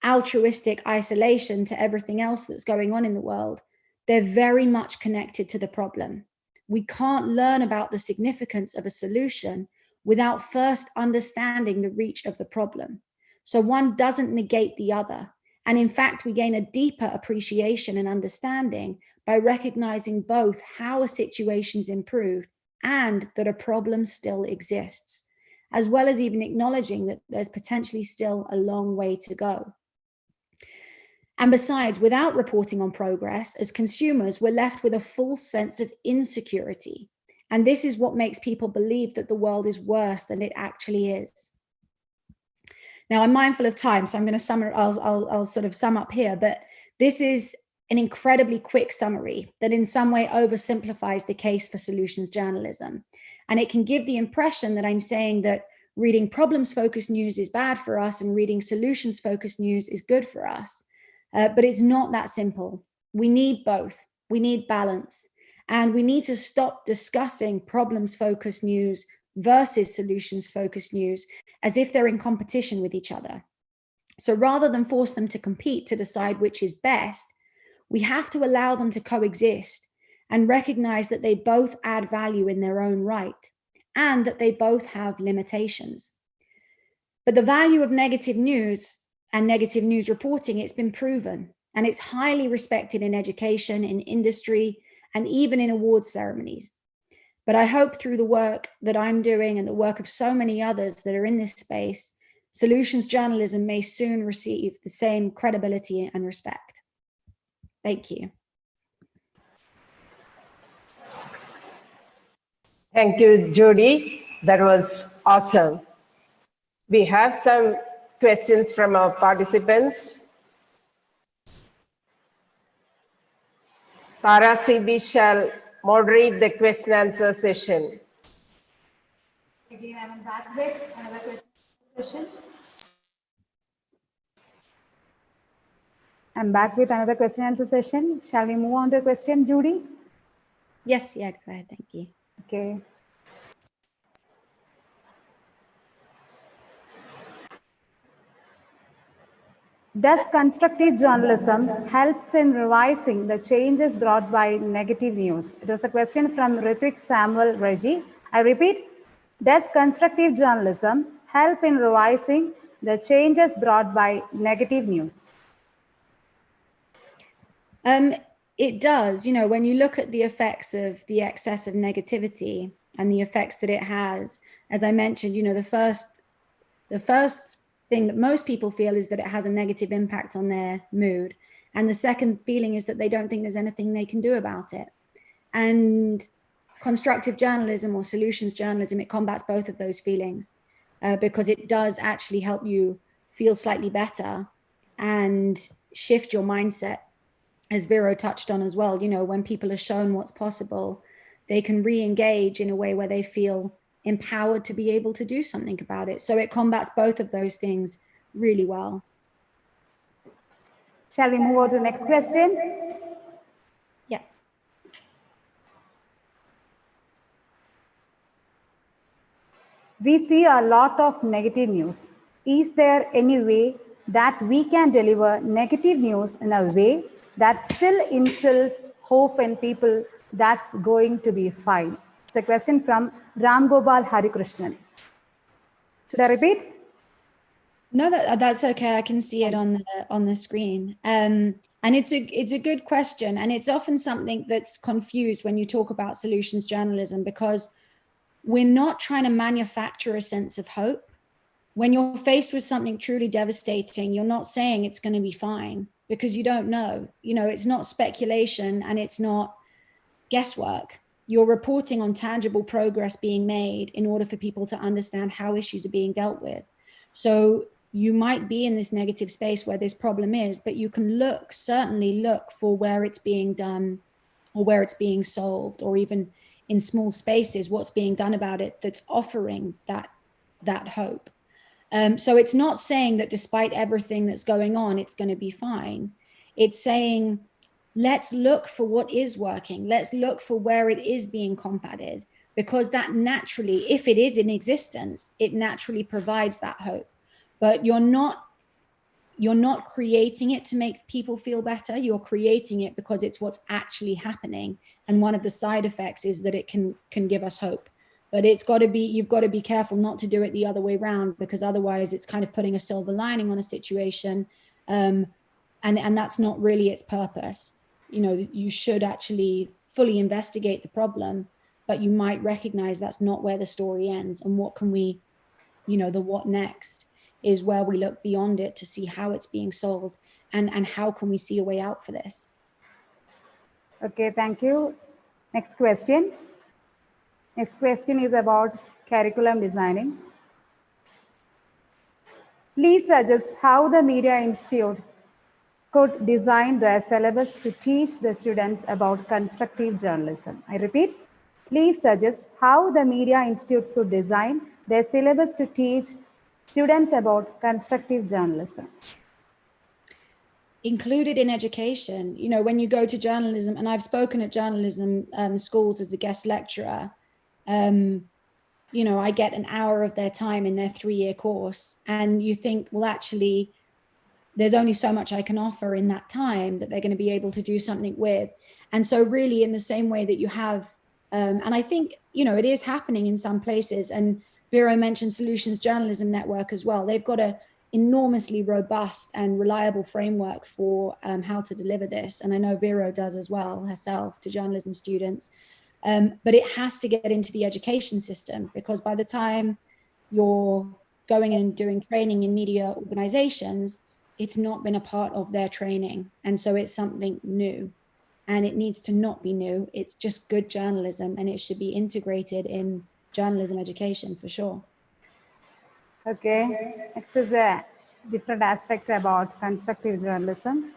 altruistic isolation to everything else that's going on in the world. They're very much connected to the problem. We can't learn about the significance of a solution without first understanding the reach of the problem. So one doesn't negate the other. And in fact, we gain a deeper appreciation and understanding by recognizing both how a situation's improved and that a problem still exists, as well as even acknowledging that there's potentially still a long way to go. And besides, without reporting on progress, as consumers, we're left with a false sense of insecurity. And this is what makes people believe that the world is worse than it actually is. Now, I'm mindful of time, so I'm going to I'll sort of sum up here, but this is an incredibly quick summary that in some way oversimplifies the case for solutions journalism. And it can give the impression that I'm saying that reading problems-focused news is bad for us and reading solutions-focused news is good for us. But it's not that simple. We need both. We need balance. And we need to stop discussing problems-focused news versus solutions-focused news as if they're in competition with each other. So rather than force them to compete to decide which is best, we have to allow them to coexist and recognize that they both add value in their own right. and that they both have limitations. But the value of negative news and negative news reporting, it's been proven, and it's highly respected in education, in industry, and even in awards ceremonies. But I hope through the work that I'm doing and the work of so many others that are in this space, solutions journalism may soon receive the same credibility and respect. Thank you. Thank you, Jodie. That was awesome. We have some questions from our participants. Tara CB shall moderate the question answer session. Again, I'm back with another question session. I'm back with another question answer session. Shall we move on to a question, Jodie? Yes, yeah, go ahead, thank you. Okay. Does constructive journalism helps in revising the changes brought by negative news? It was a question from Ritu Samuel Reggie. I repeat, does constructive journalism help in revising the changes brought by negative news? It does. You know, when you look at the effects of the excess of negativity and the effects that it has, as I mentioned, you know, the first thing that most people feel is that it has a negative impact on their mood. And the second feeling is that they don't think there's anything they can do about it. And constructive journalism or solutions journalism, it combats both of those feelings because it does actually help you feel slightly better and shift your mindset, as Vero touched on as well. You know, when people are shown what's possible, they can re-engage in a way where they feel empowered to be able to do something about it. So it combats both of those things really well. Shall we move on to the next question? Yeah. We see a lot of negative news. Is there any way that we can deliver negative news in a way that still instills hope in people that's going to be fine? It's a question from Ram Gopal Harikrishnan. Should I repeat? No, that's okay. I can see it on the screen. And it's a good question. And it's often something that's confused when you talk about solutions journalism, because we're not trying to manufacture a sense of hope. When you're faced with something truly devastating, you're not saying it's going to be fine, because you don't know. You know, it's not speculation and it's not guesswork. You're reporting on tangible progress being made in order for people to understand how issues are being dealt with. So you might be in this negative space where this problem is, but you can certainly look for where it's being done or where it's being solved, or even in small spaces, what's being done about it that's offering that hope. So it's not saying that despite everything that's going on, it's going to be fine. It's saying, let's look for what is working. Let's look for where it is being combated, because that naturally, if it is in existence, it naturally provides that hope. But you're not creating it to make people feel better. You're creating it because it's what's actually happening. And one of the side effects is that it can give us hope. But you've got to be careful not to do it the other way around, because otherwise it's kind of putting a silver lining on a situation. And that's not really its purpose. You know, you should actually fully investigate the problem, but you might recognize that's not where the story ends. And what can we, you know, the what next is where we look beyond it to see how it's being solved and how can we see a way out for this. Okay, thank you. Next question. Next question is about curriculum designing. Please suggest how the Media Institute could design their syllabus to teach the students about constructive journalism. I repeat, please suggest how the Media Institutes could design their syllabus to teach students about constructive journalism. Included in education, you know, when you go to journalism, and I've spoken at journalism schools as a guest lecturer, you know, I get an hour of their time in their 3-year course, and you think, well, actually, there's only so much I can offer in that time that they're going to be able to do something with. And so really, in the same way that you have And I think, it is happening in some places. And Vero mentioned Solutions Journalism Network as well. They've got a enormously robust and reliable framework for how to deliver this. And I know Vero does as well herself to journalism students. But it has to get into the education system, because by the time you're going and doing training in media organizations, it's not been a part of their training. And so it's something new, and it needs to not be new. It's just good journalism, and it should be integrated in journalism education for sure. Okay, next is a different aspect about constructive journalism.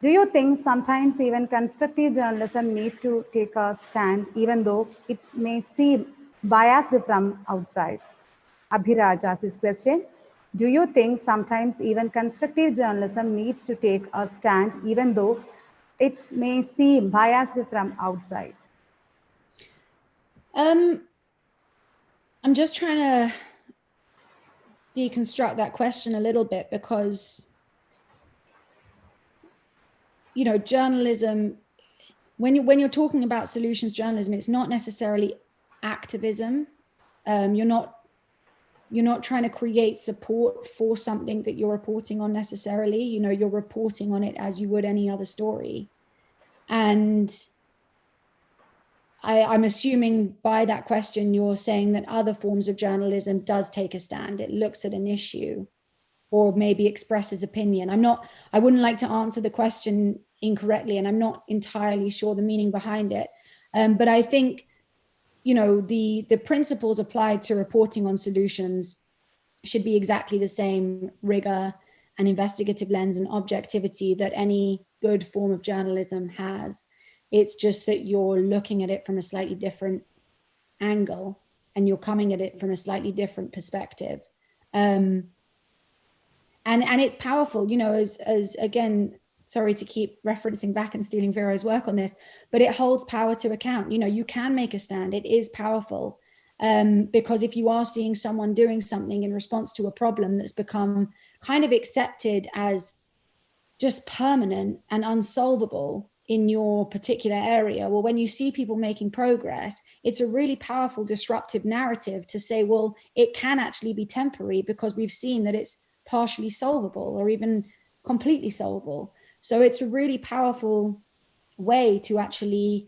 Do you think sometimes even constructive journalism need to take a stand, even though it may seem biased from outside? Abhiraj asks this question. Do you think sometimes even constructive journalism needs to take a stand, even though it may seem biased from outside? I'm just trying to deconstruct that question a little bit, because journalism, when you're talking about solutions journalism, it's not necessarily activism. You're not trying to create support for something that you're reporting on necessarily. You're reporting on it as you would any other story. And I'm assuming by that question, you're saying that other forms of journalism does take a stand. It looks at an issue or maybe expresses opinion. I wouldn't like to answer the question incorrectly, and I'm not entirely sure the meaning behind it. But I think, the principles applied to reporting on solutions should be exactly the same rigor and investigative lens and objectivity that any good form of journalism has. It's just that you're looking at it from a slightly different angle, and you're coming at it from a slightly different perspective. And it's powerful, as again, sorry to keep referencing back and stealing Vero's work on this, but it holds power to account. You can make a stand. It is powerful. Because if you are seeing someone doing something in response to a problem that's become kind of accepted as just permanent and unsolvable in your particular area, well, when you see people making progress, it's a really powerful disruptive narrative to say, well, it can actually be temporary because we've seen that it's partially solvable or even completely solvable. So it's a really powerful way to actually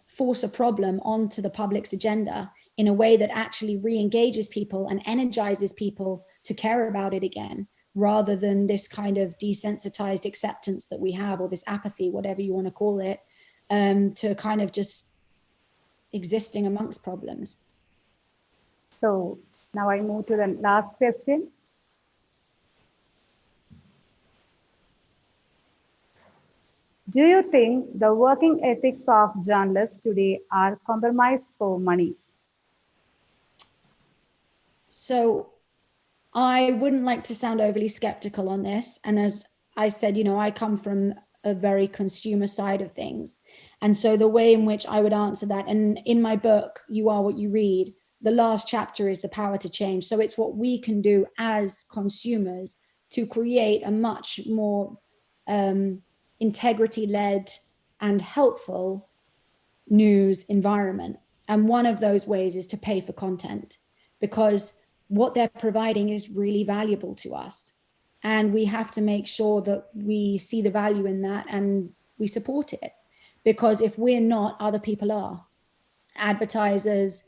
force a problem onto the public's agenda in a way that actually re-engages people and energizes people to care about it again, rather than this kind of desensitized acceptance that we have, or this apathy, whatever you want to call it, to kind of just existing amongst problems. So now I move to the last question. Do you think the working ethics of journalists today are compromised for money? So I wouldn't like to sound overly skeptical on this. And as I said, I come from a very consumer side of things. And so the way in which I would answer that, and in my book, You Are What You Read, the last chapter is the power to change. So it's what we can do as consumers to create a much more integrity-led and helpful news environment. And one of those ways is to pay for content, because what they're providing is really valuable to us. And we have to make sure that we see the value in that and we support it. Because if we're not, other people are. Advertisers,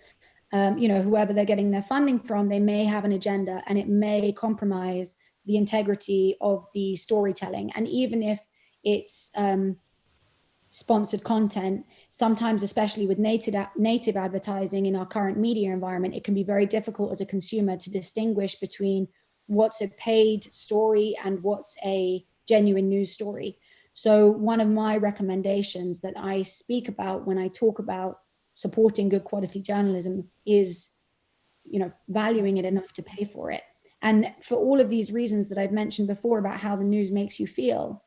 whoever they're getting their funding from, they may have an agenda, and it may compromise the integrity of the storytelling. And even if it's sponsored content, sometimes, especially with native advertising in our current media environment, it can be very difficult as a consumer to distinguish between what's a paid story and what's a genuine news story. So one of my recommendations that I speak about when I talk about supporting good quality journalism is, valuing it enough to pay for it. And for all of these reasons that I've mentioned before about how the news makes you feel,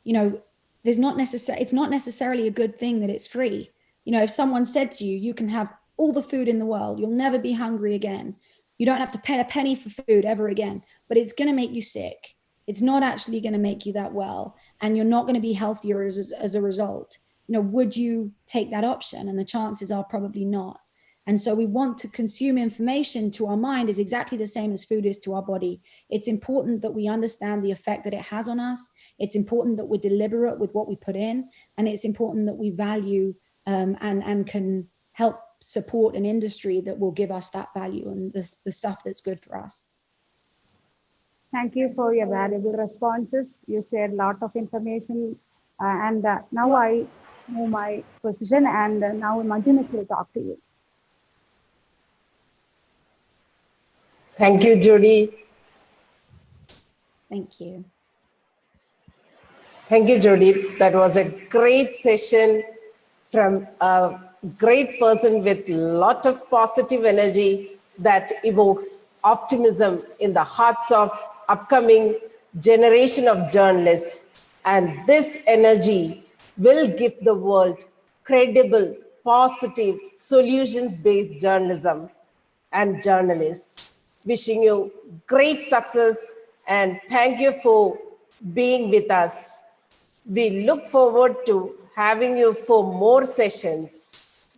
it's not necessarily a good thing that it's free. If someone said to you, you can have all the food in the world, you'll never be hungry again, you don't have to pay a penny for food ever again, but it's going to make you sick. It's not actually going to make you that well, and you're not going to be healthier as a result. would you take that option? And the chances are probably not. And so we want to consume information to our mind is exactly the same as food is to our body. It's important that we understand the effect that it has on us. It's important that we're deliberate with what we put in. And it's important that we value and can help support an industry that will give us that value and the stuff that's good for us. Thank you for your valuable responses. You shared a lot of information. Now I move my position, and now Manju will talk to you. Thank you, Jodie. Thank you. Thank you, Jodie. That was a great session from a great person with a lot of positive energy that evokes optimism in the hearts of upcoming generation of journalists. And this energy will give the world credible, positive, solutions-based journalism and journalists. Wishing you great success and thank you for being with us. We look forward to having you for more sessions.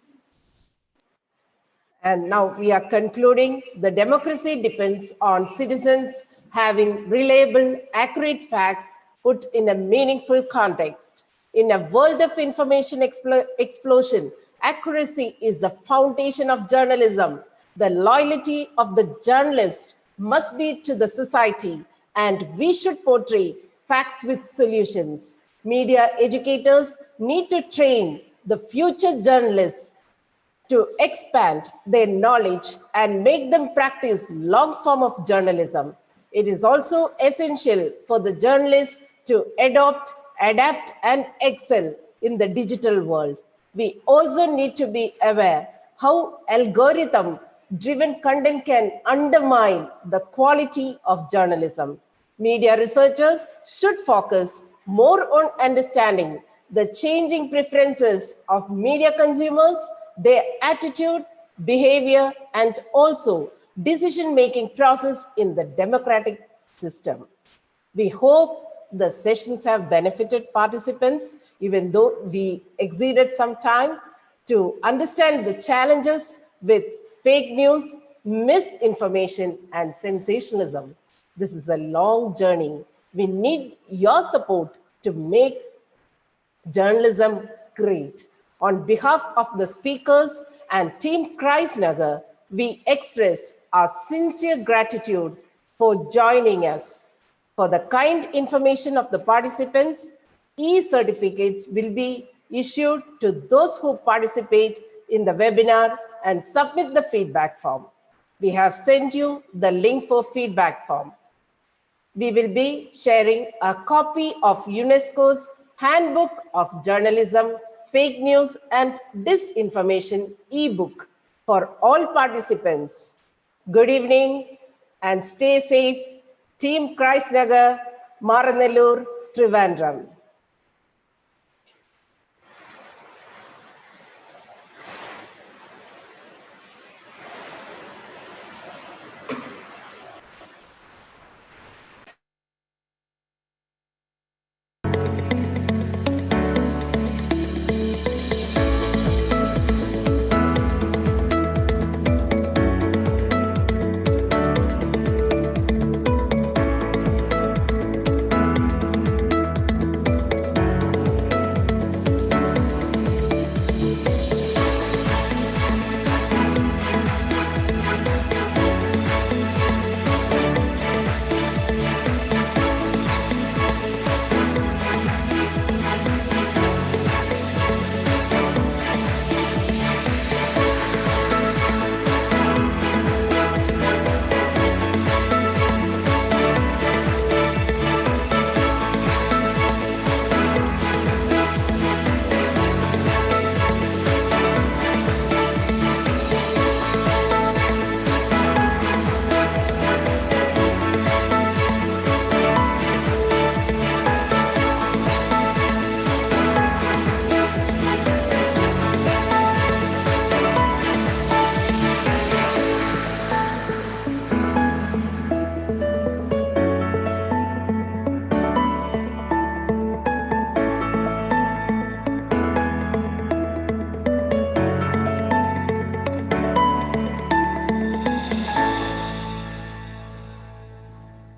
And now we are concluding. The democracy depends on citizens having reliable, accurate facts put in a meaningful context. In a world of information explosion, accuracy is the foundation of journalism. The loyalty of the journalist must be to the society, and we should portray facts with solutions. Media educators need to train the future journalists to expand their knowledge and make them practice long form of journalism. It is also essential for the journalists to adopt, adapt, and excel in the digital world. We also need to be aware how algorithm-driven content can undermine the quality of journalism. Media researchers should focus more on understanding the changing preferences of media consumers, their attitude, behavior, and also decision-making process in the democratic system. We hope the sessions have benefited participants, even though we exceeded some time, to understand the challenges with fake news, misinformation, and sensationalism. This is a long journey. We need your support to make journalism great. On behalf of the speakers and Team Nagar, we express our sincere gratitude for joining us. For the kind information of the participants, e-certificates will be issued to those who participate in the webinar and submit the feedback form. We have sent you the link for feedback form. We will be sharing a copy of UNESCO's Handbook of Journalism, Fake News and Disinformation ebook for all participants. Good evening and stay safe. Team Nagar, Maranellur, Trivandrum.